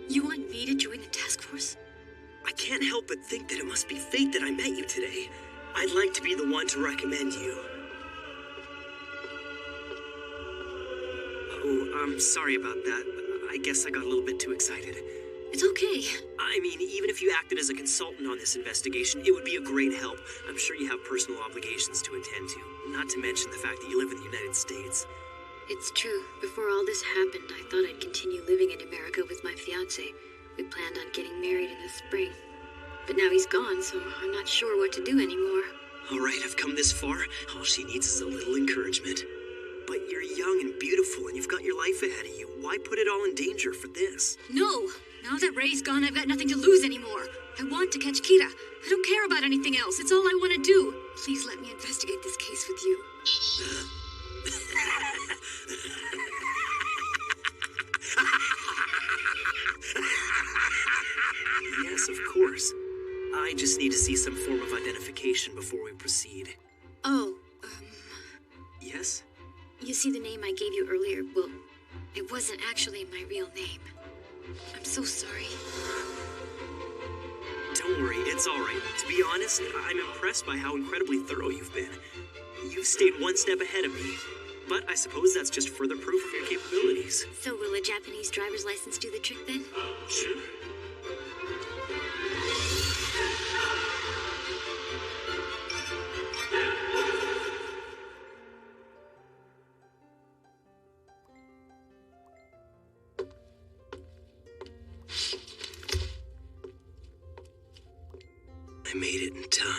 You want me to join the task force? I can't help but think that it must be fate that I met you today. I'd like to be the one to recommend you. Oh, I'm sorry about that. I guess I got a little bit too excited. It's okay. I mean, even if you acted as a consultant on this investigation, it would be a great help. I'm sure you have personal obligations to attend to, not to mention the fact that you live in the United States. It's true. Before all this happened, I thought I'd continue living in America with my fiancé. We planned on getting married in the spring. But now he's gone, so I'm not sure what to do anymore. All right, I've come this far. All she needs is a little encouragement. But you're young and beautiful, and you've got your life ahead of you. Why put it all in danger for this? No! Now that Ray's gone, I've got nothing to lose anymore. I want to catch Kira. I don't care about anything else. It's all I want to do. Please let me investigate this case with you. Yes, of course. I just need to see some form of identification before we proceed. Oh, Yes? You see, the name I gave you earlier, well, it wasn't actually my real name. I'm so sorry. Don't worry, it's all right. To be honest, I'm impressed by how incredibly thorough you've been. You've stayed one step ahead of me. But I suppose that's just further proof of your capabilities. So will a Japanese driver's license do the trick then? Sure. I made it in time.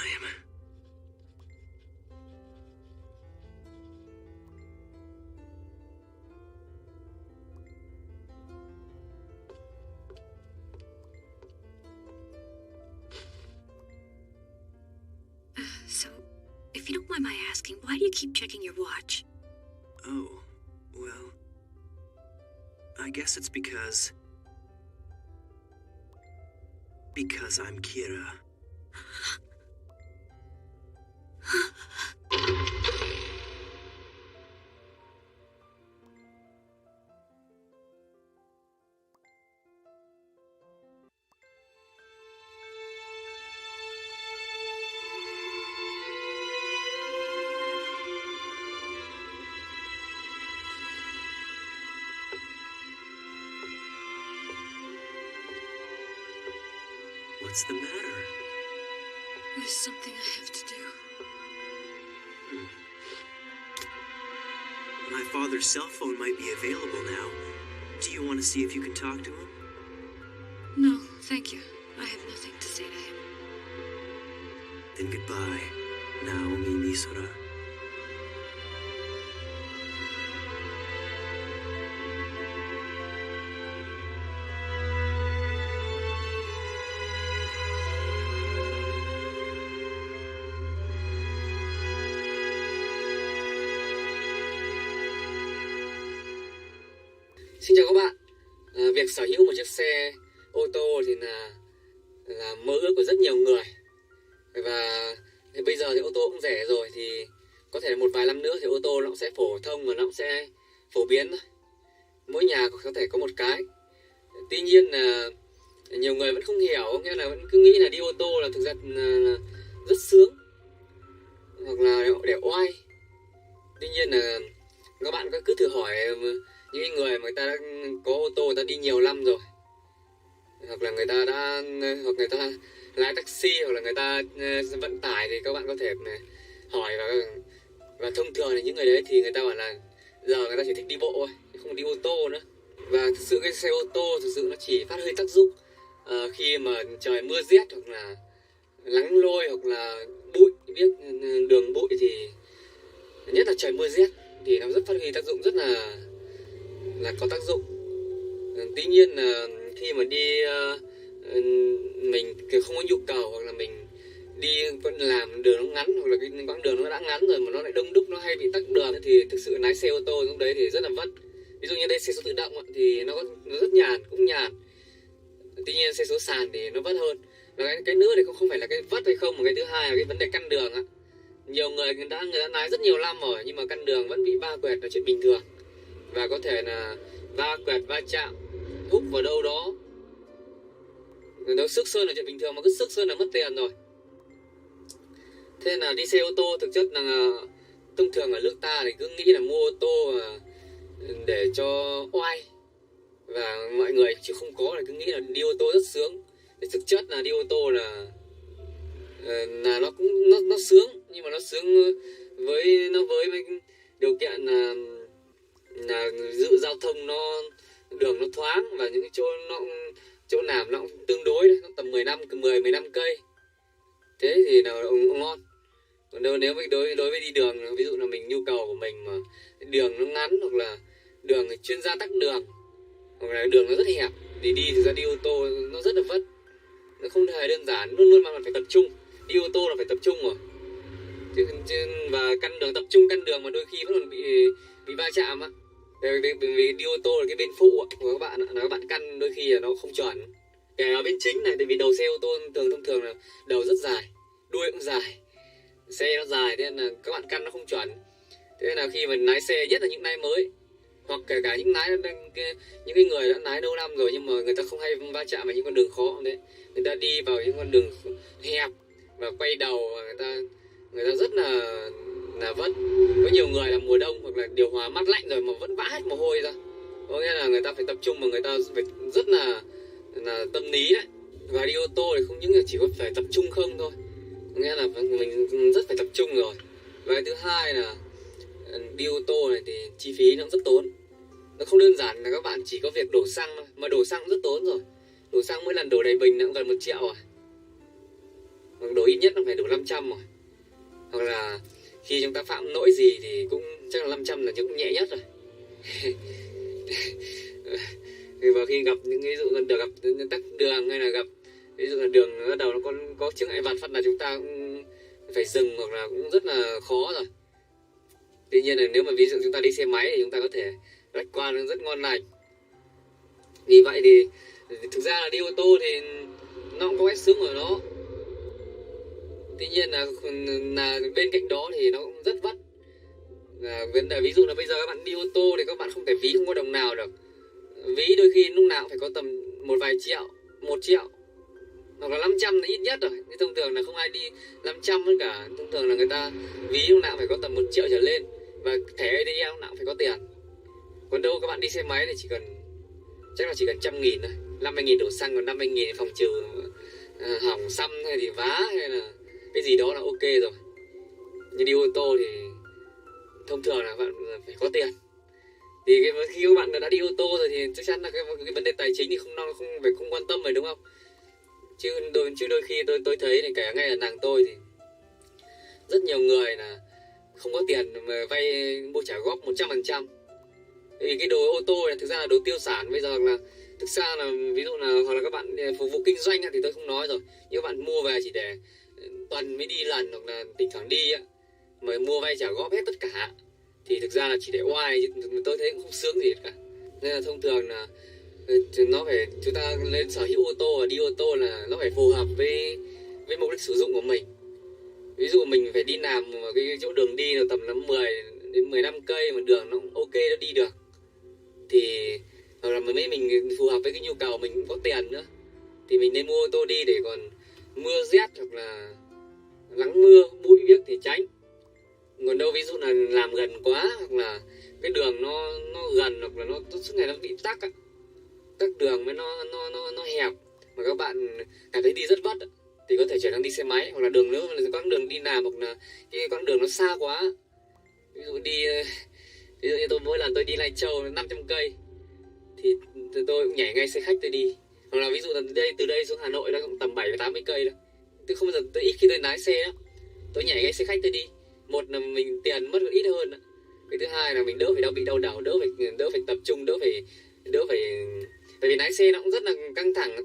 So, if you don't mind my asking, why do you keep checking your watch? Oh, well, I guess it's because I'm Kira. What's the matter? There's something I have to do. My father's cell phone might be available now. Do you want to see if you can talk to him? No, thank you. I have nothing to say to him. Then goodbye, Naomi Misora. Xin chào các bạn. Việc sở hữu một chiếc xe ô tô thì là mơ ước của rất nhiều người. Và bây giờ thì ô tô cũng rẻ rồi, thì có thể một vài năm nữa thì ô tô nó cũng sẽ phổ thông và nó cũng sẽ phổ biến thôi. Mỗi nhà có thể có một cái. Tuy nhiên là nhiều người vẫn không hiểu, nghĩa là vẫn cứ nghĩ là đi ô tô là thực ra là rất sướng hoặc là để oai. Tuy nhiên là các bạn cứ thử hỏi những người mà người ta đã có ô tô, người ta đi nhiều năm rồi, hoặc là người ta lái taxi, hoặc là người ta vận tải, thì các bạn có thể hỏi. Và thông thường là những người đấy thì người ta bảo là giờ người ta chỉ thích đi bộ thôi, không đi ô tô nữa. Và thực sự cái xe ô tô thực sự nó chỉ phát huy tác dụng khi mà trời mưa rét, hoặc là nắng lôi, hoặc là bụi, biết đường bụi, thì nhất là trời mưa rét thì nó rất phát huy tác dụng, rất là có tác dụng. Tuy nhiên là khi mà đi mình không có nhu cầu, hoặc là mình đi vẫn làm đường nó ngắn, hoặc là cái quãng đường nó đã ngắn rồi mà nó lại đông đúc, nó hay bị tắc đường, thì thực sự lái xe ô tô lúc đấy thì rất là vất. Ví dụ như đây xe số tự động thì nó rất nhàn, cũng nhàn. Tuy nhiên xe số sàn thì nó vất hơn. Và cái nữa thì không phải là cái vất hay không, mà cái thứ hai là cái vấn đề căn đường ạ. Nhiều người đã lái rất nhiều năm rồi, nhưng mà căn đường vẫn bị va quẹt là chuyện bình thường. Và có thể là va quẹt, va chạm, húc vào đâu đó. Nếu xước sơn là chuyện bình thường, mà cứ xước sơn là mất tiền rồi. Thế là đi xe ô tô thực chất là thông thường ở nước ta thì cứ nghĩ là mua ô tô để cho oai, và mọi người chứ không có là cứ nghĩ là đi ô tô rất sướng. Thì thực chất là đi ô tô là nó cũng nó sướng, nhưng mà nó sướng với điều kiện là giữ giao thông đường nó thoáng, và những chỗ nào nó cũng tương đối đấy, nó tầm 15 cây. Thế thì là ngon. Còn nếu đối với đi đường, ví dụ là mình nhu cầu của mình mà đường nó ngắn, hoặc là đường chuyên gia tắc đường, hoặc là đường nó rất hẹp, thì thực ra đi ô tô nó rất là vất. Nó không hề đơn giản, luôn mà phải tập trung. Đi ô tô là phải tập trung rồi. Và căn đường mà đôi khi vẫn còn bị va chạm á. Vì đi ô tô là cái bên phụ của các bạn là các bạn căn đôi khi là nó không chuẩn. Kể ở bên chính này, tại vì đầu xe ô tô thông thường là đầu rất dài, đuôi cũng dài, xe nó dài, nên là các bạn căn nó không chuẩn. Thế nên là khi mình lái xe, nhất là những lái mới, hoặc kể cả những cái người đã lái lâu năm rồi, nhưng mà người ta không hay va chạm vào những con đường khó đấy. Người ta đi vào những con đường hẹp và quay đầu, và người ta rất là vất. Có nhiều người là mùa đông hoặc là điều hòa mát lạnh rồi mà vẫn vã hết mồ hôi ra. Có nghĩa là người ta phải tập trung, mà người ta phải rất là tâm lý đấy. Và đi ô tô thì không những là chỉ có phải tập trung không thôi, có nghĩa là mình rất phải tập trung rồi. Và cái thứ hai là đi ô tô này thì chi phí nó cũng rất tốn. Nó không đơn giản là các bạn chỉ có việc đổ xăng thôi, mà đổ xăng cũng rất tốn rồi. Đổ xăng mỗi lần đổ đầy bình nó cũng gần 1 triệu rồi. Hoặc đổ ít nhất nó phải đổ 500 rồi. Hoặc là khi chúng ta phạm lỗi gì thì cũng chắc là 500 là cũng nhẹ nhất rồi. Và khi gặp những ví dụ là gặp tắc đường, hay là gặp ví dụ là đường bắt đầu nó có chướng ngại vật phát là chúng ta cũng phải dừng, hoặc là cũng rất là khó rồi. Tuy nhiên là nếu mà ví dụ chúng ta đi xe máy thì chúng ta có thể lách qua nó rất ngon lành. Vì vậy thì thực ra là đi ô tô thì nó cũng có cái sướng của nó. Tuy nhiên là bên cạnh đó thì nó cũng rất vất. Vấn đề ví dụ là bây giờ các bạn đi ô tô thì các bạn không thể ví không có đồng nào được. Ví đôi khi lúc nào cũng phải có tầm một vài triệu, 1 triệu, hoặc là 500 là ít nhất rồi. Nhưng thông thường là không ai đi 500 hết cả. Thông thường là người ta ví lúc nào phải có tầm 1 triệu trở lên. Và thẻ ATM lúc nào cũng phải có tiền. Còn đâu các bạn đi xe máy thì chắc là chỉ cần 100.000 thôi, 50.000 đổ xăng, còn 50.000 phòng trừ hỏng xăm hay thì vá hay là cái gì đó là ok rồi. Nhưng đi ô tô thì thông thường là bạn phải có tiền. Thì khi các bạn đã đi ô tô rồi thì chắc chắn là cái vấn đề tài chính thì không quan tâm rồi, đúng không? Chứ đôi khi tôi thấy thì cả ngay ở làng tôi thì rất nhiều người là không có tiền mà vay mua trả góp 100%. Vì cái đồ ô tô này thực ra là đồ tiêu sản. Bây giờ là thực ra là ví dụ là hoặc là các bạn phục vụ kinh doanh thì tôi không nói rồi, nhưng các bạn mua về chỉ để tuần mới đi lần, hoặc là thỉnh thoảng đi á, mà mua vay trả góp hết tất cả thì thực ra là chỉ để oai, chứ tôi thấy cũng không sướng gì hết cả. Nên là thông thường là nó phải, chúng ta lên sở hữu ô tô và đi ô tô là nó phải phù hợp với mục đích sử dụng của mình. Ví dụ mình phải đi làm mà cái chỗ đường đi là tầm 10 đến 15 cây mà đường nó ok, nó đi được, thì hoặc là mấy mình phù hợp với cái nhu cầu, mình cũng có tiền nữa, thì mình nên mua ô tô đi, để còn mưa rét hoặc là nắng mưa bụi biếc thì tránh. Còn đâu ví dụ là làm gần quá, hoặc là cái đường nó gần, hoặc là nó suốt ngày nó bị tắc á, các đường mới nó hẹp mà các bạn cảm thấy đi rất vất, thì có thể chuyển sang đi xe máy, hoặc là đường nữa là các đường đi làm, hoặc là cái con đường nó xa quá. Ví dụ như tôi mỗi lần tôi đi Lai Châu 500 cây thì tôi cũng nhảy ngay xe khách tôi đi. Hoặc là ví dụ là từ đây xuống Hà Nội nó cũng tầm 70-80 cây đó. Tôi không bao giờ, tôi ít khi tôi lái xe đó, tôi nhảy ngay xe khách tôi đi. Một là mình tiền mất ít hơn đó. Cái thứ hai là mình đỡ phải bị đau đầu, đỡ phải tập trung, đỡ phải tại vì lái xe nó cũng rất là căng thẳng.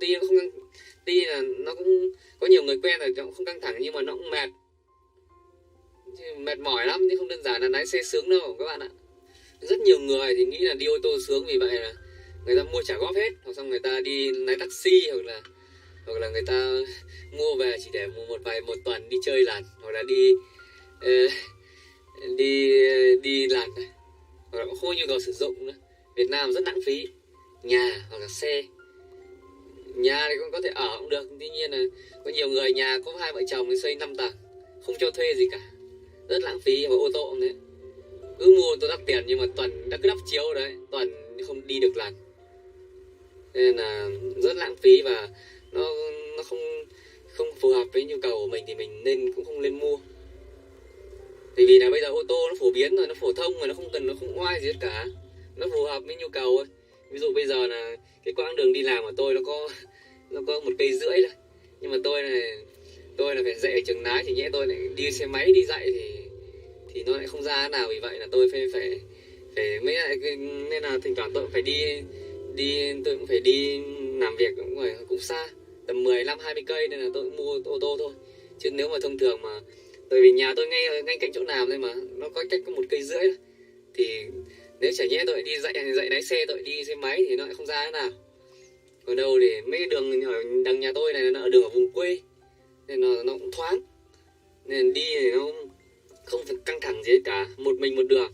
Tuy là nó cũng có nhiều người quen rồi, nó cũng không căng thẳng, nhưng mà nó cũng mệt mỏi lắm, chứ không đơn giản là lái xe sướng đâu các bạn ạ. Rất nhiều người thì nghĩ là đi ô tô sướng, vì vậy là người ta mua trả góp hết, hoặc xong người ta đi lái taxi, hoặc là người ta mua về chỉ để một tuần đi chơi lần, hoặc là đi lần, hoặc là cũng không có nhu cầu sử dụng nữa. Việt Nam rất lãng phí nhà hoặc là xe. Nhà thì cũng có thể ở cũng được, tuy nhiên là có nhiều người nhà có 2 vợ chồng thì xây 5 tầng không cho thuê gì cả, rất lãng phí. Và ô tô cũng thế, cứ mua ô tô đắt tiền nhưng mà tuần đã cứ đắp chiếu đấy, tuần không đi được lần, nên là rất lãng phí và nó không phù hợp với nhu cầu của mình, thì mình cũng không nên mua. Vì là bây giờ ô tô nó phổ biến rồi, nó phổ thông rồi, nó không oai gì hết cả, nó phù hợp với nhu cầu thôi. Ví dụ bây giờ là cái quãng đường đi làm của tôi nó có 1,5 cây thôi, nhưng mà tôi là phải dạy ở trường lái, thì nhẽ tôi lại đi xe máy đi dạy thì nó lại không ra nào. Vì vậy là tôi phải mấy lại, nên là thỉnh thoảng tôi cũng phải tôi cũng phải đi làm việc cũng xa, tầm 15-20 cây, nên là tôi cũng mua ô tô thôi. Chứ nếu mà thông thường mà, bởi vì nhà tôi ngay cạnh chỗ làm thôi mà, nó có cách có 1,5 cây thôi, thì nếu chả nhẽ tôi đi dạy lái xe, tôi đi xe máy thì nó lại không ra thế nào. Còn đâu thì mấy đường ở đằng nhà tôi này nó ở đường ở vùng quê, nên nó cũng thoáng, nên đi thì nó không phải căng thẳng gì hết cả, một mình một đường.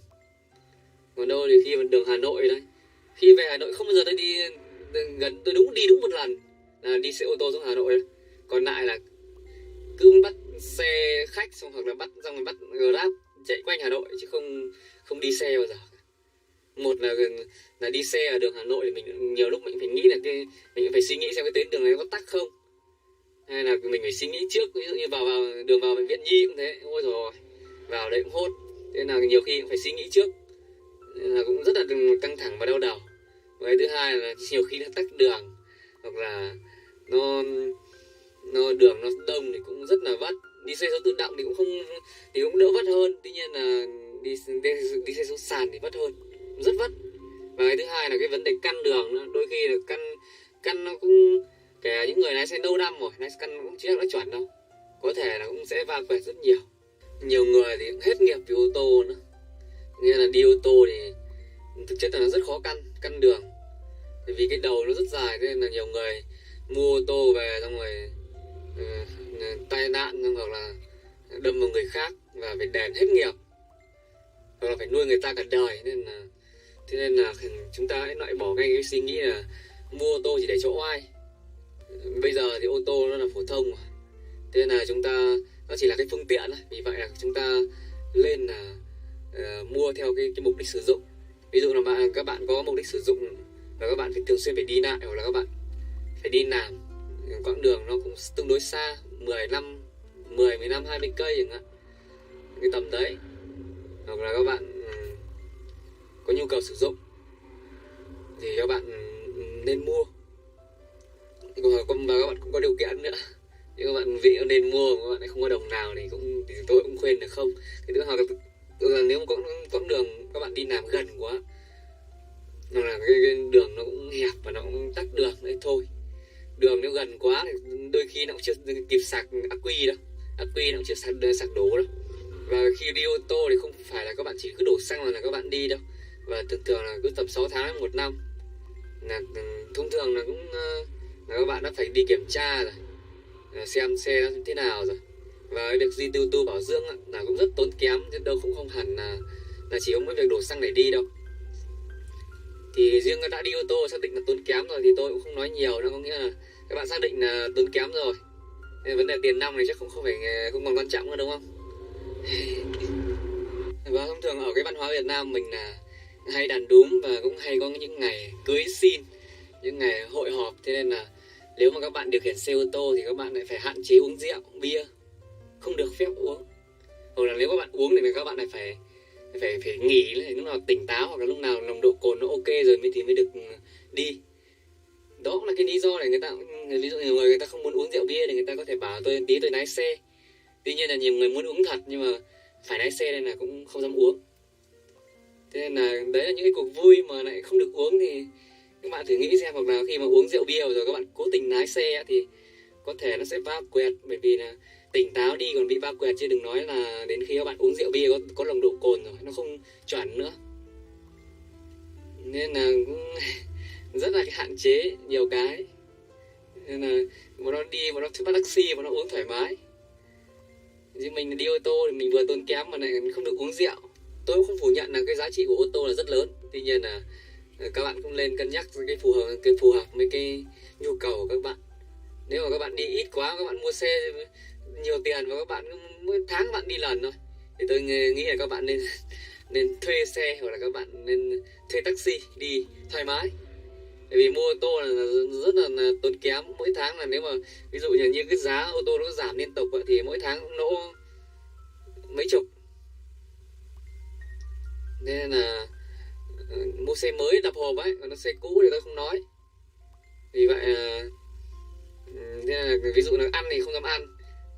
Còn đâu thì khi mà đường Hà Nội đấy, khi về Hà Nội không bao giờ tôi đi gần, tôi đi đúng một lần là đi xe ô tô xuống Hà Nội. Còn lại là cứ bắt xe khách xong, hoặc là bắt Grab chạy quanh Hà Nội, chứ không đi xe bao giờ. Một là đi xe ở đường Hà Nội thì mình nhiều lúc mình phải nghĩ là mình phải suy nghĩ xem cái tuyến đường này có tắc không, hay là mình phải suy nghĩ trước. Ví dụ như vào đường vào bệnh viện Nhi cũng thế, ôi rồi vào đấy cũng hốt, thế là nhiều khi cũng phải suy nghĩ trước, nên là cũng rất là căng thẳng và đau đầu. Và cái thứ hai là nhiều khi nó tắc đường, hoặc là nó đường nó đông thì cũng rất là vất. Đi xe số tự động thì cũng đỡ vất hơn, tuy nhiên là đi xe số sàn thì vất hơn, rất vất. Và cái thứ hai là cái vấn đề căn đường nữa. Đôi khi là căn nó cũng, kể những người lái xe lâu năm rồi, lái căn cũng chưa chắc đã chuẩn đâu, có thể là cũng sẽ va quẹt rất nhiều. Nhiều người thì hết nghiệp vì ô tô nữa, nghĩa là đi ô tô thì thực chất là nó rất khó căn đường, bởi vì cái đầu nó rất dài, nên là nhiều người mua ô tô về xong rồi tai nạn, hoặc là đâm vào người khác và phải đền hết nghiệp, hoặc là phải nuôi người ta cả đời. Thế nên là chúng ta hãy loại bỏ ngay cái suy nghĩ là mua ô tô chỉ để cho oai. Bây giờ thì ô tô nó là phổ thông mà, thế nên là chúng ta, nó chỉ là cái phương tiện thôi. Vì vậy là chúng ta lên là mua theo cái mục đích sử dụng. Ví dụ là các bạn có mục đích sử dụng và các bạn phải thường xuyên phải đi lại, hoặc là các bạn phải đi làm quãng đường nó cũng tương đối xa, 10-15-20 cây chẳng hạn, cái tầm đấy, hoặc là các bạn có nhu cầu sử dụng thì các bạn nên mua. Và các bạn cũng có điều kiện nữa, nhưng các bạn vị nên mua, các bạn lại không có đồng nào thì tôi cũng khuyên là không. Cái thứ hai là nếu mà có quãng đường các bạn đi làm gần quá, hoặc là cái đường nó cũng hẹp và nó cũng tắc đường đấy thôi. Đường nếu gần quá thì đôi khi nó cũng chưa kịp sạc ắc quy đâu, ắc quy nó cũng chưa sạc đổ đâu. Và khi đi ô tô thì không phải là các bạn chỉ cứ đổ xăng là các bạn đi đâu, và thường là cứ tầm 6 tháng 1 năm là thông thường là cũng là các bạn đã phải đi kiểm tra rồi, xem xe thế nào rồi, và việc duy tu bảo dưỡng là cũng rất tốn kém, chứ đâu cũng không hẳn là chỉ có mỗi việc đổ xăng để đi đâu. Thì riêng đã đi ô tô xác định là tốn kém rồi thì tôi cũng không nói nhiều nữa, có nghĩa là các bạn xác định là tốn kém rồi. Nên vấn đề tiền nong này chắc không còn quan trọng nữa, đúng không? Và thông thường ở cái văn hóa Việt Nam mình là hay đàn đúm và cũng hay có những ngày cưới xin, những ngày hội họp, thế nên là nếu mà các bạn điều khiển xe ô tô thì các bạn lại phải hạn chế uống rượu, bia, không được phép uống. Hoặc là nếu các bạn uống thì các bạn lại phải nghỉ lúc nào tỉnh táo, hoặc là lúc nào nồng độ cồn nó ok rồi mới được đi. Đó cũng là cái lý do này ví dụ nhiều người ta không muốn uống rượu bia thì người ta có thể bảo tôi lái xe. Tuy nhiên là nhiều người muốn uống thật nhưng mà phải lái xe nên là cũng không dám uống. Thế nên là đấy là những cái cuộc vui mà lại không được uống thì các bạn thử nghĩ xem, hoặc là khi mà uống rượu bia rồi các bạn cố tình lái xe thì có thể nó sẽ va quẹt, bởi vì là tỉnh táo đi còn bị va quẹt, chứ đừng nói là đến khi các bạn uống rượu bia có nồng độ cồn rồi nó không chuẩn nữa. Nên là cũng rất là hạn chế nhiều cái. Nên là bọn nó bắt taxi bọn nó uống thoải mái, chứ mình đi ô tô thì mình vừa tốn kém mà lại không được uống rượu. Tôi cũng không phủ nhận là cái giá trị của ô tô là rất lớn, tuy nhiên là các bạn cũng nên cân nhắc cái phù hợp với cái nhu cầu của các bạn. Nếu mà các bạn đi ít quá, các bạn mua xe nhiều tiền và các bạn mỗi tháng các bạn đi lần thôi, thì tôi nghĩ là các bạn nên thuê xe, hoặc là các bạn nên thuê taxi đi thoải mái. Bởi vì mua ô tô là rất là tốn kém. Mỗi tháng là nếu mà ví dụ như cái giá ô tô nó giảm liên tục thì mỗi tháng cũng lỗ mấy chục. Nên là mua xe mới đập hộp ấy, còn nó xe cũ thì tôi không nói. Vì vậy là ví dụ là ăn thì không dám ăn.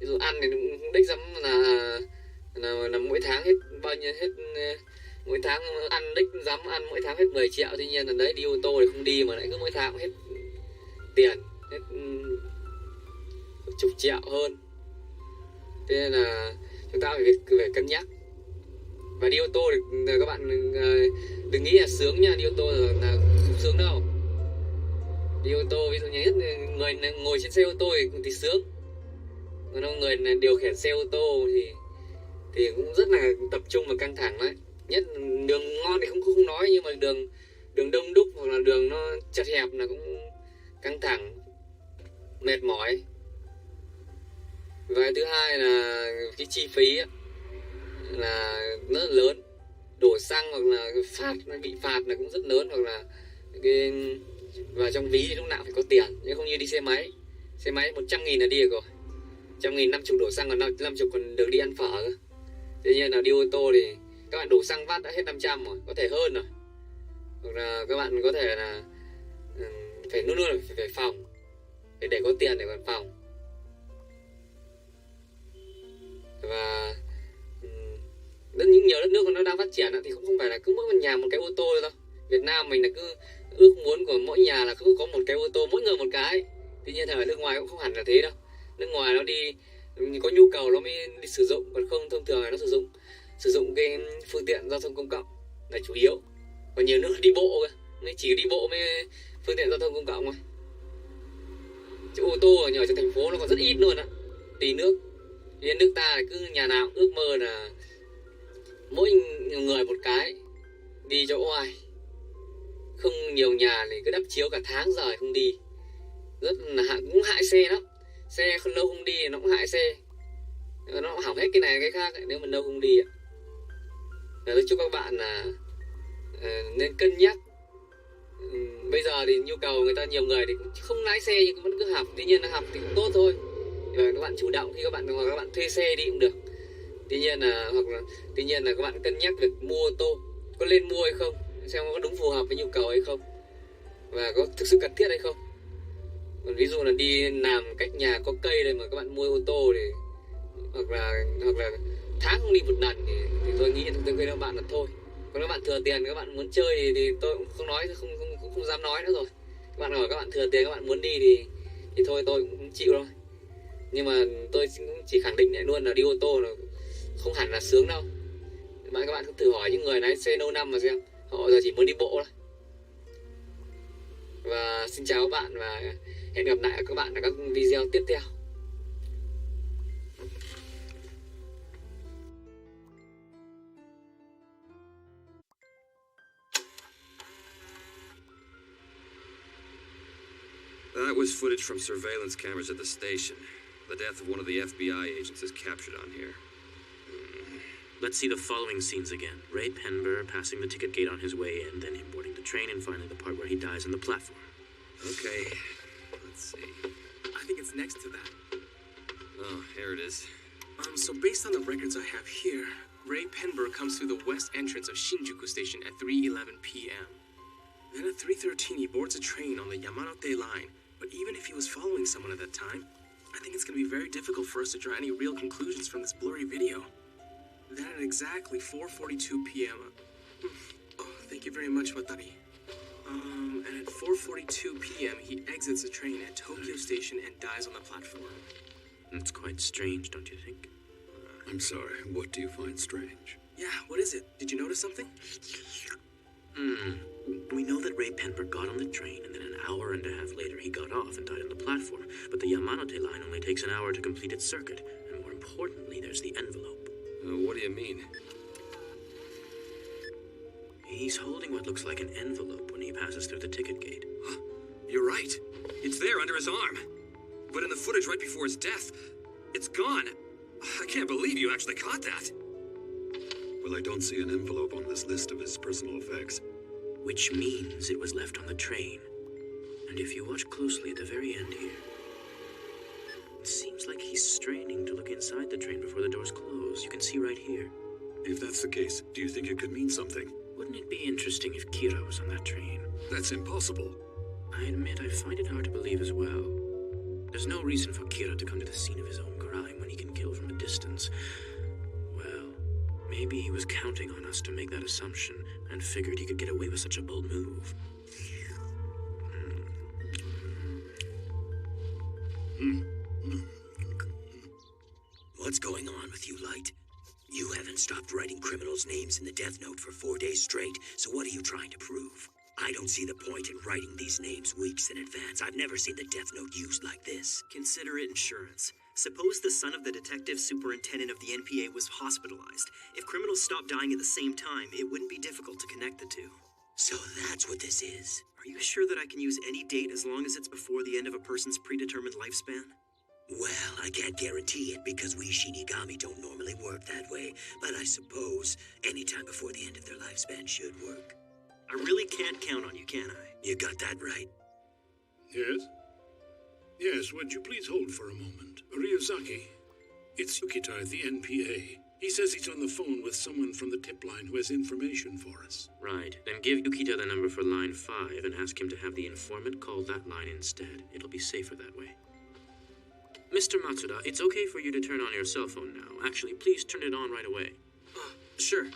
Ví dụ ăn thì cũng đích dám là mỗi tháng hết bao nhiêu, hết mỗi tháng ăn đích dám ăn mỗi tháng hết 10 triệu. Tuy nhiên là đấy, đi ô tô thì không đi mà lại cứ mỗi tháng cũng hết tiền, hết chục triệu hơn. Thế nên là chúng ta phải cân nhắc. Và đi ô tô thì các bạn đừng nghĩ là sướng nha, đi ô tô là không sướng đâu. Đi ô tô ví dụ như người ngồi trên xe ô tô thì sướng, còn người điều khiển xe ô tô thì cũng rất là tập trung và căng thẳng đấy. Nhất đường ngon thì không nói, nhưng mà đường đông đúc hoặc là đường nó chật hẹp là cũng căng thẳng, mệt mỏi. Và thứ hai là cái chi phí ấy, là rất là lớn. Đổ xăng hoặc là bị phạt là cũng rất lớn, hoặc là và trong ví lúc nào phải có tiền, nhưng không như đi xe máy 100.000 là đi được rồi, 100.000 50 đổ xăng, còn 50 còn được đi ăn phở cơ. Tuy nhiên là đi ô tô thì các bạn đổ xăng vắt đã hết 500 rồi, có thể hơn rồi. Hoặc là các bạn có thể là phải luôn phải phòng, để có tiền để còn phòng. Và nhiều đất nước nó đang phát triển thì cũng không phải là cứ mỗi nhà một cái ô tô đâu. Việt Nam mình là cứ ước muốn của mỗi nhà là cứ có một cái ô tô, mỗi người một cái. Tuy nhiên ở nước ngoài cũng không hẳn là thế đâu. Nước ngoài nó đi có nhu cầu nó mới đi sử dụng, còn không thông thường là nó sử dụng cái phương tiện giao thông công cộng là chủ yếu. Còn nhiều nước đi bộ cơ, mới chỉ đi bộ mới phương tiện giao thông công cộng thôi. Chứ ô tô ở trong thành phố nó còn rất ít luôn á, tùy nước. Nên nước ta cứ nhà nào ước mơ là mỗi người một cái đi cho oai. Không nhiều nhà thì cứ đắp chiếu cả tháng rồi không đi, rất là cũng hại xe lắm. Xe lâu không đi nó cũng hại xe, nó cũng hỏng hết cái này cái khác ấy, nếu mà lâu không đi. Tôi chúc các bạn là nên cân nhắc. Bây giờ thì nhu cầu người ta, nhiều người thì cũng không lái xe nhưng vẫn cứ học. Tuy nhiên là học thì cũng tốt thôi, và các bạn chủ động khi các bạn thuê xe đi cũng được. Tuy nhiên là các bạn cân nhắc việc mua ô tô có nên mua hay không, xem có đúng phù hợp với nhu cầu hay không, và có thực sự cần thiết hay không. Còn ví dụ là đi làm cách nhà có cây đây mà các bạn mua ô tô thì hoặc là tháng không đi một lần thì tôi nghĩ các bạn là thôi. Còn các bạn thừa tiền, các bạn muốn chơi thì tôi cũng không nói, không dám nói nữa rồi. Các bạn hỏi các bạn thừa tiền, các bạn muốn đi thì thôi tôi cũng chịu thôi. Nhưng mà tôi cũng chỉ khẳng định lại luôn là đi ô tô là không hẳn là sướng đâu. Các bạn cứ thử hỏi những người lái xe lâu năm mà xem, họ giờ chỉ muốn đi bộ thôi. Và xin chào các bạn và hẹn gặp lại các bạn ở các video tiếp theo. That was footage from surveillance cameras at the station. The death of one of the FBI agents is captured on here. Let's see the following scenes again. Ray Penber passing the ticket gate on his way in, then him boarding the train, and finally the part where he dies on the platform. Okay, let's see. I think it's next to that. Oh, here it is. So based on the records I have here, Ray Penber comes through the west entrance of Shinjuku Station at 3:11 p.m. Then at 3:13 he boards a train on the Yamanote line. But even if he was following someone at that time, I think it's going to be very difficult for us to draw any real conclusions from this blurry video. Then at exactly 4:42 p.m. Oh, thank you very much, Watari. And at 4:42 p.m. he exits the train at Tokyo Station and dies on the platform. It's quite strange, don't you think? I'm sorry, what do you find strange? Yeah, what is it? Did you notice something? We know that Ray Penber got on the train, and then an hour and a half later he got off and died on the platform. But the Yamanote line only takes an hour to complete its circuit. And more importantly, there's the envelope. What do you mean? He's holding what looks like an envelope when he passes through the ticket gate. You're right. It's there under his arm. But in the footage right before his death, it's gone. I can't believe you actually caught that. Well, I don't see an envelope on this list of his personal effects. Which means it was left on the train. And if you watch closely at the very end here, it seems like he's straining to look inside the train before the doors close. You can see right here. If that's the case, do you think it could mean something? Wouldn't it be interesting if Kira was on that train? That's impossible. I admit I find it hard to believe as well. There's no reason for Kira to come to the scene of his own crime when he can kill from a distance. Well, maybe he was counting on us to make that assumption and figured he could get away with such a bold move. What's going on with you, Light? You haven't stopped writing criminals' names in the death note for 4 days straight, so what are you trying to prove? I don't see the point in writing these names weeks in advance. I've never seen the death note used like this. Consider it insurance. Suppose the son of the detective superintendent of the NPA was hospitalized. If criminals stopped dying at the same time, it wouldn't be difficult to connect the two. So that's what this is. Are you sure that I can use any date as long as it's before the end of a person's predetermined lifespan? Well, I can't guarantee it because we Shinigami don't normally work that way, but I suppose any time before the end of their lifespan should work. I really can't count on you, can I? You got that right. Yes? Yes, would you please hold for a moment? Ryuzaki. It's Yukita at the NPA. He says he's on the phone with someone from the tip line who has information for us. Right. Then give Yukita the number for line 5 and ask him to have the informant call that line instead. It'll be safer that way. Mr. Matsuda, it's okay for you to turn on your cell phone now. Actually, please turn it on right away. Sure.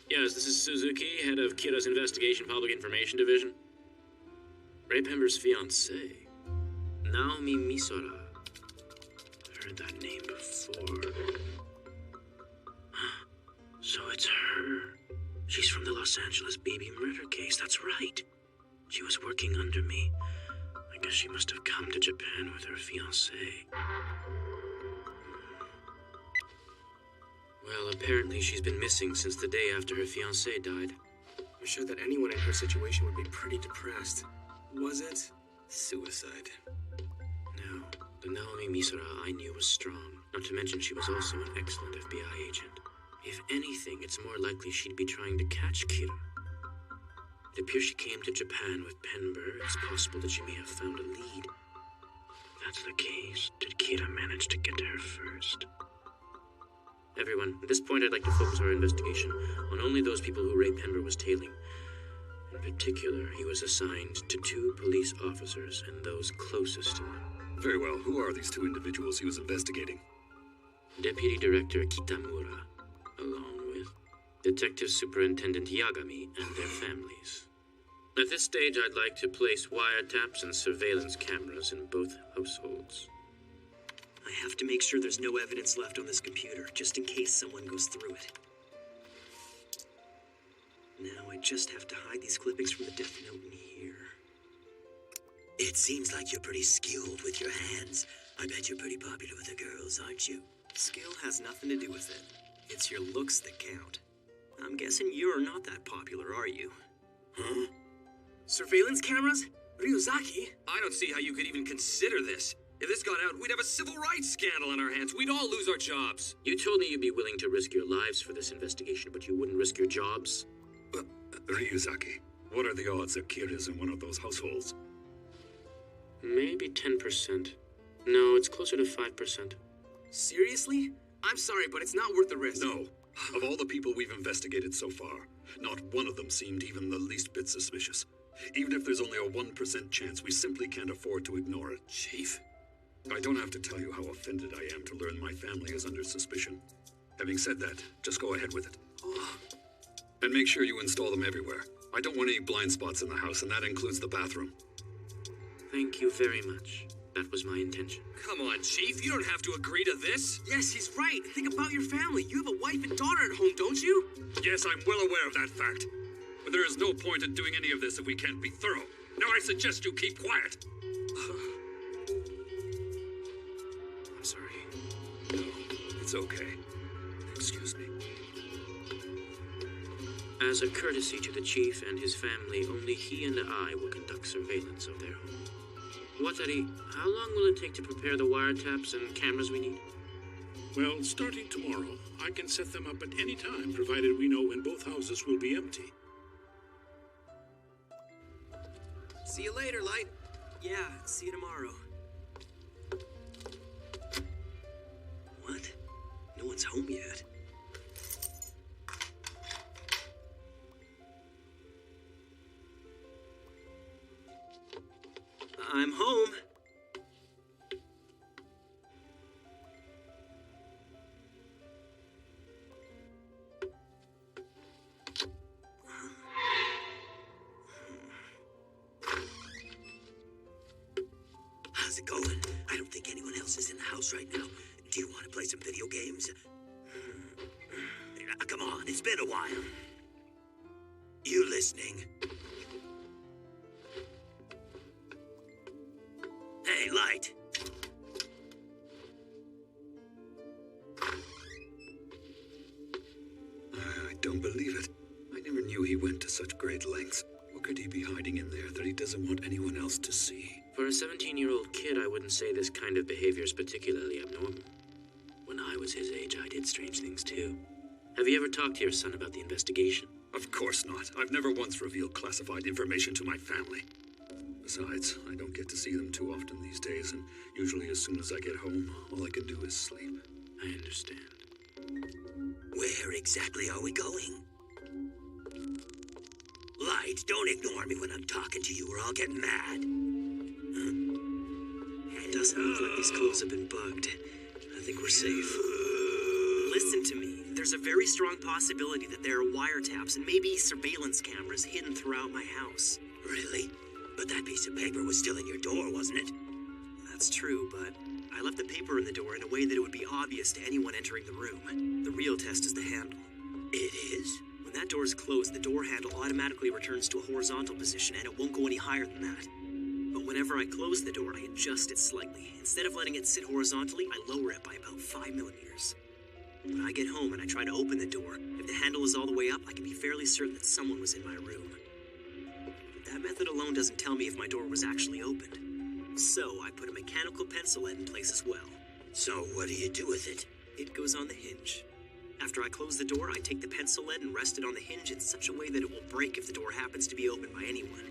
Yes, this is Suzuki, head of Kira's Investigation Public Information Division. Ray Penber's fiancée, Naomi Misora. Heard that name before. So it's her. She's from the Los Angeles baby murder case, that's right. She was working under me. I guess she must have come to Japan with her fiancé. Well, apparently she's been missing since the day after her fiancé died. I'm sure that anyone in her situation would be pretty depressed. Was it suicide? No, the Naomi Misora I knew was strong. Not to mention she was also an excellent FBI agent. If anything, it's more likely she'd be trying to catch Kira. It appears she came to Japan with Penber. It's possible that she may have found a lead. If that's the case, did Kira manage to get to her first? Everyone, at this point I'd like to focus our investigation on only those people who Ray Penber was tailing. In particular, he was assigned to 2 police officers and those closest to him. Very well. Who are these 2 individuals he was investigating? Deputy Director Kitamura, along with Detective Superintendent Yagami and their families. At this stage, I'd like to place wiretaps and surveillance cameras in both households. I have to make sure there's no evidence left on this computer, just in case someone goes through it. Now I just have to hide these clippings from the death note in here. It seems like you're pretty skilled with your hands. I bet you're pretty popular with the girls, aren't you? Skill has nothing to do with it. It's your looks that count. I'm guessing you're not that popular, are you? Huh? Surveillance cameras? Ryuzaki? I don't see how you could even consider this. If this got out, we'd have a civil rights scandal on our hands. We'd all lose our jobs. You told me you'd be willing to risk your lives for this investigation, but you wouldn't risk your jobs? Ryuzaki, what are the odds that Kira's in one of those households? Maybe 10%. No, it's closer to 5%. Seriously? I'm sorry, but it's not worth the risk. No. Of all the people we've investigated so far, not one of them seemed even the least bit suspicious. Even if there's only a 1% chance, we simply can't afford to ignore it. Chief? I don't have to tell you how offended I am to learn my family is under suspicion. Having said that, just go ahead with it. And make sure you install them everywhere. I don't want any blind spots in the house, and that includes the bathroom. Thank you very much. That was my intention. Come on, Chief. You don't have to agree to this. Yes, he's right. Think about your family. You have a wife and daughter at home, don't you? Yes, I'm well aware of that fact. But there is no point in doing any of this if we can't be thorough. Now I suggest you keep quiet. I'm sorry. No, it's okay. Excuse me. As a courtesy to the chief and his family, only he and I will conduct surveillance of their home. Watari, how long will it take to prepare the wiretaps and cameras we need? Well, starting tomorrow, I can set them up at any time, provided we know when both houses will be empty. See you later, Light. Yeah, see you tomorrow. What? No one's home yet. I'm home. How's it going? I don't think anyone else is in the house right now. Do you want to play some video games? Come on, it's been a while. You listening? Hey, Light. I don't believe it. I never knew he went to such great lengths. What could he be hiding in there that he doesn't want anyone else to see? For a 17-year-old kid, I wouldn't say this kind of behavior is particularly abnormal. When I was his age, I did strange things too. Have you ever talked to your son about the investigation? Of course not. I've never once revealed classified information to my family. Besides, I don't get to see them too often these days, and usually as soon as I get home, all I can do is sleep. I understand. Where exactly are we going? Light, don't ignore me when I'm talking to you or I'll get mad. It doesn't look like these clothes have been bugged. I think we're safe. Listen to me. There's a very strong possibility that there are wiretaps and maybe surveillance cameras hidden throughout my house. Really? But that piece of paper was still in your door, wasn't it? That's true, but I left the paper in the door in a way that it would be obvious to anyone entering the room. The real test is the handle. It is? When that door is closed, the door handle automatically returns to a horizontal position and it won't go any higher than that. But whenever I close the door, I adjust it slightly. Instead of letting it sit horizontally, I lower it by about 5 millimeters. When I get home and I try to open the door, if the handle is all the way up, I can be fairly certain that someone was in my room. That method alone doesn't tell me if my door was actually opened. So I put a mechanical pencil head in place as well. So what do you do with it? It goes on the hinge. After I close the door, I take the pencil lead and rest it on the hinge in such a way that it will break if the door happens to be opened by anyone.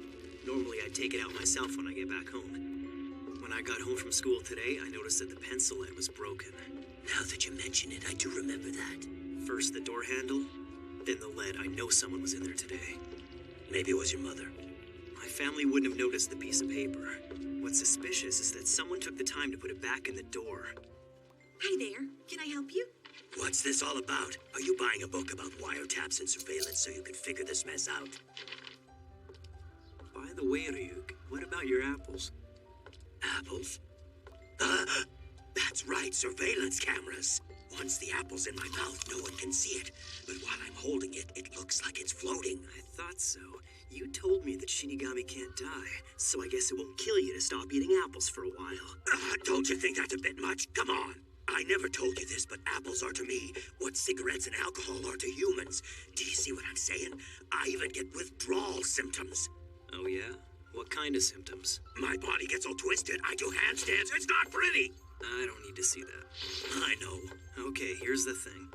Normally, I'd take it out myself when I get back home. When I got home from school today, I noticed that the pencil lead was broken. Now that you mention it, I do remember that. First the door handle, then the lead. I know someone was in there today. Maybe it was your mother. My family wouldn't have noticed the piece of paper. What's suspicious is that someone took the time to put it back in the door. Hi there. Can I help you? What's this all about? Are you buying a book about wiretaps and surveillance so you can figure this mess out? By the way, Ryuk, what about your apples? Apples? That's That's right, surveillance cameras. Once the apple's in my mouth, no one can see it. But while I'm holding it, it looks like it's floating. I thought so. You told me that Shinigami can't die, so I guess it won't kill you to stop eating apples for a while. Don't you think that's a bit much? Come on. I never told you this, but apples are to me what cigarettes and alcohol are to humans. Do you see what I'm saying? I even get withdrawal symptoms. Oh, yeah? What kind of symptoms? My body gets all twisted. I do handstands. It's not pretty. I don't need to see that. I know. Okay, here's the thing.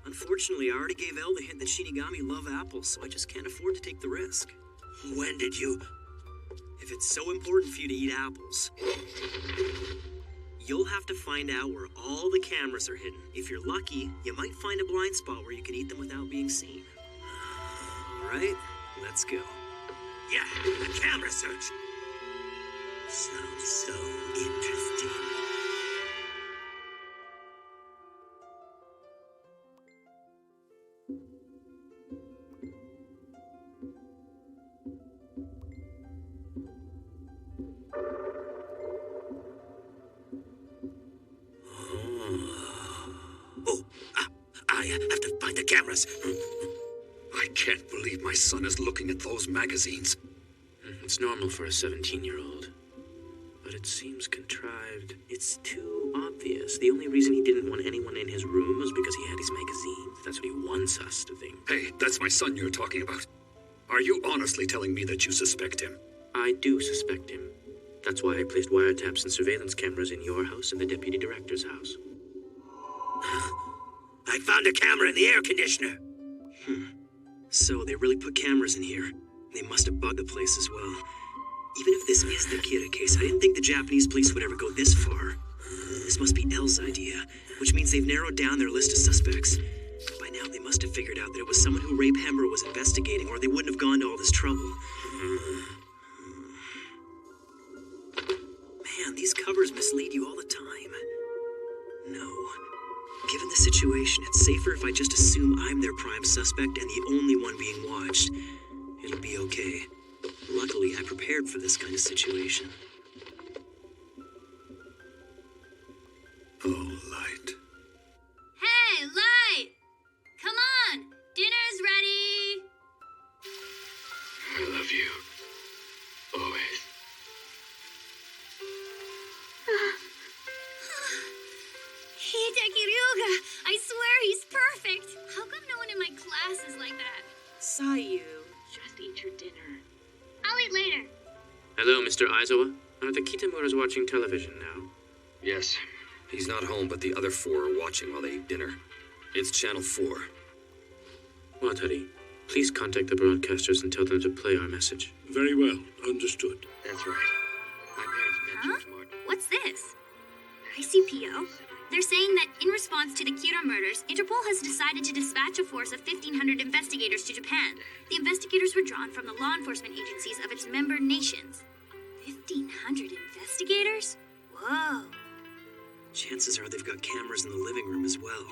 Unfortunately, I already gave Elle the hint that Shinigami love apples, so I just can't afford to take the risk. When did you? If it's so important for you to eat apples, you'll have to find out where all the cameras are hidden. If you're lucky, you might find a blind spot where you can eat them without being seen. All right, let's go. Yeah, a camera search. Sounds so interesting. I have to find the cameras. I can't believe my son is looking at those magazines. It's normal for a 17-year-old. But it seems contrived. It's too obvious. The only reason he didn't want anyone in his room was because he had his magazines. That's what he wants us to think. Hey, that's my son you're talking about. Are you honestly telling me that you suspect him? I do suspect him. That's why I placed wiretaps and surveillance cameras in your house and the deputy director's house. I found a camera in the air conditioner. So they really put cameras in here. They must have bugged the place as well. Even if this is the Kira case, I didn't think the Japanese police would ever go this far. This must be Elle's idea, which means they've narrowed down their list of suspects. By now, they must have figured out that it was someone who Ray Pembroke was investigating, or they wouldn't have gone to all this trouble. Man, these covers mislead you all the time. No. Given the situation, it's safer if I just assume I'm their prime suspect and the only one being watched. It'll be okay. Luckily, I prepared for this kind of situation. Oh, Light. Hey, Light! Come on! Dinner's ready! I love you. Always. Hideki Ryuga! I swear he's perfect! How come no one in my class is like that? Sayu, just eat your dinner. I'll eat later. Hello, Mr. Aizawa. Are the Kitamuras watching television now? Yes. He's not home, but the other four are watching while they eat dinner. It's Channel 4. Watari, please contact the broadcasters and tell them to play our message. Very well. Understood. That's right. My parents met Huh? George Martin. What's this? ICPO? They're saying that in response to the Kira murders, Interpol has decided to dispatch a force of 1,500 investigators to Japan. The investigators were drawn from the law enforcement agencies of its member nations. 1,500 investigators? Whoa. Chances are they've got cameras in the living room as well.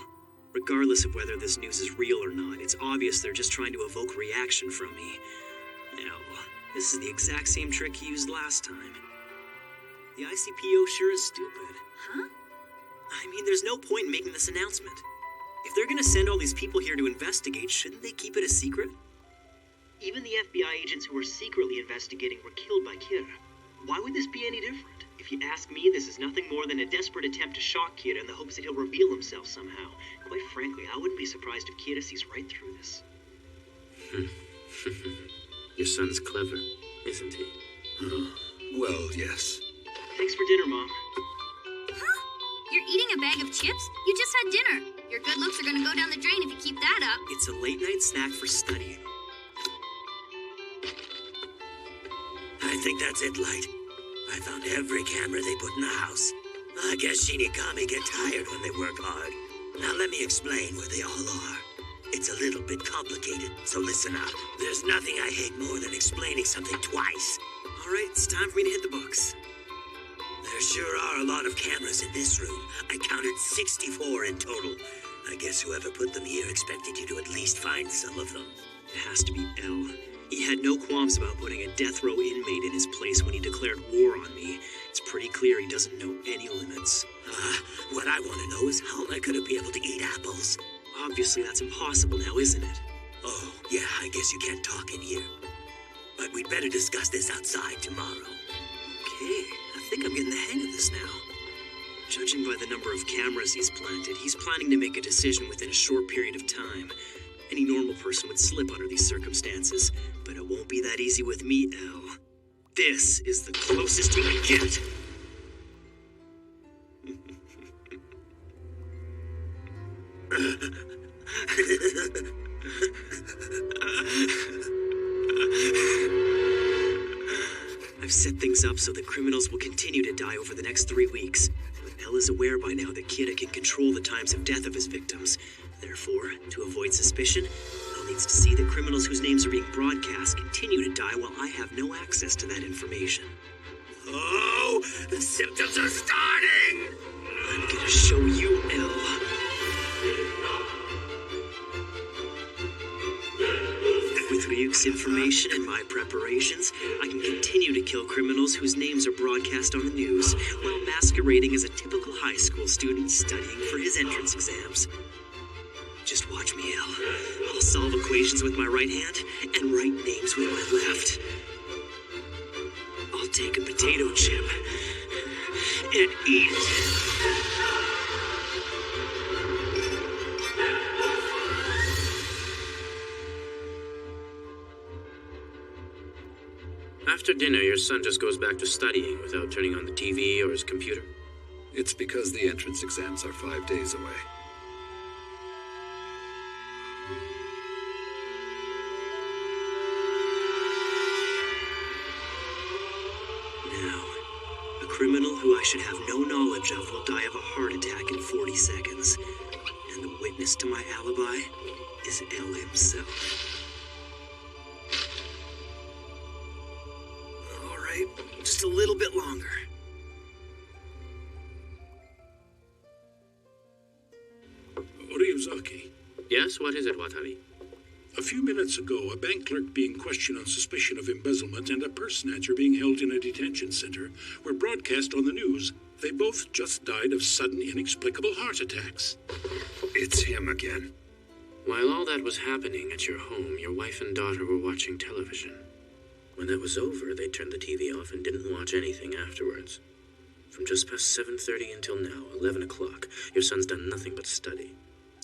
Regardless of whether this news is real or not, it's obvious they're just trying to evoke reaction from me. Now, this is the exact same trick he used last time. The ICPO sure is stupid. Huh? I mean, there's no point in making this announcement. If they're gonna send all these people here to investigate, shouldn't they keep it a secret? Even the FBI agents who were secretly investigating were killed by Kira. Why would this be any different? If you ask me, this is nothing more than a desperate attempt to shock Kira in the hopes that he'll reveal himself somehow. Quite frankly, I wouldn't be surprised if Kira sees right through this. Your son's clever, isn't he? Well, yes. Thanks for dinner, Mom. Huh? You're eating a bag of chips? You just had dinner. Your good looks are gonna go down the drain if you keep that up. It's a late-night snack for studying. I think that's it, Light. I found every camera they put in the house. I guess Shinigami get tired when they work hard. Now let me explain where they all are. It's a little bit complicated, so listen up. There's nothing I hate more than explaining something twice. All right, it's time for me to hit the books. There sure are a lot of cameras in this room. I counted 64 in total. I guess whoever put them here expected you to at least find some of them. It has to be Elle. He had no qualms about putting a death row inmate in his place when he declared war on me. It's pretty clear he doesn't know any limits. What I want to know is how am I going to be able to eat apples? Obviously, that's impossible now, isn't it? Oh, yeah, I guess you can't talk in here. But we'd better discuss this outside tomorrow. Okay, I think I'm getting the hang of this now. Judging by the number of cameras he's planted, he's planning to make a decision within a short period of time. Any normal person would slip under these circumstances, but it won't be that easy with me, Elle. This is the closest you can get. I've set things up so that criminals will continue to die over the next 3 weeks. Elle is aware by now that Kira can control the times of death of his victims. Therefore, to avoid suspicion, Elle needs to see that criminals whose names are being broadcast continue to die while I have no access to that information. Oh, the symptoms are starting! I'm gonna show you, Elle. With Ryuk's information and my preparations, I can continue to kill criminals whose names are broadcast on the news while masquerading as a typical high school student studying for his entrance exams. Just watch me, Elle. I'll solve equations with my right hand and write names with my left. I'll take a potato chip and eat it. After dinner, your son just goes back to studying without turning on the TV or his computer? It's because the entrance exams are 5 days away. Now, a criminal who I should have no knowledge of will die of a heart attack in 40 seconds. And the witness to my alibi is Elle himself. Just a little bit longer. Ryuzaki. Yes, what is it, Wataru? A few minutes ago, a bank clerk being questioned on suspicion of embezzlement and a purse snatcher being held in a detention center were broadcast on the news. They both just died of sudden, inexplicable heart attacks. It's him again. While all that was happening at your home, your wife and daughter were watching television. When that was over, they turned the TV off and didn't watch anything afterwards. From just past 7:30 until now, 11 o'clock, your son's done nothing but study.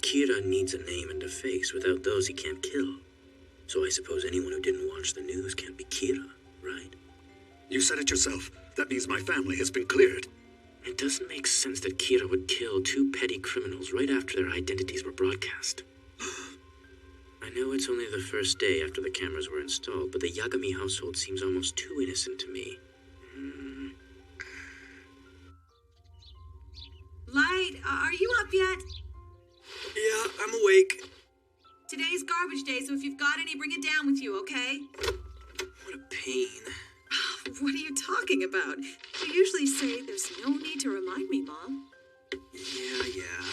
Kira needs a name and a face. Without those, he can't kill. So I suppose anyone who didn't watch the news can't be Kira, right? You said it yourself. That means my family has been cleared. It doesn't make sense that Kira would kill two petty criminals right after their identities were broadcast. I know it's only the first day after the cameras were installed, but the Yagami household seems almost too innocent to me. Light, are you up yet? Yeah, I'm awake. Today's garbage day, so if you've got any, bring it down with you, okay? What a pain. What are you talking about? You usually say there's no need to remind me, Mom. Yeah.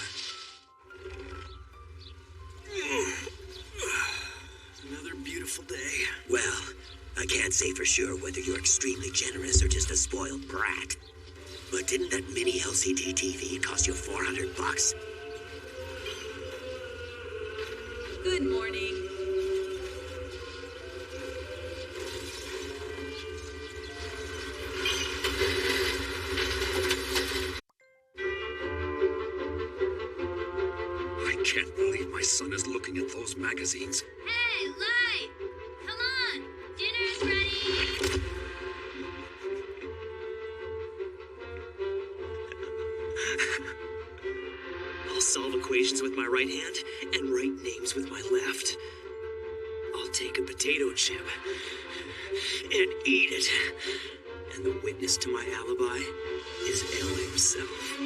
Another beautiful day. Well, I can't say for sure whether you're extremely generous or just a spoiled brat. But didn't that mini LCD TV cost you $400? Good morning. I can't believe my son is looking at those magazines. Hey, Light! Come on! Dinner's ready! I'll solve equations with my right hand and write names with my left. I'll take a potato chip and eat it. And the witness to my alibi is Elle himself.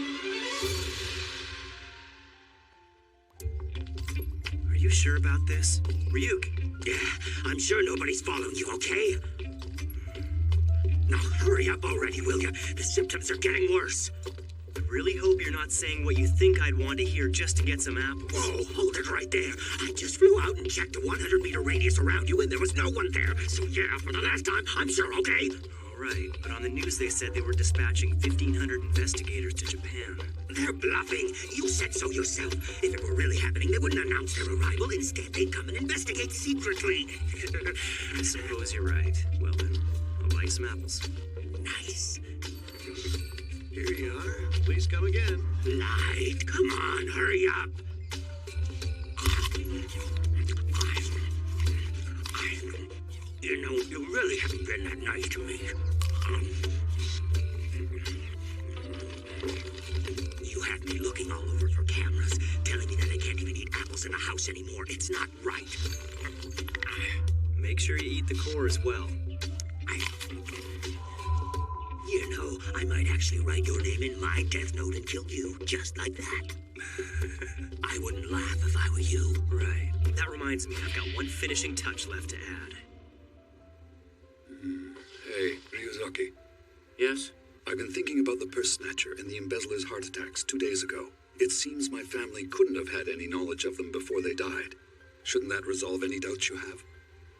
Are you sure about this? Ryuk? Yeah, I'm sure nobody's following you, okay? Now hurry up already, will you? The symptoms are getting worse. really hope you're not saying what you think I'd want to hear just to get some apples. Whoa, hold it right there. I just flew out and checked a 100-meter radius around you, and there was no one there. So yeah, for the last time, I'm sure, okay? All right, but on the news they said they were dispatching 1,500 investigators to Japan. They're bluffing. You said so yourself. If it were really happening, they wouldn't announce their arrival. Instead, they'd come and investigate secretly. I suppose you're right. Well then, I'll buy you some apples. Nice. Here you are. Please come again. Light, come on, hurry up. You know, you really haven't been that nice to me. You have me looking all over for cameras, telling me that I can't even eat apples in the house anymore. It's not right. Make sure you eat the core as well. You know, I might actually write your name in my death note and kill you, just like that. I wouldn't laugh if I were you. Right. That reminds me, I've got one finishing touch left to add. Hey, Ryuzaki. Yes? I've been thinking about the purse snatcher and the embezzler's heart attacks 2 days ago. It seems my family couldn't have had any knowledge of them before they died. Shouldn't that resolve any doubts you have?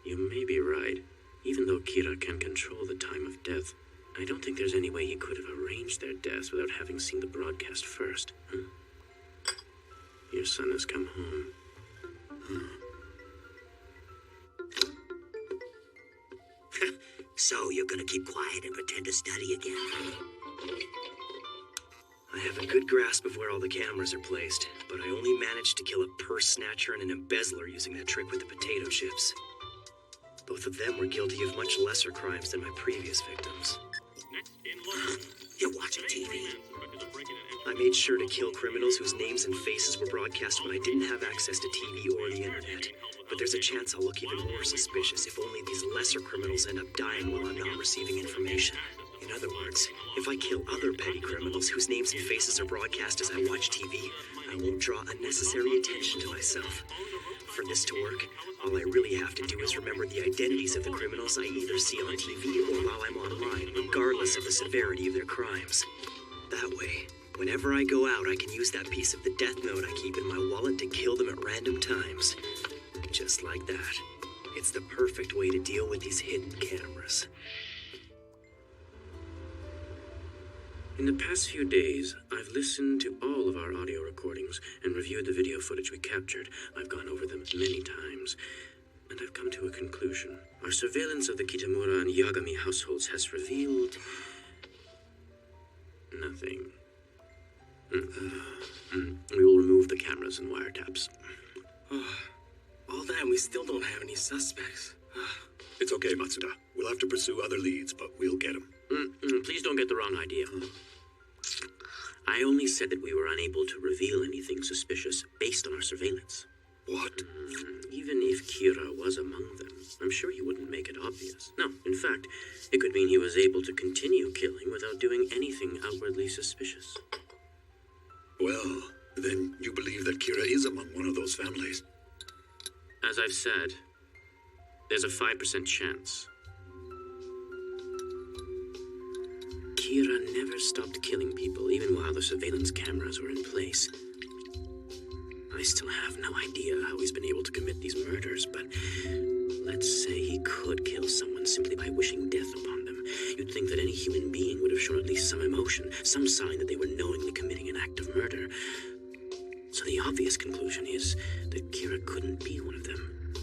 You may be right. Even though Kira can control the time of death, I don't think there's any way he could have arranged their deaths without having seen the broadcast first. Your son has come home. So you're gonna keep quiet and pretend to study again? I have a good grasp of where all the cameras are placed, but I only managed to kill a purse snatcher and an embezzler using that trick with the potato chips. Both of them were guilty of much lesser crimes than my previous victims. You're watching TV? I made sure to kill criminals whose names and faces were broadcast when I didn't have access to TV or the internet. But there's a chance I'll look even more suspicious if only these lesser criminals end up dying while I'm not receiving information. In other words, if I kill other petty criminals whose names and faces are broadcast as I watch TV, I won't draw unnecessary attention to myself. For this to work, all I really have to do is remember the identities of the criminals I either see on TV or while I'm online, regardless of the severity of their crimes. That way, whenever I go out, I can use that piece of the death note I keep in my wallet to kill them at random times. Just like that. It's the perfect way to deal with these hidden cameras. In the past few days, I've listened to all of our audio recordings and reviewed the video footage we captured. I've gone over them many times, and I've come to a conclusion. Our surveillance of the Kitamura and Yagami households has revealed nothing. We will remove the cameras and wiretaps. All that, and we still don't have any suspects. It's okay, Matsuda. We'll have to pursue other leads, but we'll get them. Please don't get the wrong idea. I only said that we were unable to reveal anything suspicious based on our surveillance. What? Even if Kira was among them, I'm sure he wouldn't make it obvious. No, in fact, it could mean he was able to continue killing without doing anything outwardly suspicious. Well, then you believe that Kira is among one of those families? As I've said, there's a 5% chance. Kira never stopped killing people, even while the surveillance cameras were in place. I still have no idea how he's been able to commit these murders, but let's say he could kill someone simply by wishing death upon them. You'd think that any human being would have shown at least some emotion, some sign that they were knowingly committing an act of murder. So the obvious conclusion is that Kira couldn't be one of them.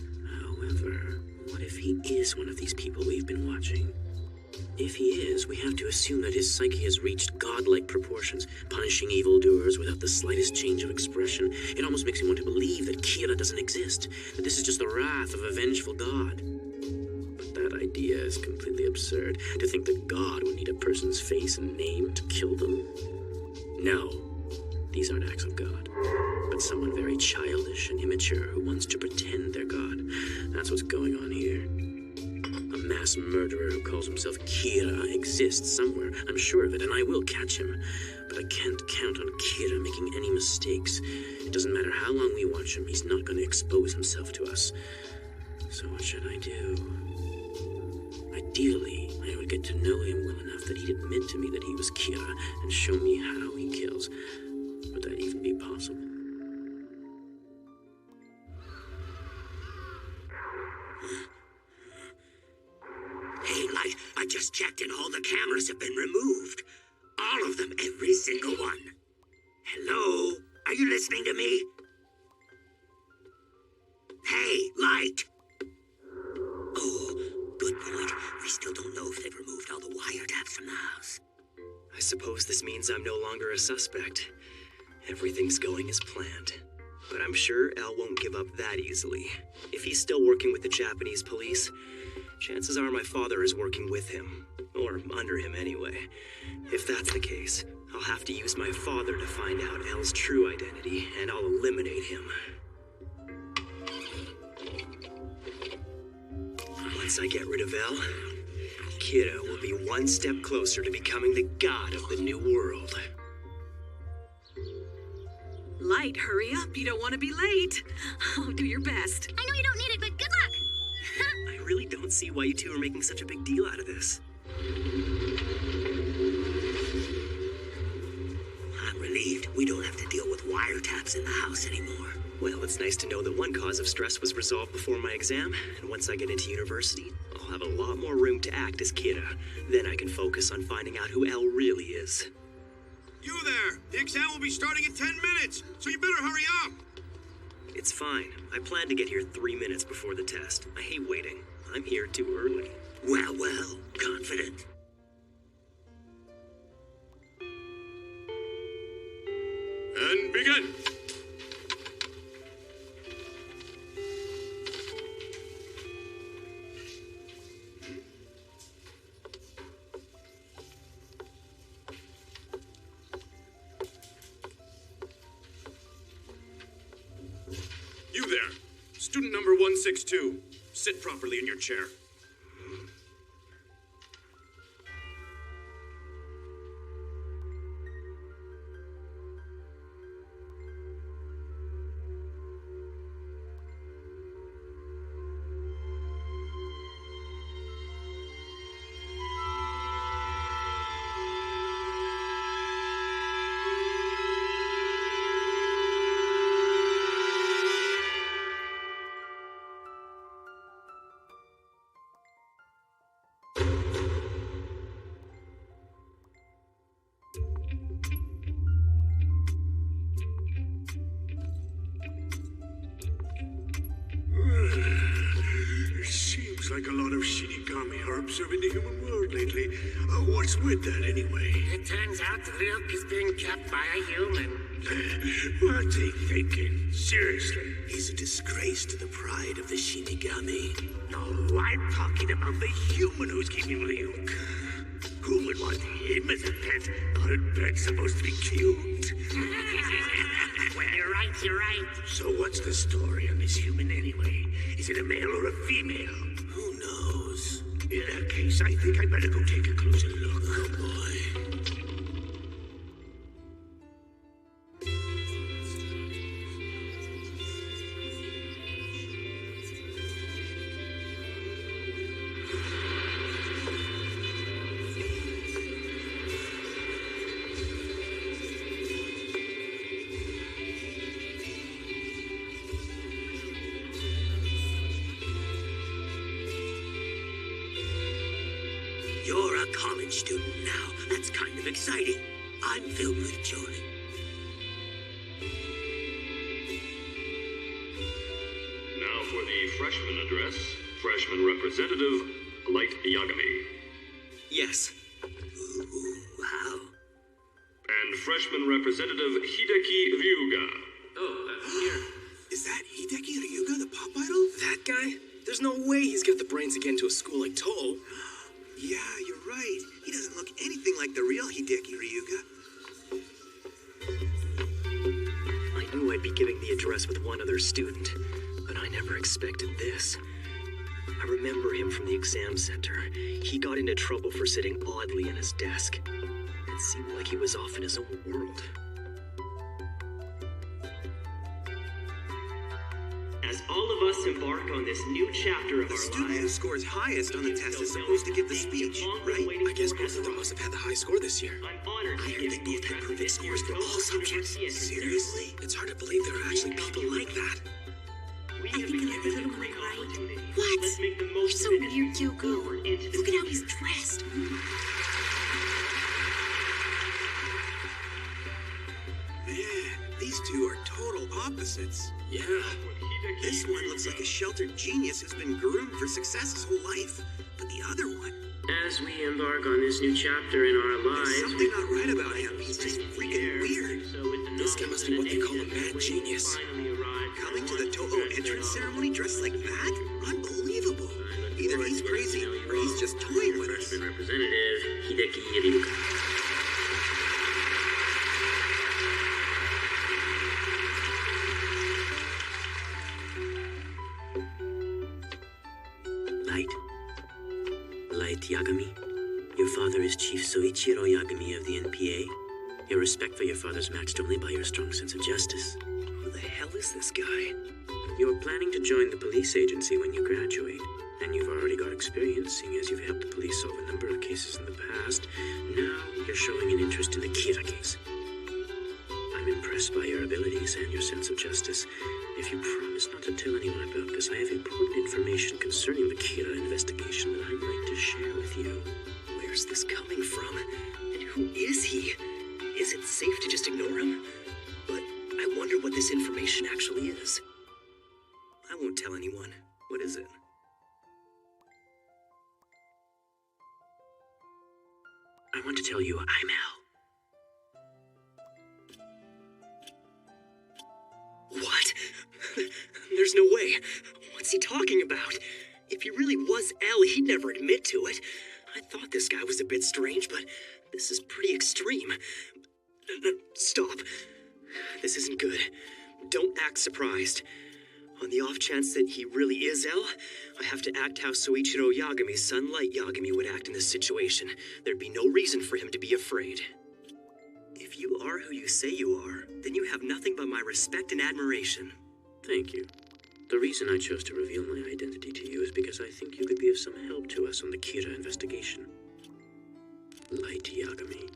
However, what if he is one of these people we've been watching? If he is, we have to assume that his psyche has reached godlike proportions, punishing evildoers without the slightest change of expression. It almost makes me want to believe that Kira doesn't exist, that this is just the wrath of a vengeful god. But that idea is completely absurd, to think that God would need a person's face and name to kill them. No, these aren't acts of God, but someone very childish and immature who wants to pretend they're God. That's what's going on here. A mass murderer who calls himself Kira exists somewhere. I'm sure of it, and I will catch him. But I can't count on Kira making any mistakes. It doesn't matter how long we watch him, he's not going to expose himself to us. So what should I do? Ideally, I would get to know him well enough that he'd admit to me that he was Kira and show me how he kills. Would that even be possible? Hey, Light, I just checked and all the cameras have been removed. All of them, every single one. Hello? Are you listening to me? Hey, Light! Oh, good point. We still don't know if they've removed all the wiretaps from the house. I suppose this means I'm no longer a suspect. Everything's going as planned. But I'm sure Al won't give up that easily. If he's still working with the Japanese police, chances are my father is working with him. Or under him anyway. If that's the case, I'll have to use my father to find out Al's true identity, and I'll eliminate him. Once I get rid of Al, Kira will be one step closer to becoming the god of the new world. Light, hurry up. You don't want to be late. Oh, do your best. I know you don't need it, but good luck! I really don't see why you two are making such a big deal out of this. I'm relieved we don't have to deal with wiretaps in the house anymore. Well, it's nice to know that one cause of stress was resolved before my exam, and once I get into university, I'll have a lot more room to act as Kira. Then I can focus on finding out who Al really is. You there! The exam will be starting in 10 minutes, so you better hurry up! It's fine. I plan to get here 3 minutes before the test. I hate waiting. I'm here too early. Well, confident. And begin! You there, student number 162. Sit properly in your chair. Like a lot of Shinigami are observing the human world lately. What's with that, anyway? It turns out Ryuk is being kept by a human. What's he thinking? Seriously? He's a disgrace to the pride of the Shinigami. No, I'm talking about the human who's keeping Ryuk. Who would want him as a pet? Aren't pets supposed to be cute? Well, you're right, you're right. So what's the story on this human anyway? Is it a male or a female? Who knows? In that case, I think I better go take a closer look. Oh, boy. You're a college student now. That's kind of exciting. I'm filled with joy. Now for the freshman address. Freshman representative, Light Yagami. Yes. Ooh, wow. And freshman representative, Hideki Ryuga. Oh, here. Is that Hideki Ryuga, the pop idol? That guy? There's no way he's got the brains to get into a school like Toll. Yeah, you're right. He doesn't look anything like the real Hideki Ryuga. I knew I'd be giving the address with one other student, but I never expected this. I remember him from the exam center. He got into trouble for sitting oddly in his desk. It seemed like he was off in his own world. As all of us embark on this new chapter of The our student who lives, scores highest on the test is supposed to give the speech, right? I guess both of them must have had the high score this year. I'm honored I to heard give they both had perfect scores for all subjects. Seriously? It's hard to believe there are actually people like that. We have been given a great opportunity. What? Let's make the You're most so of it. weird, Kyoko. Forward into the Look at how future. he's dressed. Man, these two are total opposites. Yeah. This one looks like a sheltered genius who's been groomed for success his whole life. But the other one, As we embark on this new chapter in our there's lives, something not right about him. He's just freaking weird. This guy must be what they call a mad genius. Coming to the Toho entrance ceremony dressed like that? Unbelievable. Either he's crazy or he's just toying with us. Representative Hideki Ryuga. Light. Light Yagami. Your father is Chief Soichiro Yagami of the NPA. Your respect for your father's matched only by your strong sense of justice. Who the hell is this guy? You're planning to join the police agency when you graduate, and you've already got experience, seeing as you've helped the police solve a number of cases in the past. Now you're showing an interest in the Kira case. I'm impressed by your abilities and your sense of justice. If you promise not to tell anyone about this, I have important information concerning the Kira investigation that I'd like to share with you. Where's this coming from? And who is he? Is it safe to just ignore him? But I wonder what this information actually is. I won't tell anyone. What is it? I want to tell you I'm Al. What? There's no way. What's he talking about? If he really was L, he'd never admit to it. I thought this guy was a bit strange, but this is pretty extreme. Stop. This isn't good. Don't act surprised. On the off chance that he really is L, I have to act how Soichiro Yagami's son Light Yagami would act in this situation. There'd be no reason for him to be afraid. If you are who you say you are, then you have nothing but my respect and admiration. Thank you. The reason I chose to reveal my identity to you is because I think you could be of some help to us on the Kira investigation. Light Yagami.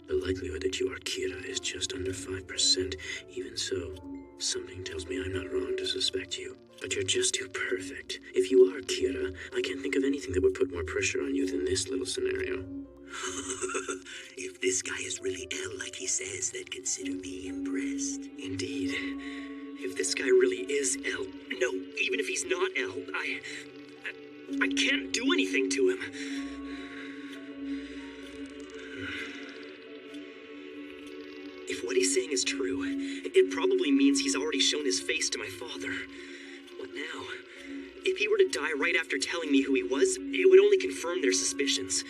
The likelihood that you are Kira is just under 5%. Even so, something tells me I'm not wrong to suspect you. But you're just too perfect. If you are Kira, I can't think of anything that would put more pressure on you than this little scenario. If this guy is really L like he says, then consider me impressed. Indeed. If this guy really is L, no, even if he's not L, I can't do anything to him. If what he's saying is true, it probably means he's already shown his face to my father. What now? If he were to die right after telling me who he was, it would only confirm their suspicions.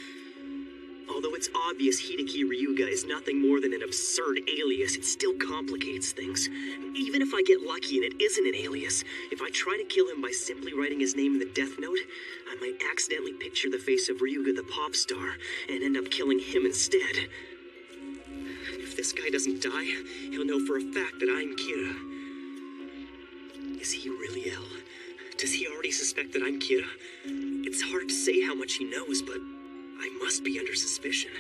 Although it's obvious Hideki Ryuga is nothing more than an absurd alias, it still complicates things. Even if I get lucky and it isn't an alias, if I try to kill him by simply writing his name in the death note, I might accidentally picture the face of Ryuga the pop star and end up killing him instead. If this guy doesn't die, he'll know for a fact that I'm Kira. Is he really L? Does he already suspect that I'm Kira? It's hard to say how much he knows, but I must be under suspicion.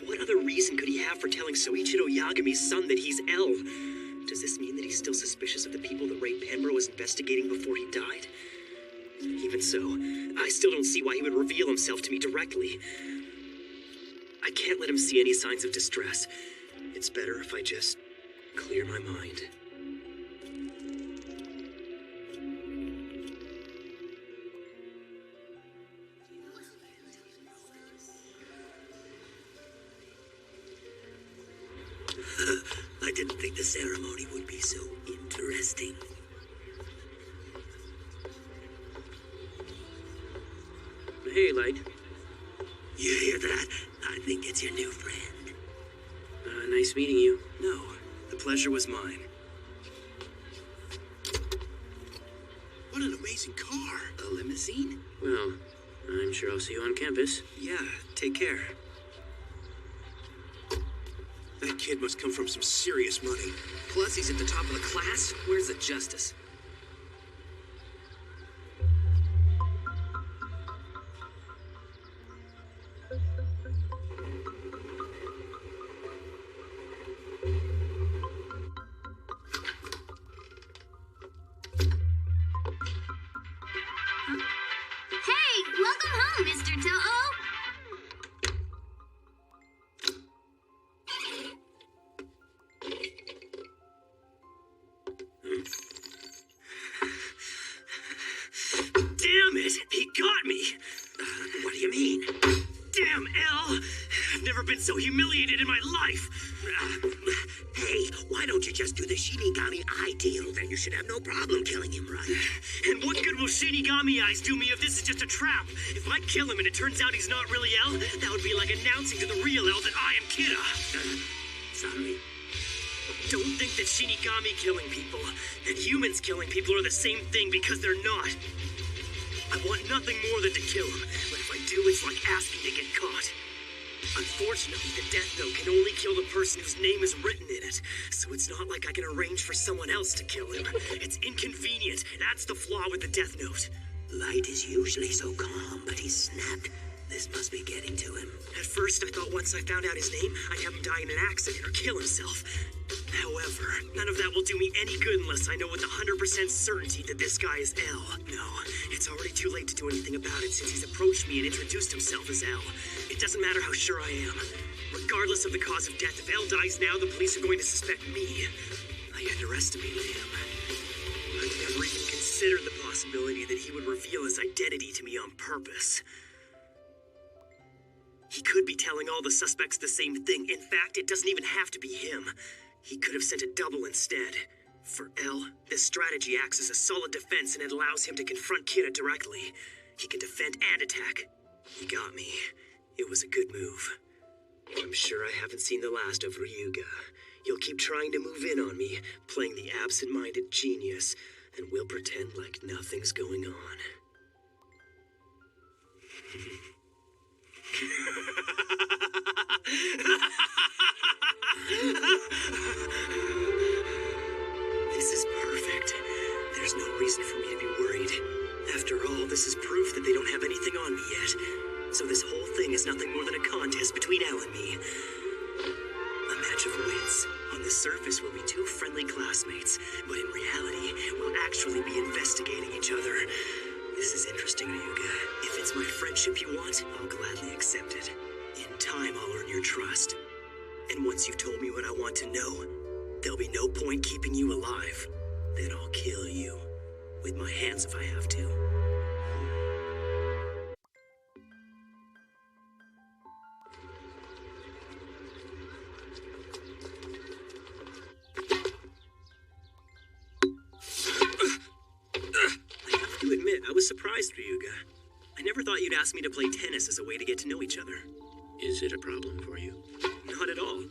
What other reason could he have for telling Soichiro Yagami's son that he's L? Does this mean that he's still suspicious of the people that Ray Penborough was investigating before he died? Even so, I still don't see why he would reveal himself to me directly. I can't let him see any signs of distress. It's better if I just clear my mind. I didn't think the ceremony would be so interesting. Hey, Light. You hear that? I think it's your new friend. Nice meeting you. No, the pleasure was mine. What an amazing car. A limousine? Well, I'm sure I'll see you on campus. Yeah, take care. That kid must come from some serious money. Plus, he's at the top of the class. Where's the justice? so humiliated in my life. Hey, why don't you just do the Shinigami Eye deal? Then you should have no problem killing him, right? And what good will Shinigami Eyes do me if this is just a trap? If I kill him and it turns out he's not really L, that would be like announcing to the real L that I am Kira. Sorry. Don't think that Shinigami killing people and humans killing people are the same thing, because they're not. I want nothing more than to kill him, but if I do, it's like asking to get caught. Unfortunately, the Death Note can only kill the person whose name is written in it, so it's not like I can arrange for someone else to kill him. It's inconvenient. That's the flaw with the Death Note. Light is usually so calm, but he snapped. This must be getting to him. At first, I thought once I found out his name, I'd have him die in an accident or kill himself. However, none of that will do me any good unless I know with 100% certainty that this guy is L. No, it's already too late to do anything about it since he's approached me and introduced himself as L. It doesn't matter how sure I am. Regardless of the cause of death, if L dies now, the police are going to suspect me. I underestimated him. I never even considered the possibility that he would reveal his identity to me on purpose. He could be telling all the suspects the same thing. In fact, it doesn't even have to be him. He could have sent a double instead. For L, this strategy acts as a solid defense and it allows him to confront Kira directly. He can defend and attack. He got me. It was a good move. I'm sure I haven't seen the last of Ryuga. He'll keep trying to move in on me, playing the absent-minded genius, and we'll pretend like nothing's going on. This is perfect. There's no reason for me to be worried. After all, this is proof that they don't have anything on me yet. So this whole thing is nothing more than a contest between L and me. A match of wits. On the surface, we'll be two friendly classmates, but in reality, we'll actually be investigating each other. This is interesting, Ryuga. If it's my friendship you want, I'll gladly accept it. In time, I'll earn your trust. And once you've told me what I want to know, there'll be no point keeping you alive. Then I'll kill you. With my hands if I have to. I have to admit, I was surprised, Ryuga. I never thought you'd ask me to play tennis as a way to get to know each other. Is it a problem for you? Not at all.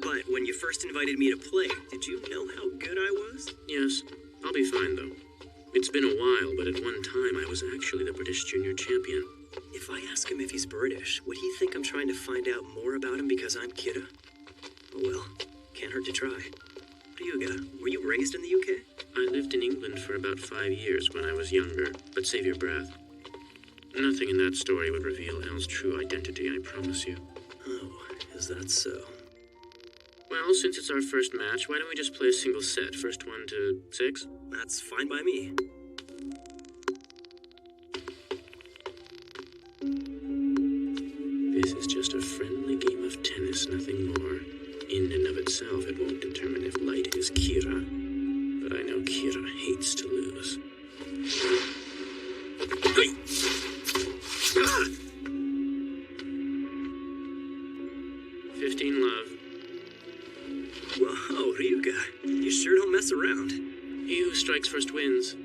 But when you first invited me to play, did you know how good I was? Yes. I'll be fine, though. It's been a while, but at one time I was actually the British junior champion. If I ask him if he's British, would he think I'm trying to find out more about him because I'm Kira? Oh well, can't hurt to try. Ryuga, were you raised in the UK? I lived in England for about 5 years when I was younger, but save your breath. Nothing in that story would reveal Elle's true identity, I promise you. Oh, is that so? Well, since it's our first match, why don't we just play a single set? First one to 6? That's fine by me. This is just a friendly game of tennis, nothing more. In and of itself, it won't determine if Light is Kira. But I know Kira hates to lose. Hey! Ah! 15 love. Whoa, Ryuga, you sure don't mess around. He who strikes first wins.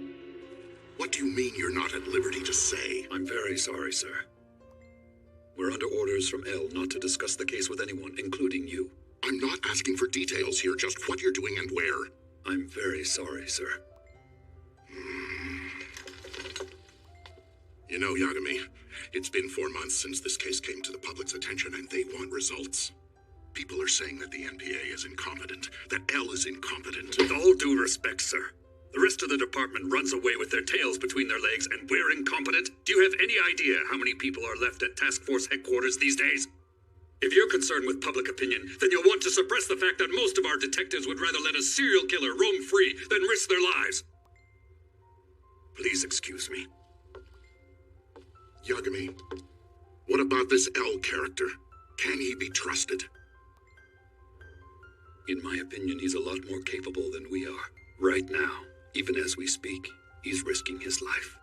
What do you mean you're not at liberty to say? I'm very sorry, sir. We're under orders from L not to discuss the case with anyone, including you. I'm not asking for details here, just what you're doing and where. I'm very sorry, sir. You know, Yagami, it's been 4 months since this case came to the public's attention, and they want results. People are saying that the NPA is incompetent, that L is incompetent. With all due respect, sir, the rest of the department runs away with their tails between their legs, and we're incompetent? Do you have any idea how many people are left at Task Force headquarters these days? If you're concerned with public opinion, then you'll want to suppress the fact that most of our detectives would rather let a serial killer roam free than risk their lives. Please excuse me. Yagami, what about this L character? Can he be trusted? In my opinion, he's a lot more capable than we are. Right now, even as we speak, he's risking his life.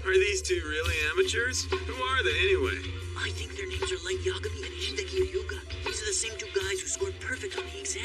Are these these two really amateurs? Who are they anyway? I think their names are Light Yagami and Hideki Ryuga. These are the same two guys who scored perfect on the exam.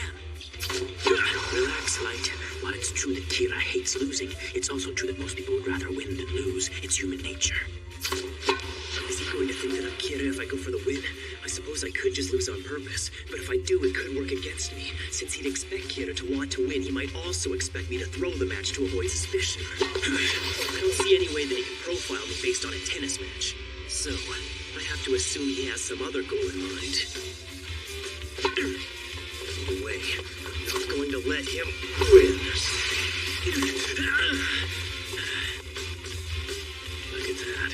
Relax, Light. While it's true that Kira hates losing, it's also true that most people would rather win than lose. It's human nature. Is he going to think that I'm Kira if I go for the win? I suppose I could just lose on purpose, but if I do, it could work against me. Since he'd expect Kira to want to win, he might also expect me to throw the match to avoid suspicion. I don't see any way that he can profile me based on a tennis match. So, I have to assume he has some other goal in mind. No way. I'm not going to let him win. Look at that.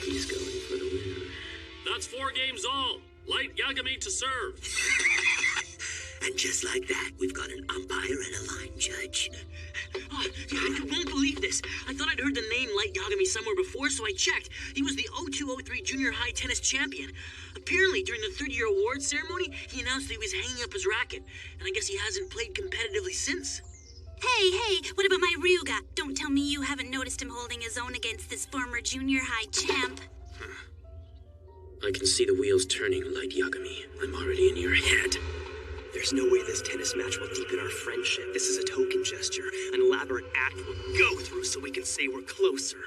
He's going for the win. That's 4 games all. Light Yagami to serve. And just like that, we've got an umpire and a line judge. Oh, you won't believe this. I thought I'd heard the name Light Yagami somewhere before, so I checked. He was the 0203 junior high tennis champion. Apparently, during the third-year awards ceremony, he announced that he was hanging up his racket, and I guess he hasn't played competitively since. Hey, what about my Ryuga? Don't tell me you haven't noticed him holding his own against this former junior high champ. I can see the wheels turning, Light Yagami. I'm already in your head. There's no way this tennis match will deepen our friendship. This is a token gesture, an elaborate act we'll go through so we can say we're closer.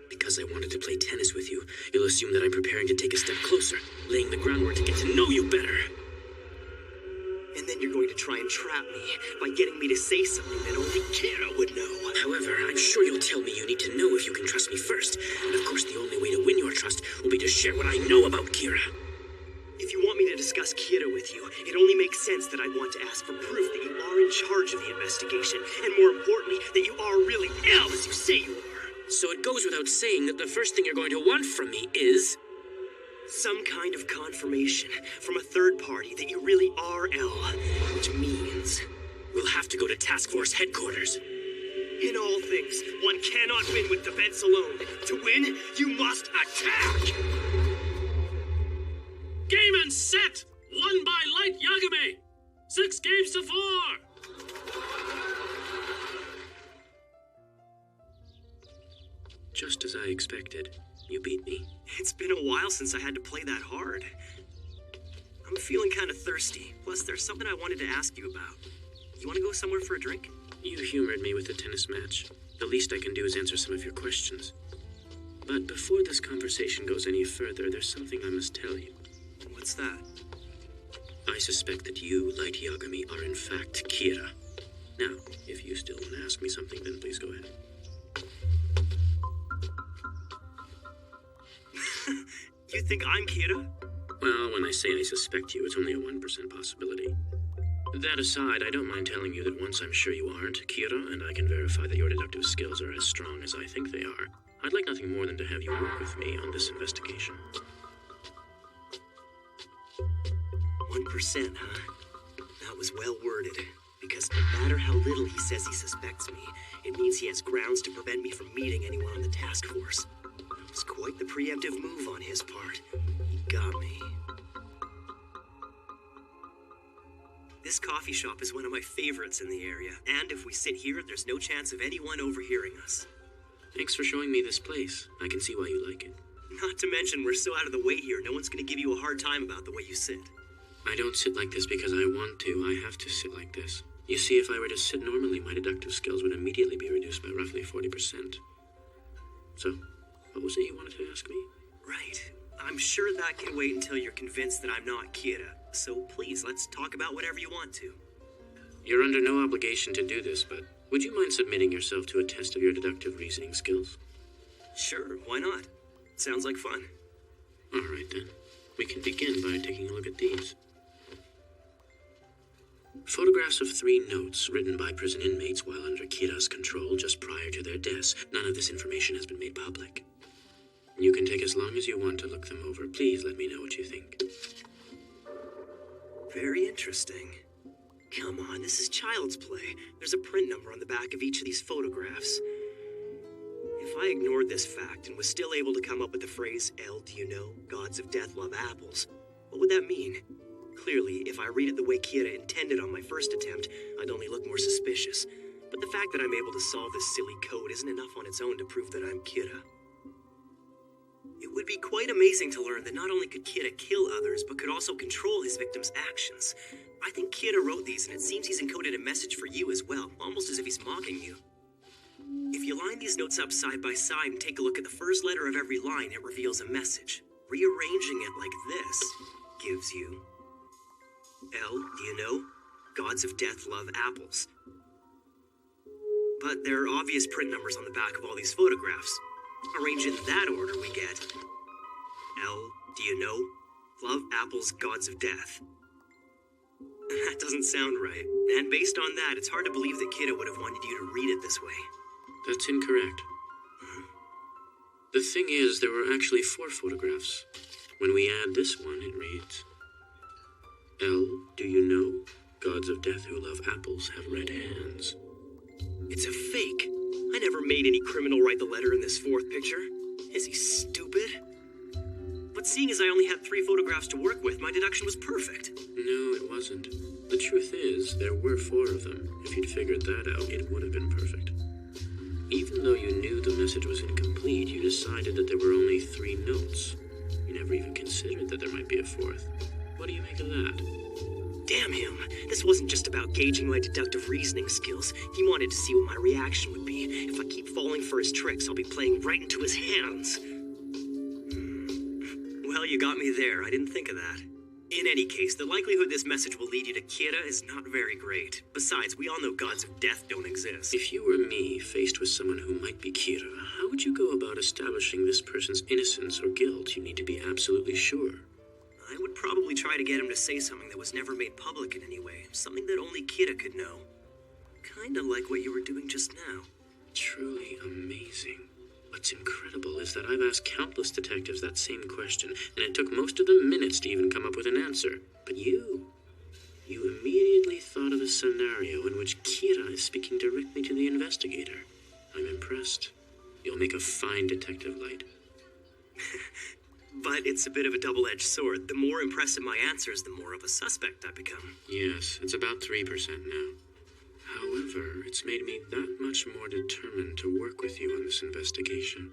Because I wanted to play tennis with you, you'll assume that I'm preparing to take a step closer, laying the groundwork to get to know you better. And then you're going to try and trap me by getting me to say something that only Kira would know. However, I'm sure you'll tell me you need to know if you can trust me first. And of course, the only way to win your trust will be to share what I know about Kira. If you want me to discuss Kira with you, it only makes sense that I'd want to ask for proof that you are in charge of the investigation, and more importantly, that you are really Elle as you say you are. So it goes without saying that the first thing you're going to want from me is... some kind of confirmation from a third party that you really are Elle, which means... we'll have to go to Task Force headquarters. In all things, one cannot win with defense alone. To win, you must attack! Game and set! Won by Light Yagami! 6 games to 4! Just as I expected, you beat me. It's been a while since I had to play that hard. I'm feeling kind of thirsty. Plus, there's something I wanted to ask you about. You want to go somewhere for a drink? You humored me with the tennis match. The least I can do is answer some of your questions. But before this conversation goes any further, there's something I must tell you. What's that? I suspect that you, Light Yagami, are in fact Kira. Now, if you still want to ask me something, then please go ahead. You think I'm Kira? Well, when I say I suspect you, it's only a 1% possibility. That aside, I don't mind telling you that once I'm sure you aren't Kira, and I can verify that your deductive skills are as strong as I think they are, I'd like nothing more than to have you work with me on this investigation. 1%, huh? That was well worded. Because no matter how little he says he suspects me, it means he has grounds to prevent me from meeting anyone on the task force. It was quite the preemptive move on his part. He got me. This coffee shop is one of my favorites in the area, and if we sit here, there's no chance of anyone overhearing us. Thanks for showing me this place. I can see why you like it. Not to mention, we're so out of the way here, no one's gonna give you a hard time about the way you sit. I don't sit like this because I want to. I have to sit like this. You see, if I were to sit normally, my deductive skills would immediately be reduced by roughly 40%. So, what was it you wanted to ask me? Right. I'm sure that can wait until you're convinced that I'm not Kira. So please, let's talk about whatever you want to. You're under no obligation to do this, but would you mind submitting yourself to a test of your deductive reasoning skills? Sure, why not? Sounds like fun. All right, then. We can begin by taking a look at these. Photographs of 3 notes written by prison inmates while under Kira's control just prior to their deaths. None of this information has been made public. You can take as long as you want to look them over. Please let me know what you think. Very interesting. Come on, this is child's play. There's a print number on the back of each of these photographs. If I ignored this fact and was still able to come up with the phrase, "Elle, do you know, gods of death love apples," what would that mean? Clearly, if I read it the way Kira intended on my first attempt, I'd only look more suspicious. But the fact that I'm able to solve this silly code isn't enough on its own to prove that I'm Kira. It would be quite amazing to learn that not only could Kira kill others, but could also control his victims' actions. I think Kira wrote these, and it seems he's encoded a message for you as well, almost as if he's mocking you. If you line these notes up side by side and take a look at the first letter of every line, it reveals a message. Rearranging it like this gives you... L, do you know? Gods of death love apples. But there are obvious print numbers on the back of all these photographs. Arranged in that order, we get... L, do you know? Love apples, gods of death. That doesn't sound right. And based on that, it's hard to believe that Kira would have wanted you to read it this way. That's incorrect. The thing is, there were actually 4 photographs. When we add this one, it reads... L, do you know? Gods of death who love apples have red hands. It's a fake. I never made any criminal write the letter in this 4th picture. Is he stupid? But seeing as I only had 3 photographs to work with, my deduction was perfect. No, it wasn't. The truth is, there were 4 of them. If you'd figured that out, it would have been perfect. Even though you knew the message was incomplete, you decided that there were only 3 notes. You never even considered that there might be a 4th. What do you make of that? Damn him. This wasn't just about gauging my deductive reasoning skills. He wanted to see what my reaction would be. If I keep falling for his tricks, I'll be playing right into his hands. Well, you got me there. I didn't think of that. In any case, the likelihood this message will lead you to Kira is not very great. Besides, we all know gods of death don't exist. If you were me, faced with someone who might be Kira, how would you go about establishing this person's innocence or guilt? You need to be absolutely sure. I would probably try to get him to say something that was never made public in any way. Something that only Kira could know. Kinda like what you were doing just now. Truly amazing. What's incredible is that I've asked countless detectives that same question, and it took most of them minutes to even come up with an answer. But you immediately thought of a scenario in which Kira is speaking directly to the investigator. I'm impressed. You'll make a fine detective, Light. But it's a bit of a double-edged sword. The more impressive my answers, the more of a suspect I become. Yes, it's about 3% now. However, it's made me that much more determined to work with you on this investigation.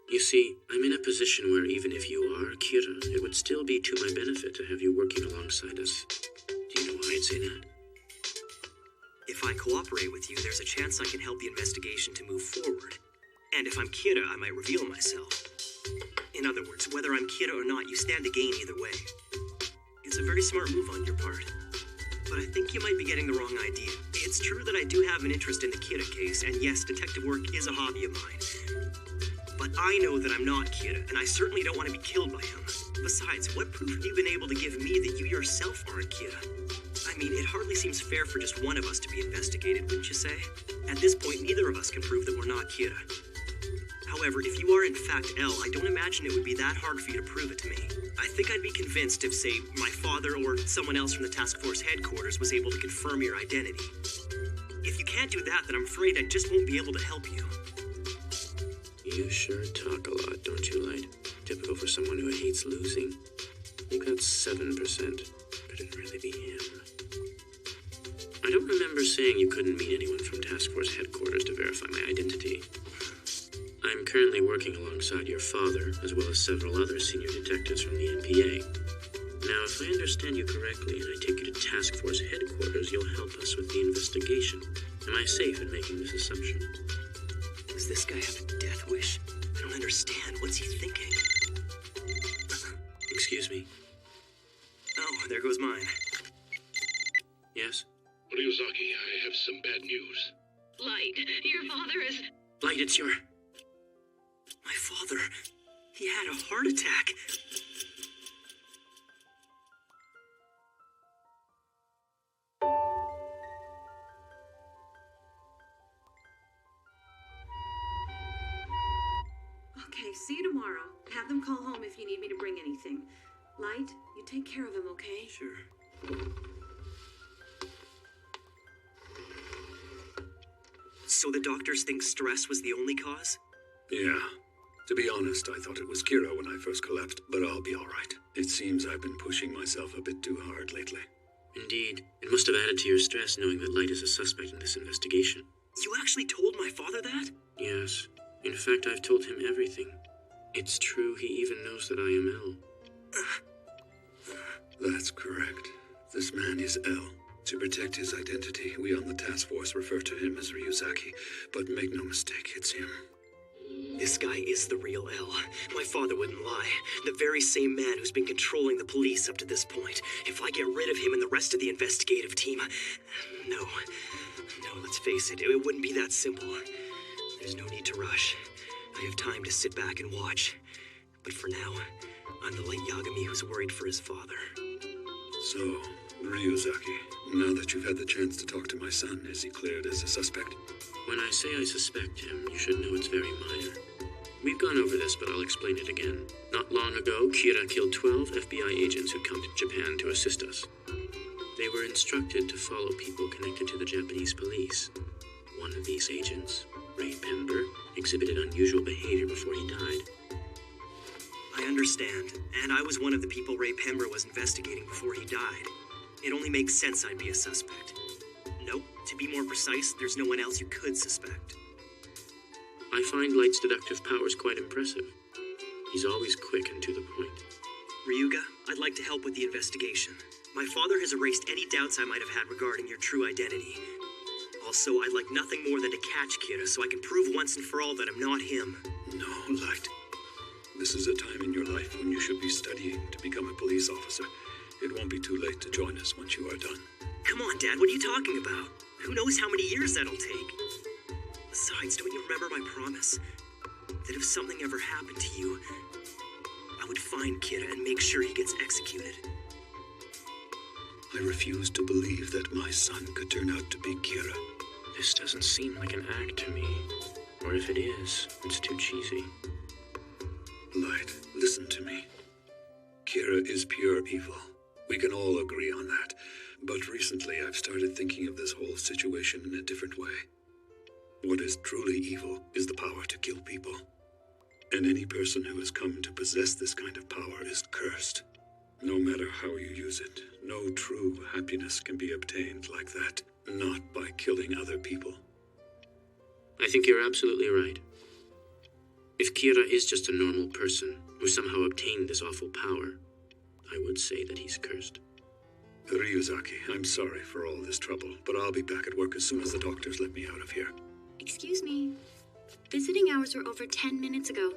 You see, I'm in a position where even if you are Kira, it would still be to my benefit to have you working alongside us. Do you know why I'd say that? If I cooperate with you, there's a chance I can help the investigation to move forward. And if I'm Kira, I might reveal myself. In other words, whether I'm Kira or not, you stand to gain either way. It's a very smart move on your part. But I think you might be getting the wrong idea. It's true that I do have an interest in the Kira case, and yes, detective work is a hobby of mine. But I know that I'm not Kira, and I certainly don't want to be killed by him. Besides, what proof have you been able to give me that you yourself aren't Kira? I mean, it hardly seems fair for just one of us to be investigated, wouldn't you say? At this point, neither of us can prove that we're not Kira. However, if you are in fact L, I don't imagine it would be that hard for you to prove it to me. I think I'd be convinced if, say, my father or someone else from the task force headquarters was able to confirm your identity. If you can't do that, then I'm afraid I just won't be able to help you. You sure talk a lot, don't you, Light? Typical for someone who hates losing. You got 7%. Could it really be him? I don't remember saying you couldn't meet anyone from task force headquarters to verify my identity. I'm currently working alongside your father, as well as several other senior detectives from the NPA. Now, if I understand you correctly, and I take you to task force headquarters, you'll help us with the investigation. Am I safe in making this assumption? Does this guy have a death wish? I don't understand. What's he thinking? Excuse me? Oh, there goes mine. Yes? Ryuzaki, I have some bad news. Light, your father is... Light, it's your... My father, he had a heart attack. Okay, see you tomorrow. Have them call home if you need me to bring anything. Light, you take care of him, okay? Sure. So the doctors think stress was the only cause? Yeah. To be honest, I thought it was Kira when I first collapsed, but I'll be all right. It seems I've been pushing myself a bit too hard lately. Indeed. It must have added to your stress knowing that Light is a suspect in this investigation. You actually told my father that? Yes. In fact, I've told him everything. It's true he even knows that I am L. That's correct. This man is L. To protect his identity, we on the task force refer to him as Ryuzaki. But make no mistake, it's him. This guy is the real L. My father wouldn't lie. The very same man who's been controlling the police up to this point. If I get rid of him and the rest of the investigative team... No, let's face it, it wouldn't be that simple. There's no need to rush. I have time to sit back and watch. But for now, I'm the late Yagami who's worried for his father. So, Ryuzaki, now that you've had the chance to talk to my son, is he cleared as a suspect? When I say I suspect him, you should know it's very minor. We've gone over this, but I'll explain it again. Not long ago, Kira killed 12 FBI agents who'd come to Japan to assist us. They were instructed to follow people connected to the Japanese police. One of these agents, Ray Pember, exhibited unusual behavior before he died. I understand, and I was one of the people Ray Pember was investigating before he died. It only makes sense I'd be a suspect. Nope, to be more precise, there's no one else you could suspect. I find Light's deductive powers quite impressive. He's always quick and to the point. Ryuga, I'd like to help with the investigation. My father has erased any doubts I might have had regarding your true identity. Also, I'd like nothing more than to catch Kira so I can prove once and for all that I'm not him. No, Light. This is a time in your life when you should be studying to become a police officer. It won't be too late to join us once you are done. Come on, Dad, what are you talking about? Who knows how many years that'll take? Besides, don't you remember my promise? That if something ever happened to you, I would find Kira and make sure he gets executed. I refuse to believe that my son could turn out to be Kira. This doesn't seem like an act to me. Or if it is, it's too cheesy. Light, listen to me. Kira is pure evil. We can all agree on that. But recently I've started thinking of this whole situation in a different way. What is truly evil is the power to kill people. And any person who has come to possess this kind of power is cursed. No matter how you use it, no true happiness can be obtained like that, not by killing other people. I think you're absolutely right. If Kira is just a normal person who somehow obtained this awful power, I would say that he's cursed. Ryuzaki, I'm sorry for all this trouble, but I'll be back at work as soon as the doctors let me out of here. Excuse me. Visiting hours were over 10 minutes ago.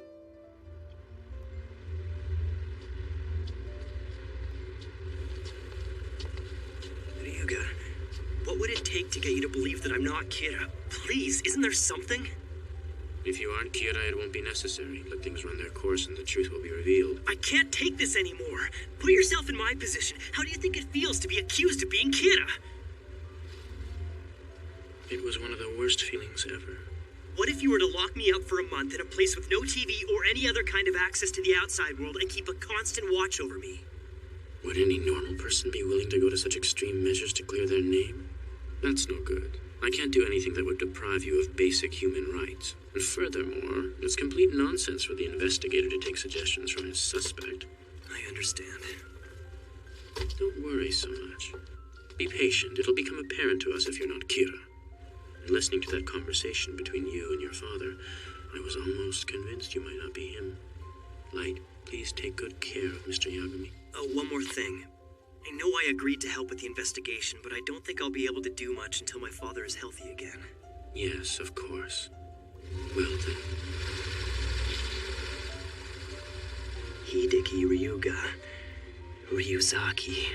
Ryuga, what would it take to get you to believe that I'm not Kira? Please, isn't there something? If you aren't Kira, it won't be necessary. Let things run their course and the truth will be revealed. I can't take this anymore. Put yourself in my position. How do you think it feels to be accused of being Kira? It was one of the worst feelings ever. What if you were to lock me up for a month in a place with no TV or any other kind of access to the outside world and keep a constant watch over me? Would any normal person be willing to go to such extreme measures to clear their name? That's no good. I can't do anything that would deprive you of basic human rights. And furthermore, it's complete nonsense for the investigator to take suggestions from his suspect. I understand. Don't worry so much. Be patient. It'll become apparent to us if you're not Kira. And listening to that conversation between you and your father, I was almost convinced you might not be him. Light, please take good care of Mr. Yagami. Oh, one more thing. I know I agreed to help with the investigation, but I don't think I'll be able to do much until my father is healthy again. Yes, of course. Well then. Hideki Ryuga. Ryuzaki.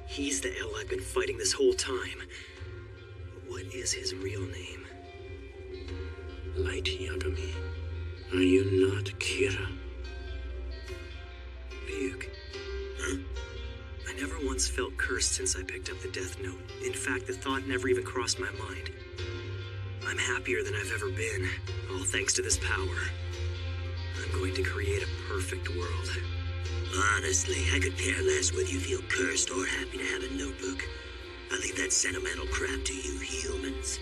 He's the L I've been fighting this whole time. What is his real name? Light Yagami. Are you not Kira? Ryuk. Huh? I never once felt cursed since I picked up the Death Note. In fact, the thought never even crossed my mind. I'm happier than I've ever been, all thanks to this power. I'm going to create a perfect world. Honestly, I could care less whether you feel cursed or happy to have a notebook. I leave that sentimental crap to you humans.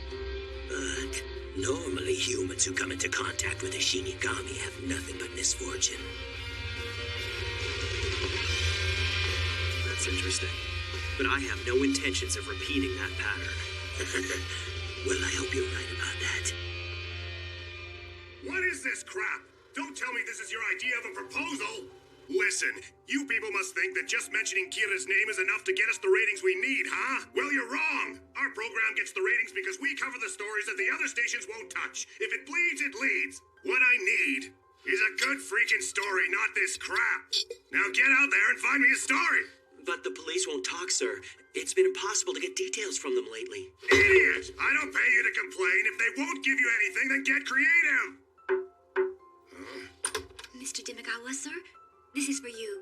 But normally humans who come into contact with a Shinigami have nothing but misfortune. That's interesting. But I have no intentions of repeating that pattern. Well, I hope you're right about that. What is this crap? Don't tell me this is your idea of a proposal! Listen, you people must think that just mentioning Kira's name is enough to get us the ratings we need, huh? Well, you're wrong! Our program gets the ratings because we cover the stories that the other stations won't touch. If it bleeds, it leads. What I need is a good freaking story, not this crap. Now get out there and find me a story! But the police won't talk, sir. It's been impossible to get details from them lately. Idiot! I don't pay you to complain. If they won't give you anything, then get creative! Mr. Demagawa, sir, this is for you.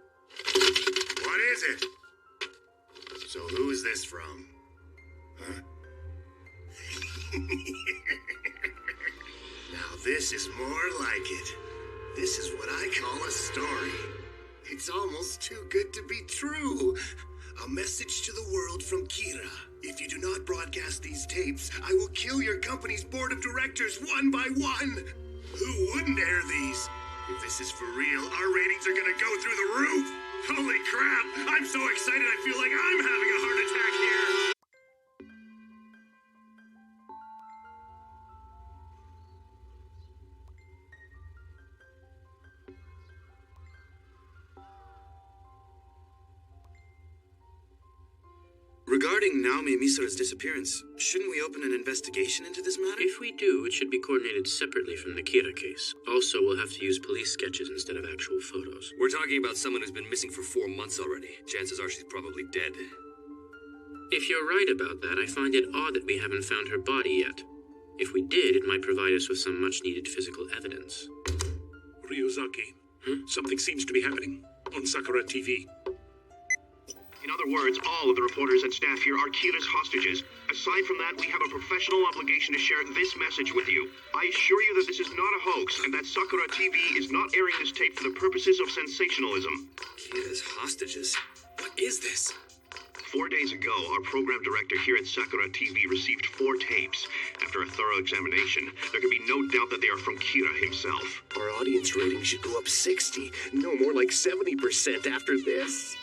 What is it? So who's this from? Huh? Now this is more like it. This is what I call a story. It's almost too good to be true. A message to the world from Kira. If you do not broadcast these tapes, I will kill your company's board of directors one by one. Who wouldn't air these? If this is for real, our ratings are gonna go through the roof. Holy crap! I'm so excited I feel like I'm having a heart attack here. Regarding Naomi Misura's disappearance, shouldn't we open an investigation into this matter? If we do, it should be coordinated separately from the Kira case. Also, we'll have to use police sketches instead of actual photos. We're talking about someone who's been missing for 4 months already. Chances are she's probably dead. If you're right about that, I find it odd that we haven't found her body yet. If we did, it might provide us with some much-needed physical evidence. Ryuzaki, something seems to be happening on Sakura TV. In other words, all of the reporters and staff here are Kira's hostages. Aside from that, we have a professional obligation to share this message with you. I assure you that this is not a hoax, and that Sakura TV is not airing this tape for the purposes of sensationalism. Kira's hostages? What is this? 4 days ago, our program director here at Sakura TV received 4 tapes. After a thorough examination, there can be no doubt that they are from Kira himself. Our audience rating should go up 60, no more like 70% after this.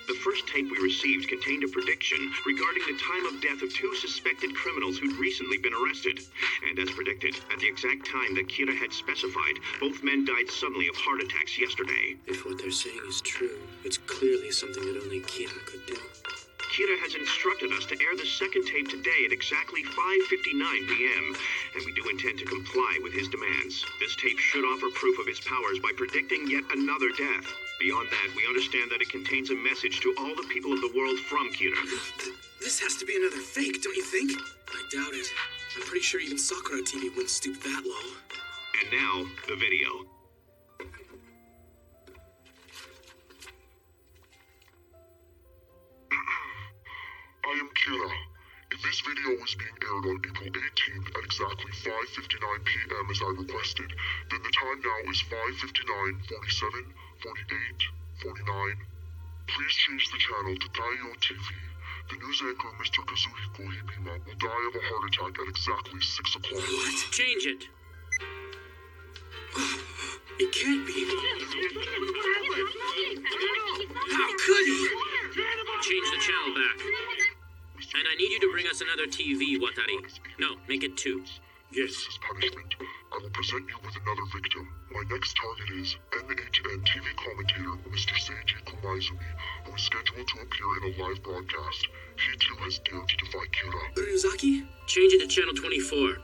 The first tape we received contained a prediction regarding the time of death of 2 suspected criminals who'd recently been arrested. And as predicted, at the exact time that Kira had specified, both men died suddenly of heart attacks yesterday. If what they're saying is true, it's clearly something that only Kira could do. Kira has instructed us to air the second tape today at exactly 5:59 p.m., and we do intend to comply with his demands. This tape should offer proof of his powers by predicting yet another death. Beyond that, we understand that it contains a message to all the people of the world from Kira. This has to be another fake, don't you think? I doubt it. I'm pretty sure even Sakura TV wouldn't stoop that low. And now, the video. I am Kira. If this video was being aired on April 18th at exactly 5:59 p.m. as I requested, then the time now is 5:59, 47, 48, 49. Please change the channel to Taiyo TV. The news anchor, Mr. Kazuhiko Hibima, will die of a heart attack at exactly 6 o'clock. What? Change it. It can't be. How could he? Change the channel back. And I need you to bring us another TV, Watari. No, make it 2. Yes. As punishment, I will present you with another victim. My next target is NHN TV commentator Mr. Seiji Kumaizumi, who is scheduled to appear in a live broadcast. He too has dared to defy Kira. Ryuzaki? Change it to channel 24.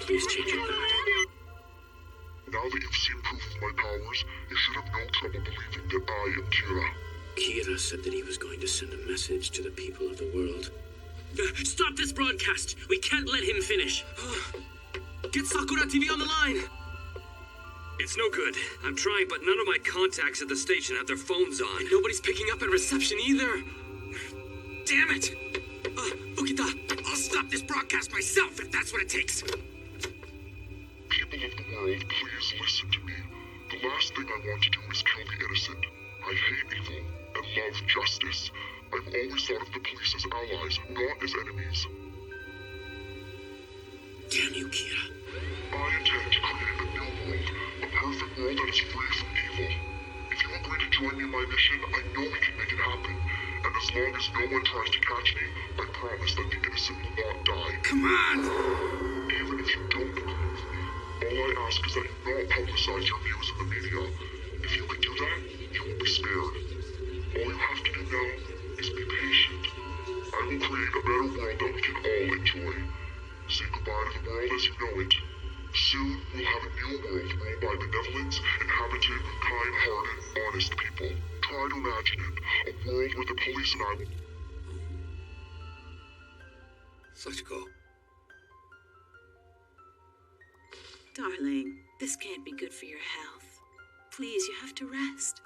Please change it back. Now that you've seen proof of my powers, you should have no trouble believing that I am Kira. Kira said that he was going to send a message to the people of the world. Stop this broadcast! We can't let him finish! Get Sakura TV on the line! It's no good. I'm trying, but none of my contacts at the station have their phones on. And nobody's picking up at reception either. Damn it! Ukita, I'll stop this broadcast myself if that's what it takes. People of the world, please listen to me. The last thing I want to do is kill the innocent. I hate evil and love justice. I've always thought of the police as allies, not as enemies. Damn you, Kira. I intend to create a new world, a perfect world that is free from evil. If you agree to join me in my mission, I know we can make it happen. And as long as no one tries to catch me, I promise that the innocent will not die. Come on! Even if you don't agree with me, all All I ask is that you not publicize your views in the media. If you can do that, you will be spared. All you have to do now is be patient. I will create a better world that we can all enjoy. Say goodbye to the world as you know it. Soon, we'll have a new world ruled by benevolence, inhabited with kind-hearted, honest people. Try to imagine it. A world where the police and I will... Sachiko. Darling, this can't be good for your health. Please, you have to rest.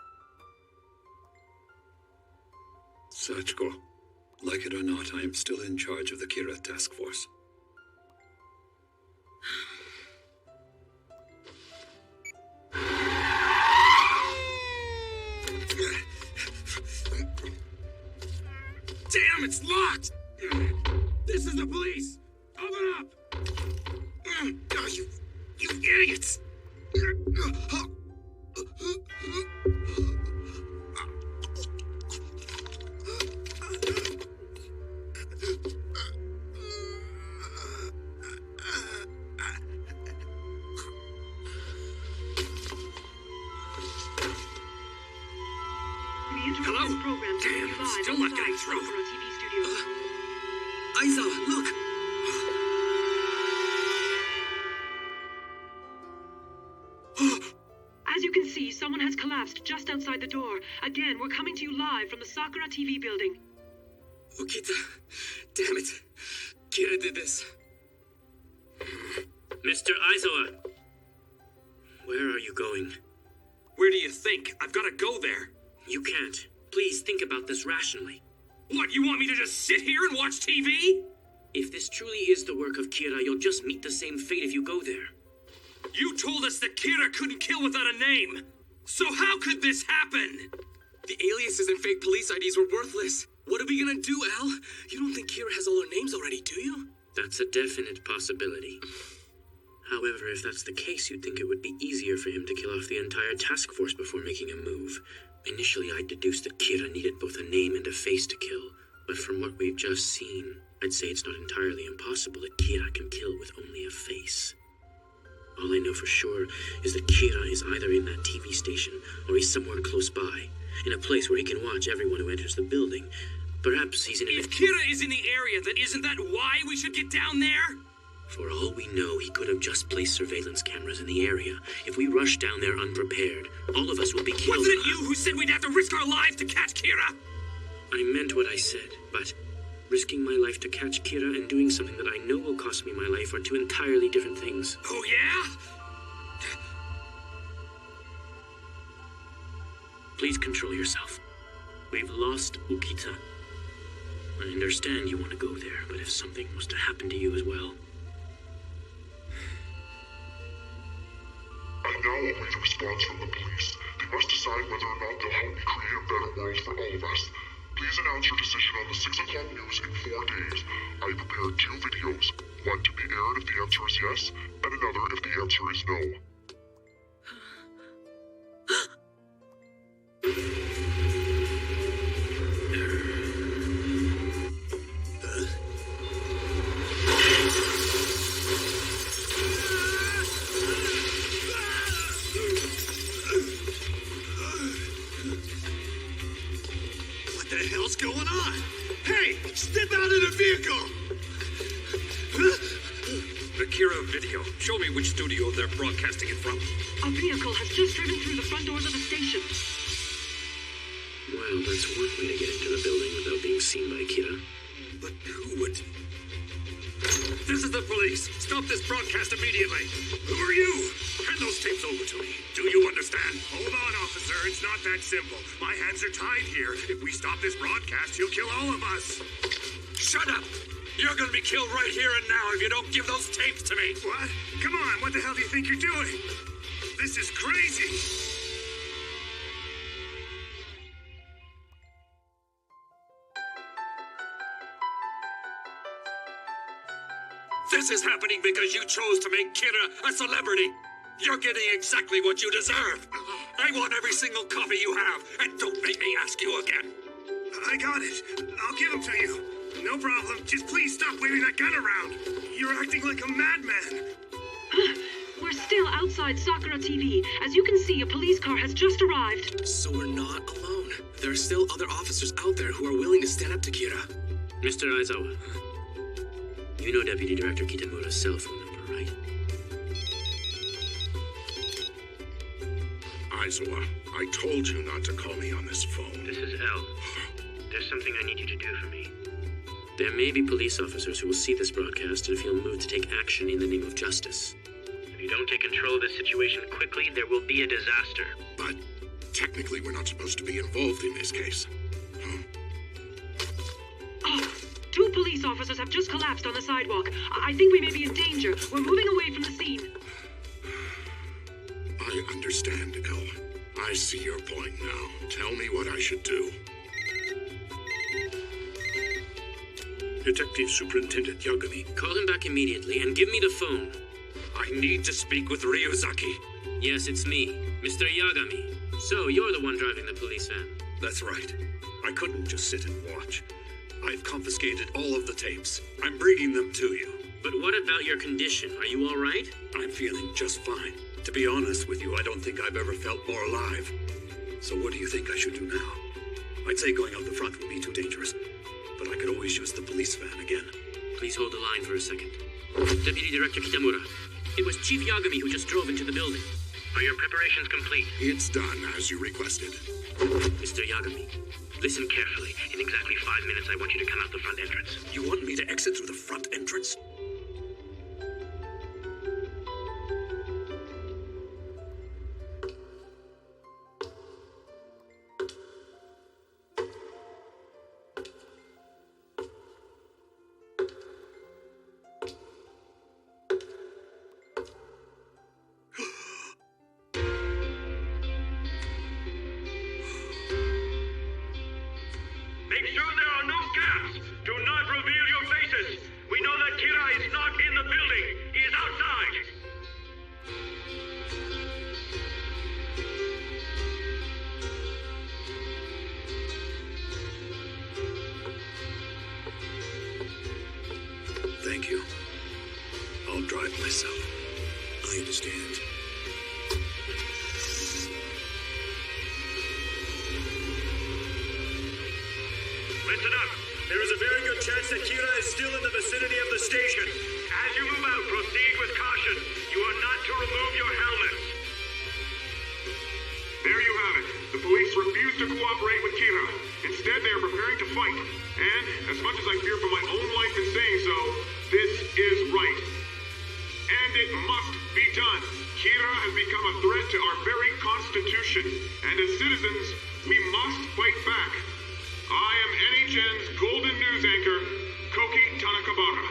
Sachiko. Like it or not, I am still in charge of the Kira task force. Damn, it's locked! This is the police! Open up! Oh, you idiots! Hello? Damn, I'm still not getting through. Aizawa, look! As you can see, someone has collapsed just outside the door. Again, we're coming to you live from the Sakura TV building. Okita, damn it. Kira did this. Mr. Aizawa, where are you going? Where do you think? I've got to go there. You can't. Please think about this rationally. What, you want me to just sit here and watch TV? If this truly is the work of Kira, you'll just meet the same fate if you go there. You told us that Kira couldn't kill without a name. So how could this happen? The aliases and fake police IDs were worthless. What are we gonna do, Al? You don't think Kira has all her names already, do you? That's a definite possibility. However, if that's the case, you'd think it would be easier for him to kill off the entire task force before making a move. Initially, I'd deduced that Kira needed both a name and a face to kill, but from what we've just seen, I'd say it's not entirely impossible that Kira can kill with only a face. All I know for sure is that Kira is either in that TV station or he's somewhere close by, in a place where he can watch everyone who enters the building. Perhaps he's in a... If Kira is in the area, then isn't that why we should get down there? For all we know, he could have just placed surveillance cameras in the area. If we rush down there unprepared, all of us will be killed. Wasn't it you who said we'd have to risk our lives to catch Kira? I meant what I said, but risking my life to catch Kira and doing something that I know will cost me my life are two entirely different things. Oh, yeah? Please control yourself. We've lost Okita. I understand you want to go there, but if something was to happen to you as well... I now await a response from the police. They must decide whether or not they'll help me create a better world for all of us. Please announce your decision on the 6 o'clock news in 4 days. I prepared 2 videos. One to be aired if the answer is yes, and another if the answer is no. What the hell's going on? Hey, step out of the vehicle! The Kira video. Show me which studio they're broadcasting it from. A vehicle has just driven through the front doors of the station. Well, that's one way to get into the building without being seen by Kira. But who would... This is the police. Stop this broadcast immediately. Who are you? Hand those tapes over to me. Do you understand? Hold on, officer. It's not that simple. My hands are tied here. If we stop this broadcast, you'll kill all of us. Shut up! You're gonna be killed right here and now if you don't give those tapes to me. What? Come on, what the hell do you think you're doing? This is crazy. This is happening because you chose to make Kira a celebrity. You're getting exactly what you deserve. I want every single copy you have, and don't make me ask you again. I got it. I'll give them to you. No problem. Just please stop waving that gun around. You're acting like a madman. We're still outside Sakura TV. As you can see, a police car has just arrived. So we're not alone. There are still other officers out there who are willing to stand up to Kira. Mr. Aizawa, you know Deputy Director Kitamura's cell phone number, right? Aizawa, I told you not to call me on this phone. This is L. There's something I need you to do for me. There may be police officers who will see this broadcast and feel moved to take action in the name of justice. If you don't take control of this situation quickly, there will be a disaster. But technically, we're not supposed to be involved in this case. Oh, 2 police officers have just collapsed on the sidewalk. I think we may be in danger. We're moving away from the scene. I understand, El. I see your point now. Tell me what I should do. Detective Superintendent Yagami. Call him back immediately and give me the phone. I need to speak with Ryuzaki. Yes, it's me, Mr. Yagami. So, you're the one driving the police van. That's right. I couldn't just sit and watch. I've confiscated all of the tapes. I'm bringing them to you. But what about your condition? Are you all right? I'm feeling just fine. To be honest with you, I don't think I've ever felt more alive. So what do you think I should do now? I'd say going out the front would be too dangerous. But I could always use the police van again. Please hold the line for a second. Deputy Director Kitamura, it was Chief Yagami who just drove into the building. Are your preparations complete? It's done, as you requested. Mr. Yagami, listen carefully. In exactly 5 minutes, I want you to come out the front entrance. You want me to exit through the front entrance? Make sure there are no gaps. Do not reveal your faces. We know that Kira is not in the building. He is outside. Thank you. I'll drive myself. I understand. Listen up. There is a very good chance that Kira is still in the vicinity of the station. As you move out, proceed with caution. You are not to remove your helmets. There you have it. The police refuse to cooperate with Kira. Instead, they are preparing to fight. And, as much as I fear for my own life in saying so, this is right. And it must be done. Kira has become a threat to our very Constitution. And as citizens, we must fight back. I am NHN's Golden News anchor, Koki Tanakabara.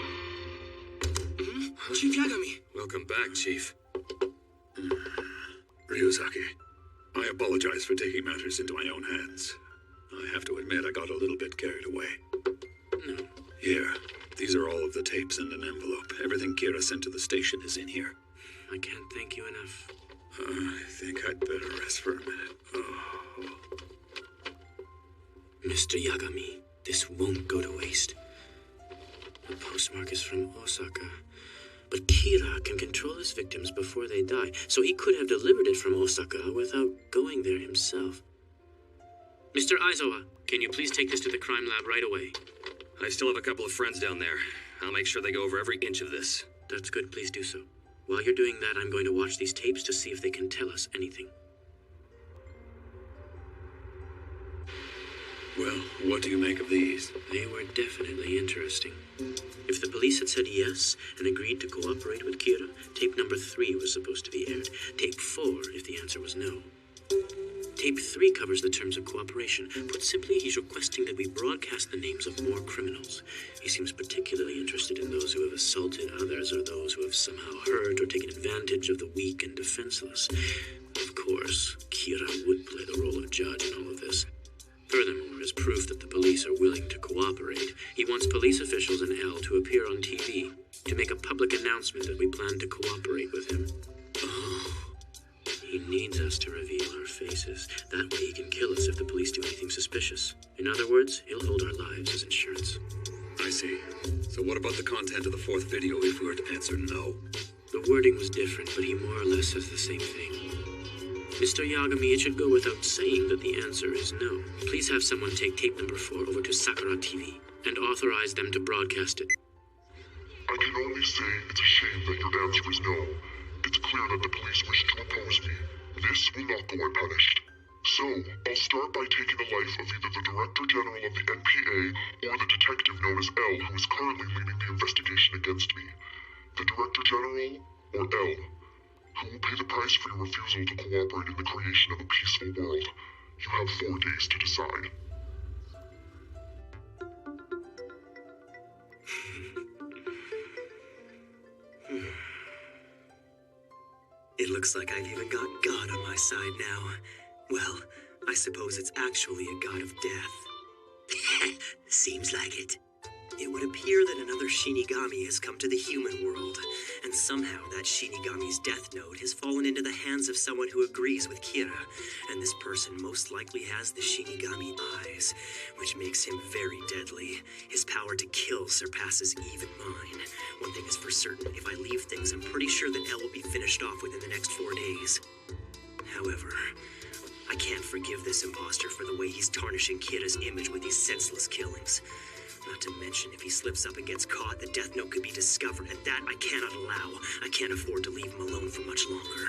Chief Yagami. Welcome back, Chief. Ryuzaki, I apologize for taking matters into my own hands. I have to admit I got a little bit carried away. No. Here, these are all of the tapes in an envelope. Everything Kira sent to the station is in here. I can't thank you enough. I think I'd better rest for a minute. Oh. Mr. Yagami, this won't go to waste. The postmark is from Osaka. But Kira can control his victims before they die, so he could have delivered it from Osaka without going there himself. Mr. Aizawa, can you please take this to the crime lab right away? I still have a couple of friends down there. I'll make sure they go over every inch of this. That's good, please do so. While you're doing that, I'm going to watch these tapes to see if they can tell us anything. Well, what do you make of these? They were definitely interesting. If the police had said yes and agreed to cooperate with Kira, tape number 3 was supposed to be aired. Tape 4 if the answer was no. Tape 3 covers the terms of cooperation. Put simply, he's requesting that we broadcast the names of more criminals. He seems particularly interested in those who have assaulted others or those who have somehow hurt or taken advantage of the weak and defenseless. Of course, Kira would play the role of judge in all of this. Furthermore, as proof that the police are willing to cooperate, he wants police officials and L to appear on TV to make a public announcement that we plan to cooperate with him. Oh. He needs us to reveal our faces. That way he can kill us if the police do anything suspicious. In other words, he'll hold our lives as insurance. I see. So what about the content of the 4th video if we were to answer no? The wording was different, but he more or less says the same thing. Mr. Yagami, it should go without saying that the answer is no. Please have someone take tape number 4 over to Sakura TV and authorize them to broadcast it. I can only say it's a shame that your answer is no. It's clear that the police wish to oppose me. This will not go unpunished. So, I'll start by taking the life of either the Director General of the NPA or the detective known as L, who is currently leading the investigation against me. The Director General, or L, who will pay the price for your refusal to cooperate in the creation of a peaceful world. You have 4 days to decide. It looks like I've even got God on my side now. Well, I suppose it's actually a god of death. Seems like it. It would appear that another Shinigami has come to the human world, and somehow that Shinigami's death note has fallen into the hands of someone who agrees with Kira, and this person most likely has the Shinigami eyes, which makes him very deadly. His power to kill surpasses even mine. One thing is for certain, if I leave things, I'm pretty sure that L will be finished off within the next 4 days. However, I can't forgive this imposter for the way he's tarnishing Kira's image with these senseless killings. Not to mention, if he slips up and gets caught, the death note could be discovered, and that I cannot allow. I can't afford to leave him alone for much longer.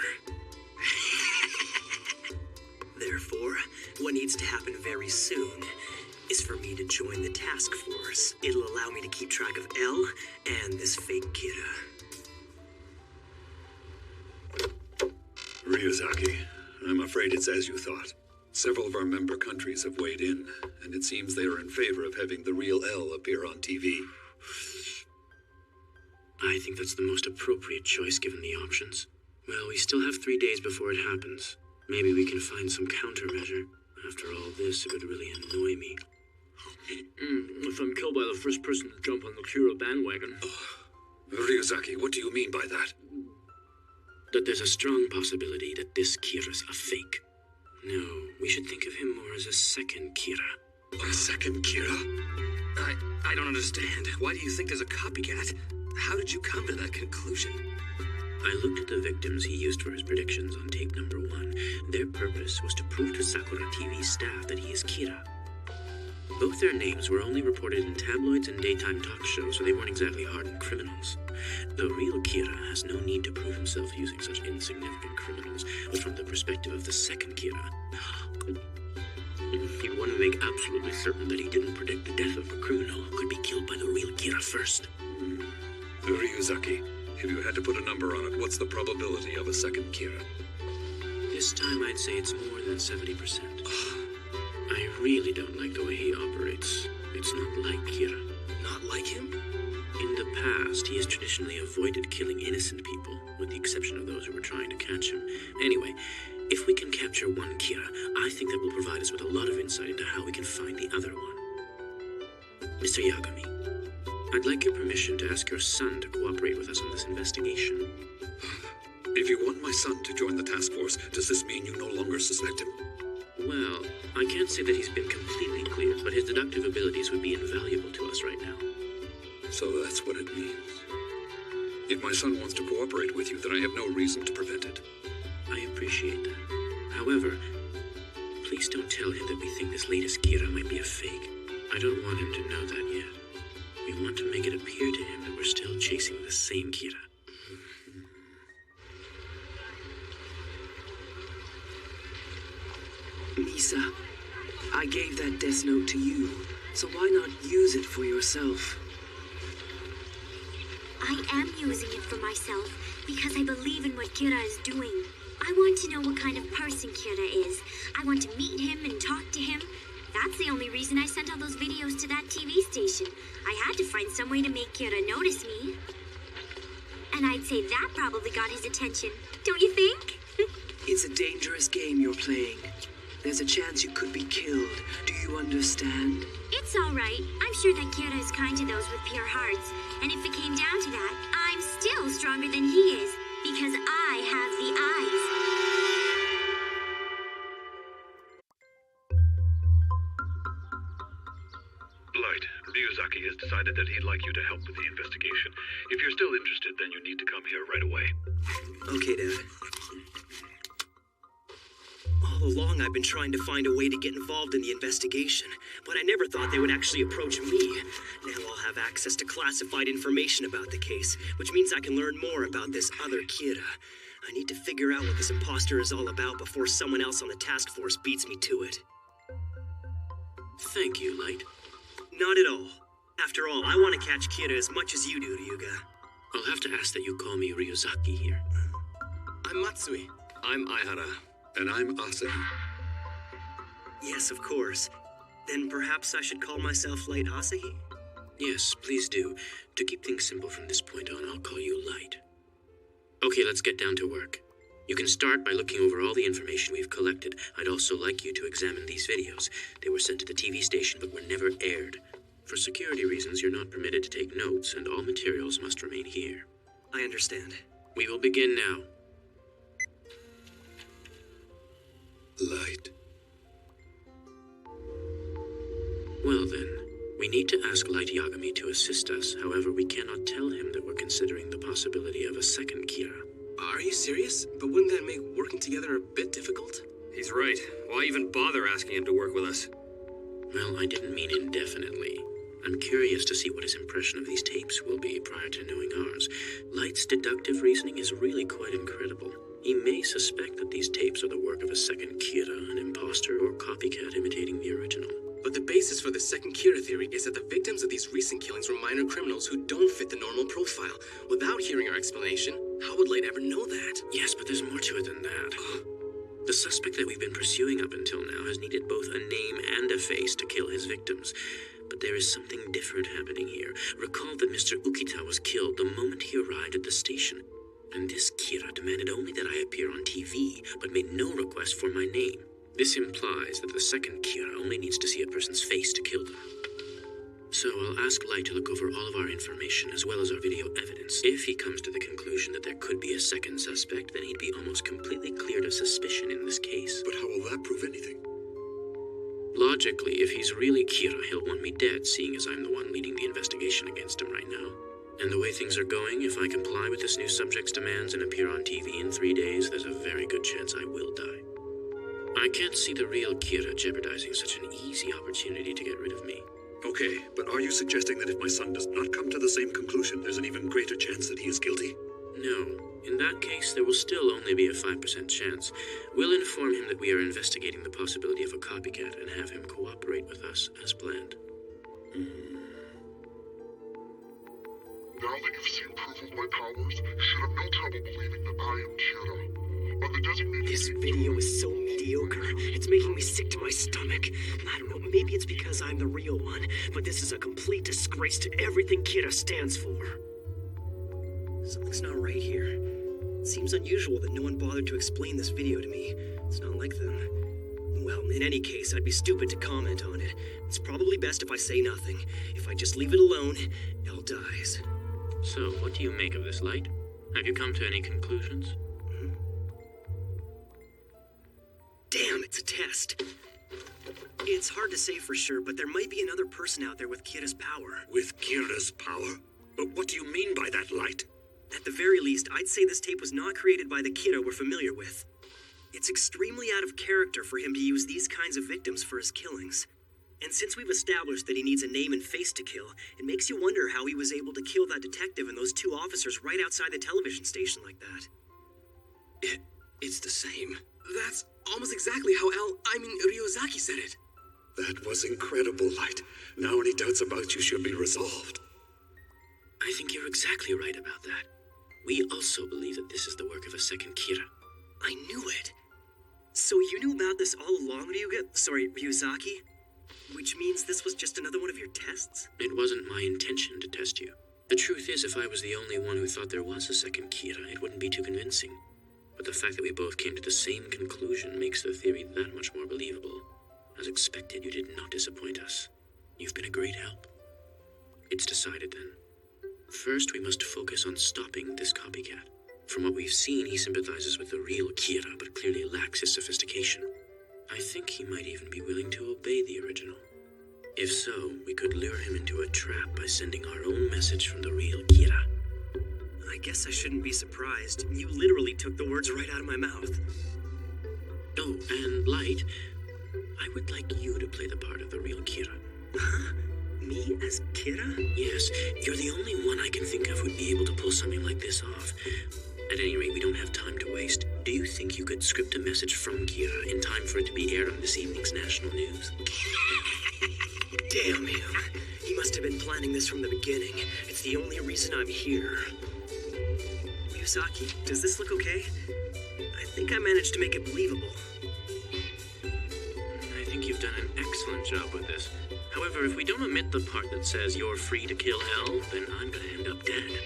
Therefore, what needs to happen very soon is for me to join the task force. It'll allow me to keep track of L and this fake Kira. Ryuzaki, I'm afraid it's as you thought. Several of our member countries have weighed in, and it seems they are in favor of having the real L appear on TV. I think that's the most appropriate choice given the options. Well, we still have 3 days before it happens. Maybe we can find some countermeasure. After all this, it would really annoy me. If I'm killed by the first person to jump on the Kira bandwagon. Ryuzaki, what do you mean by that? That there's a strong possibility that this Kira's a fake. No, we should think of him more as a second Kira. A second Kira? I don't understand. Why do you think there's a copycat? How did you come to that conclusion? I looked at the victims he used for his predictions on tape number 1. Their purpose was to prove to Sakura TV's staff that he is Kira. Both their names were only reported in tabloids and daytime talk shows, so they weren't exactly hardened criminals. The real Kira has no need to prove himself using such insignificant criminals, but from the perspective of the second Kira, he'd want to make absolutely certain that he didn't predict the death of a criminal who could be killed by the real Kira first. Ryuzaki, if you had to put a number on it, what's the probability of a second Kira? This time I'd say it's more than 70%. I really don't like the way he operates. It's not like Kira. Not like him? In the past, he has traditionally avoided killing innocent people, with the exception of those who were trying to catch him. Anyway, if we can capture one Kira, I think that will provide us with a lot of insight into how we can find the other one. Mr. Yagami, I'd like your permission to ask your son to cooperate with us on this investigation. If you want my son to join the task force, does this mean you no longer suspect him? Well, I can't say that he's been completely clear, but his deductive abilities would be invaluable to us right now. So that's what it means. If my son wants to cooperate with you, then I have no reason to prevent it. I appreciate that. However, please don't tell him that we think this latest Kira might be a fake. I don't want him to know that yet. We want to make it appear to him that we're still chasing the same Kira. Misa, I gave that death note to you, so why not use it for yourself? I am using it for myself because I believe in what Kira is doing. I want to know what kind of person Kira is. I want to meet him and talk to him. That's the only reason I sent all those videos to that TV station. I had to find some way to make Kira notice me. And I'd say that probably got his attention. Don't you think? It's a dangerous game you're playing. There's a chance you could be killed. Do you understand? It's all right. I'm sure that Kira is kind to those with pure hearts. And if it came down to that, I'm still stronger than he is. Because I have the eyes. Light, Ryuzaki has decided that he'd like you to help with the investigation. If you're still interested, then you need to come here right away. Okay, Dad. All along, I've been trying to find a way to get involved in the investigation, but I never thought they would actually approach me. Now I'll have access to classified information about the case, which means I can learn more about this other Kira. I need to figure out what this imposter is all about before someone else on the task force beats me to it. Thank you, Light. Not at all. After all, I want to catch Kira as much as you do, Ryuga. I'll have to ask that you call me Ryuzaki here. I'm Matsui. I'm Aihara. And I'm Asahi. Yes, of course. Then perhaps I should call myself Light Asahi? Yes, please do. To keep things simple from this point on, I'll call you Light. Okay, let's get down to work. You can start by looking over all the information we've collected. I'd also like you to examine these videos. They were sent to the TV station but were never aired. For security reasons, you're not permitted to take notes, and all materials must remain here. I understand. We will begin now. Light. Well then, we need to ask Light Yagami to assist us. However, we cannot tell him that we're considering the possibility of a second Kira. Are you serious? But wouldn't that make working together a bit difficult? He's right. Why even bother asking him to work with us? Well, I didn't mean indefinitely. I'm curious to see what his impression of these tapes will be prior to knowing ours. Light's deductive reasoning is really quite incredible. He may suspect that these tapes are the work of a second Kira, an imposter or copycat imitating the original. But the basis for the second Kira theory is that the victims of these recent killings were minor criminals who don't fit the normal profile. Without hearing our explanation, how would Light ever know that? Yes, but there's more to it than that. The suspect that we've been pursuing up until now has needed both a name and a face to kill his victims. But there is something different happening here. Recall that Mr. Ukita was killed the moment he arrived at the station. And this Kira demanded only that I appear on TV, but made no request for my name. This implies that the second Kira only needs to see a person's face to kill them. So I'll ask Light to look over all of our information as well as our video evidence. If he comes to the conclusion that there could be a second suspect, then he'd be almost completely cleared of suspicion in this case. But how will that prove anything? Logically, if he's really Kira, he'll want me dead, seeing as I'm the one leading the investigation against him right now. And the way things are going, if I comply with this new subject's demands and appear on TV in 3 days, there's a very good chance I will die. I can't see the real Kira jeopardizing such an easy opportunity to get rid of me. Okay, but are you suggesting that if my son does not come to the same conclusion, there's an even greater chance that he is guilty? No. In that case, there will still only be a 5% chance. We'll inform him that we are investigating the possibility of a copycat and have him cooperate with us as planned. Now that you've seen proof of my powers, you should have no trouble believing that I am Kira. On the designated... This video is so mediocre. It's making me sick to my stomach. I don't know, maybe it's because I'm the real one, but this is a complete disgrace to everything Kira stands for. Something's not right here. It seems unusual that no one bothered to explain this video to me. It's not like them. Well, in any case, I'd be stupid to comment on it. It's probably best if I say nothing. If I just leave it alone, Elle dies. So, what do you make of this, Light? Have you come to any conclusions? Damn, it's a test. It's hard to say for sure, but there might be another person out there with Kira's power. With Kira's power? But what do you mean by that, Light? At the very least, I'd say this tape was not created by the Kira we're familiar with. It's extremely out of character for him to use these kinds of victims for his killings. And since we've established that he needs a name and face to kill, it makes you wonder how he was able to kill that detective and those 2 officers right outside the television station like that. It's the same. That's almost exactly how Ryuzaki said it. That was incredible, Light. Now any doubts about you should be resolved. I think you're exactly right about that. We also believe that this is the work of a second Kira. I knew it. So you knew about this all along, Ryuzaki? Which means this was just another one of your tests? It wasn't my intention to test you. The truth is, if I was the only one who thought there was a second Kira, it wouldn't be too convincing. But the fact that we both came to the same conclusion makes the theory that much more believable. As expected, you did not disappoint us. You've been a great help. It's decided then. First, we must focus on stopping this copycat. From what we've seen, he sympathizes with the real Kira, but clearly lacks his sophistication. I think he might even be willing to obey the original. If so, we could lure him into a trap by sending our own message from the real Kira. I guess I shouldn't be surprised. You literally took the words right out of my mouth. Oh, and Light, I would like you to play the part of the real Kira. Huh? Me as Kira? Yes, you're the only one I can think of who'd be able to pull something like this off. At any rate, we don't have time to waste. Do you think you could script a message from Kira in time for it to be aired on this evening's national news? Damn him. He must have been planning this from the beginning. It's the only reason I'm here. Ryuzaki, does this look okay? I think I managed to make it believable. I think you've done an excellent job with this. However, if we don't omit the part that says you're free to kill L, then I'm gonna end up dead.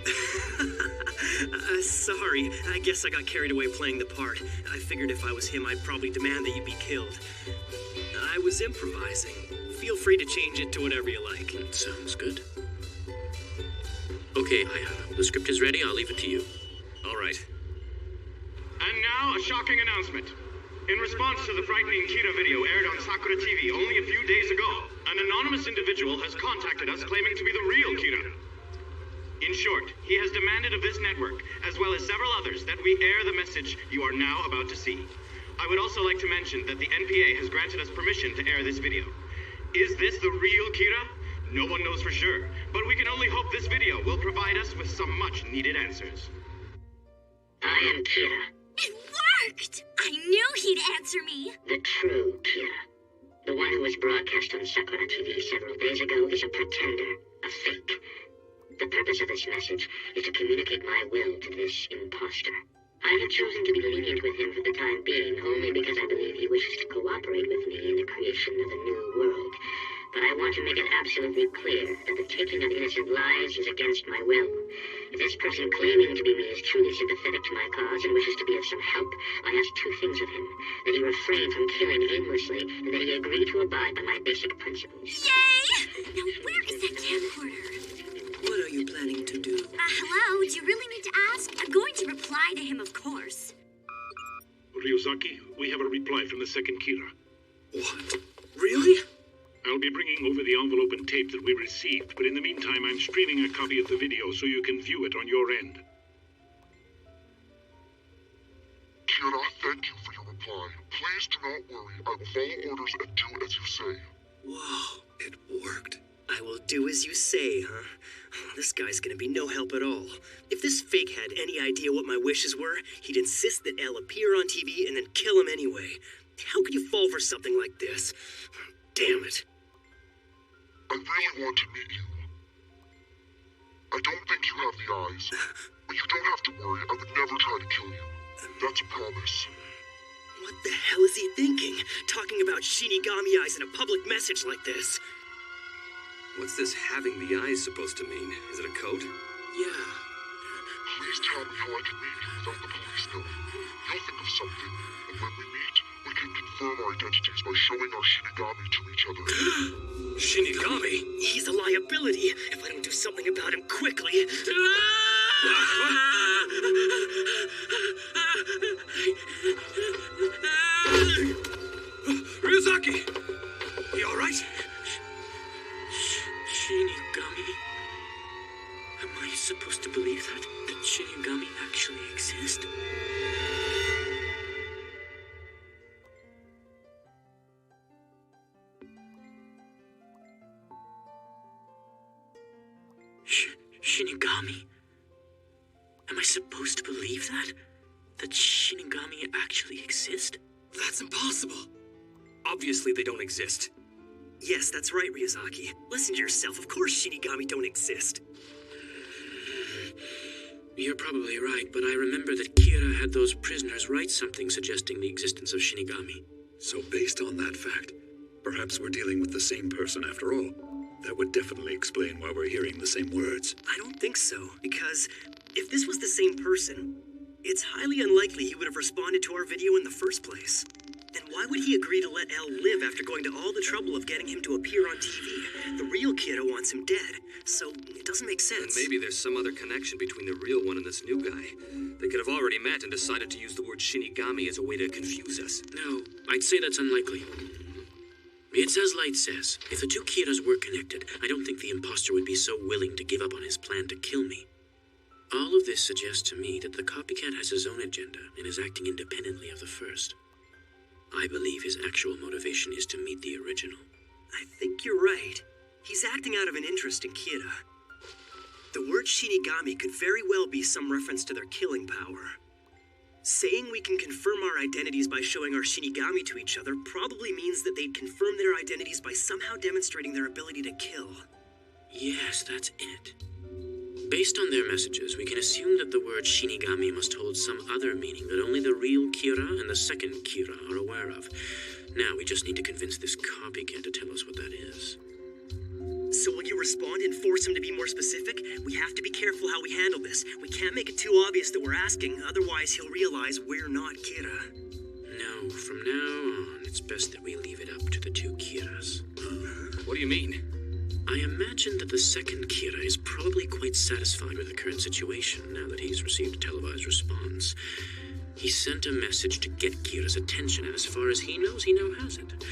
Sorry. I guess I got carried away playing the part. I figured if I was him, I'd probably demand that you be killed. I was improvising. Feel free to change it to whatever you like. Sounds good. Okay, Hayato, the script is ready. I'll leave it to you. All right. And now, a shocking announcement. In response to the frightening Kira video aired on Sakura TV only a few days ago, an anonymous individual has contacted us claiming to be the real Kira. In short, he has demanded of this network, as well as several others, that we air the message you are now about to see. I would also like to mention that the NPA has granted us permission to air this video. Is this the real Kira? No one knows for sure, but we can only hope this video will provide us with some much-needed answers. I am Kira. It worked! I knew he'd answer me! The true Kira. The one who was broadcast on Sakura TV several days ago is a pretender, a fake. The purpose of this message is to communicate my will to this imposter. I have chosen to be lenient with him for the time being, only because I believe he wishes to cooperate with me in the creation of a new world. But I want to make it absolutely clear that the taking of innocent lives is against my will. If this person claiming to be me is truly sympathetic to my cause and wishes to be of some help, I ask two things of him. That he refrain from killing aimlessly, and that he agree to abide by my basic principles. Yay! Now where is that camcorder? What are you planning to do? Hello? Do you really need to ask? I'm going to reply to him, of course. Ryuzaki, we have a reply from the second Kira. What? Really? I'll be bringing over the envelope and tape that we received, but in the meantime, I'm streaming a copy of the video so you can view it on your end. Kira, thank you for your reply. Please do not worry. I will follow orders and do as you say. Whoa, it worked. I will do as you say, huh? This guy's gonna be no help at all. If this fake had any idea what my wishes were, he'd insist that Elle appear on TV and then kill him anyway. How could you fall for something like this? Damn it. I really want to meet you. I don't think you have the eyes, but you don't have to worry. I would never try to kill you. That's a promise. What the hell is he thinking? Talking about Shinigami eyes in a public message like this. What's this having the eyes supposed to mean? Is it a code? Yeah. Please tell me how I can meet you without the police knowing. You'll think of something, and when we meet, we can confirm our identities by showing our Shinigami to each other. Shinigami? He's a liability if I don't do something about him quickly. Ryuzaki! You alright? Shinigami? Am I supposed to believe that Shinigami actually exist? Shinigami? Am I supposed to believe that? That Shinigami actually exist? That's impossible. Obviously they don't exist. Yes, that's right, Ryuzaki. Listen to yourself. Of course Shinigami don't exist. You're probably right, but I remember that Kira had those prisoners write something suggesting the existence of Shinigami. So based on that fact, perhaps we're dealing with the same person after all. That would definitely explain why we're hearing the same words. I don't think so, because if this was the same person, it's highly unlikely he would have responded to our video in the first place. And why would he agree to let Elle live after going to all the trouble of getting him to appear on TV? The real Kira wants him dead, so it doesn't make sense. And maybe there's some other connection between the real one and this new guy. They could have already met and decided to use the word Shinigami as a way to confuse us. No, I'd say that's unlikely. It's as Light says. If the two Kiras were connected, I don't think the imposter would be so willing to give up on his plan to kill me. All of this suggests to me that the copycat has his own agenda and is acting independently of the first. I believe his actual motivation is to meet the original. I think you're right. He's acting out of an interest in Kira. The word Shinigami could very well be some reference to their killing power. Saying we can confirm our identities by showing our Shinigami to each other probably means that they'd confirm their identities by somehow demonstrating their ability to kill. Yes, that's it. Based on their messages, we can assume that the word Shinigami must hold some other meaning that only the real Kira and the second Kira are aware of. Now, we just need to convince this copycat to tell us what that is. So will you respond and force him to be more specific? We have to be careful how we handle this. We can't make it too obvious that we're asking, otherwise he'll realize we're not Kira. No, from now on, it's best that we leave it up to the two Kiras. What do you mean? I imagine that the second Kira is probably quite satisfied with the current situation now that he's received a televised response. He sent a message to get Kira's attention, and as far as he knows, he now has it.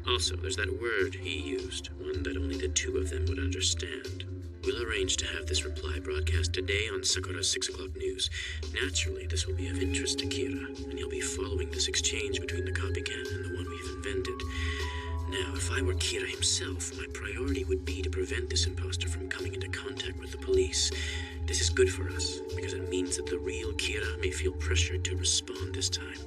Also, there's that word he used, one that only the two of them would understand. We'll arrange to have this reply broadcast today on Sakura's 6 o'clock news. Naturally, this will be of interest to Kira, and he'll be following this exchange between the copycat and the one we've invented. Now, if I were Kira himself, my priority would be to prevent this imposter from coming into contact with the police. This is good for us, because it means that the real Kira may feel pressured to respond this time.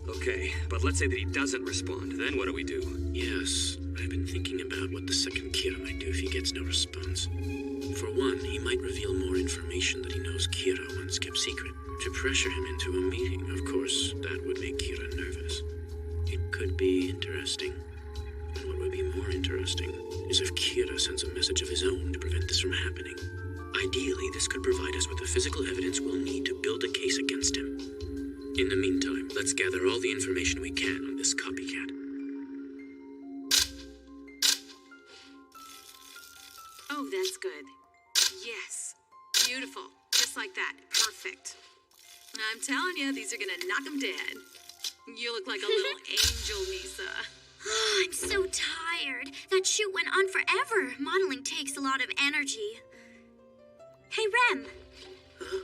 Okay, but let's say that he doesn't respond. Then what do we do? Yes, I've been thinking about what the second Kira might do if he gets no response. For one, he might reveal more information that he knows Kira once kept secret. To pressure him into a meeting, of course, that would make Kira nervous. It could be interesting. And what would be more interesting is if Kira sends a message of his own to prevent this from happening. Ideally, this could provide us with the physical evidence we'll need to build a case against him. In the meantime, let's gather all the information we can on this copycat. Oh, that's good. Yes. Beautiful. Just like that. Perfect. I'm telling you, these are gonna knock him dead. You look like a little angel, Misa. Oh, I'm so tired. That shoot went on forever. Modeling takes a lot of energy. Hey, Rem. Huh?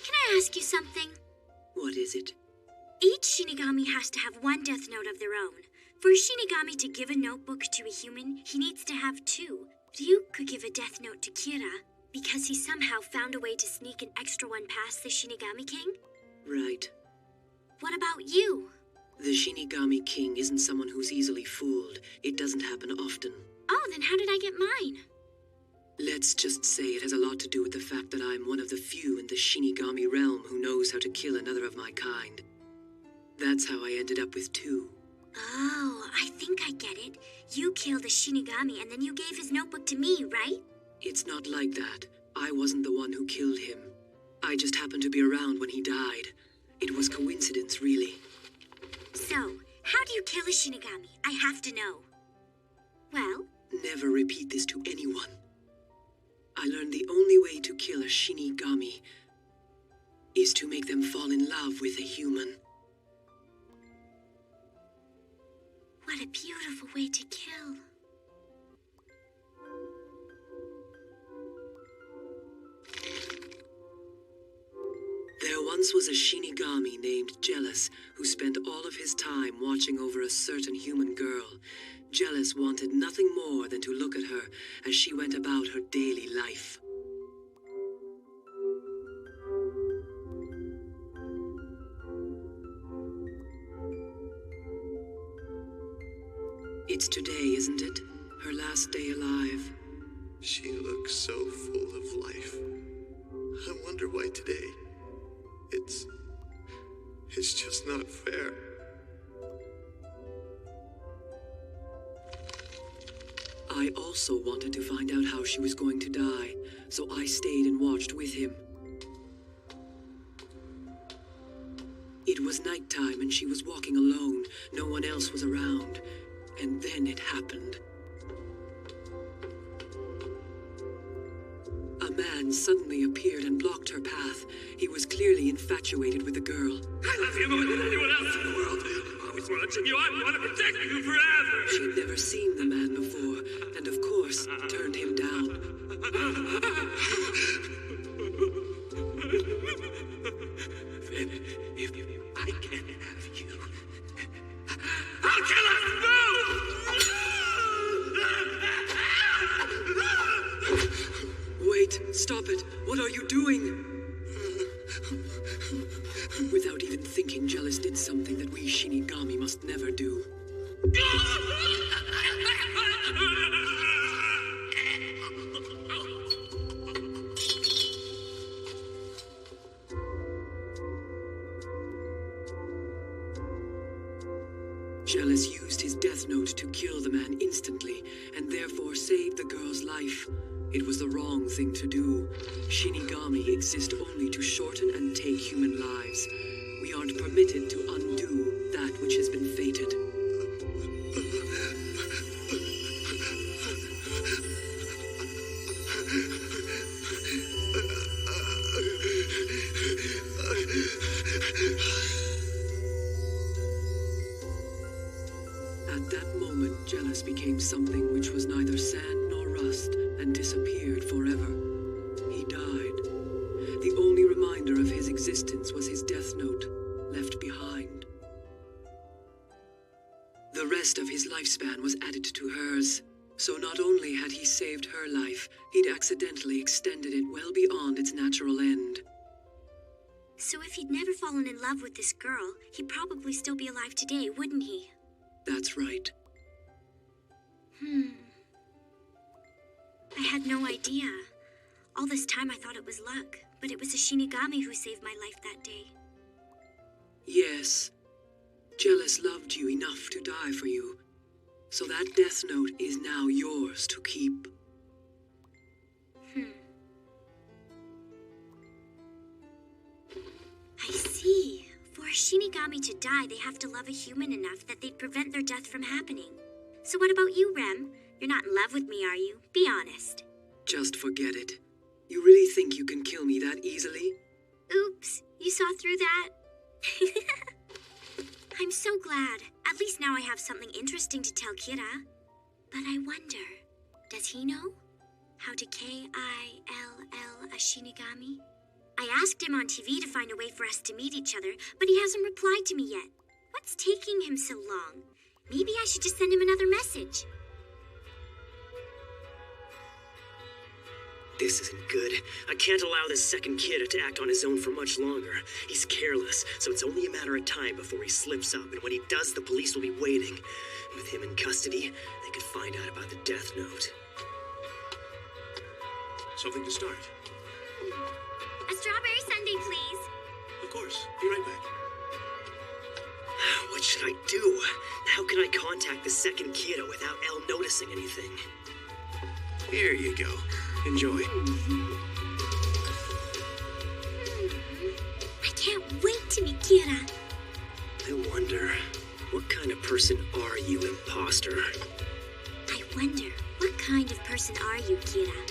Can I ask you something? What is it? Each Shinigami has to have one death note of their own. For a Shinigami to give a notebook to a human, he needs to have two. Ryuk could give a death note to Kira because he somehow found a way to sneak an extra one past the Shinigami King? Right. What about you? The Shinigami King isn't someone who's easily fooled. It doesn't happen often. Oh, then how did I get mine? Let's just say it has a lot to do with the fact that I'm one of the few in the Shinigami realm who knows how to kill another of my kind. That's how I ended up with two. Oh, I think I get it. You killed a Shinigami and then you gave his notebook to me, right? It's not like that. I wasn't the one who killed him. I just happened to be around when he died. It was coincidence, really. So, how do you kill a Shinigami? I have to know. Well? Never repeat this to anyone. I learned the only way to kill a Shinigami is to make them fall in love with a human. What a beautiful way to kill. There once was a Shinigami named Jealous who spent all of his time watching over a certain human girl. Jealous wanted nothing more than to look at her as she went about her daily life. It's today, isn't it? Her last day alive. She looks so full of life. I wonder why today. It's just not fair. I also wanted to find out how she was going to die, so I stayed and watched with him. It was nighttime and she was walking alone. No one else was around. And then it happened. A man suddenly appeared and blocked her path. He was clearly infatuated with the girl. I love you more than anyone else in the world. I'm always watching you. I want to protect you forever. She'd never seen the man before, and of course, turned him down. Then, if I can have you, I'll kill us both! Wait, stop it. What are you doing? Without even thinking, Jealous did something that we Shinigami must never do. Jealous used his death note to kill the man instantly, and therefore saved the girl's life. It was the wrong thing to do. Shinigami exist only to shorten and take human lives. We aren't permitted to undo that which has been fated. At that moment, Jealous became something which was neither sand nor rust, and disappeared forever. He died. The only reminder of his existence was his death note, left behind. The rest of his lifespan was added to hers, so not only had he saved her life, he'd accidentally extended it well beyond its natural end. So if he'd never fallen in love with this girl, he'd probably still be alive today, wouldn't he? That's right. I had no idea. All this time I thought it was luck, but it was a Shinigami who saved my life that day. Yes. Jealous loved you enough to die for you. So that death note is now yours to keep. I see. For a Shinigami to die, they have to love a human enough that they'd prevent their death from happening. So what about you, Rem? You're not in love with me, are you? Be honest. Just forget it. You really think you can kill me that easily? Oops, you saw through that? I'm so glad. At least now I have something interesting to tell Kira. But I wonder, does he know how to kill a Shinigami? I asked him on TV to find a way for us to meet each other, but he hasn't replied to me yet. What's taking him so long? Maybe I should just send him another message. This isn't good. I can't allow this second kid to act on his own for much longer. He's careless, so it's only a matter of time before he slips up, and when he does, the police will be waiting. With him in custody, they could find out about the death note. Something to start. A strawberry sundae, please. Of course. Be right back. What should I do? How can I contact the second kiddo without Elle noticing anything? Here you go. Enjoy. I can't wait to meet Kira. I wonder, what kind of person are you, imposter? I wonder, what kind of person are you, Kira?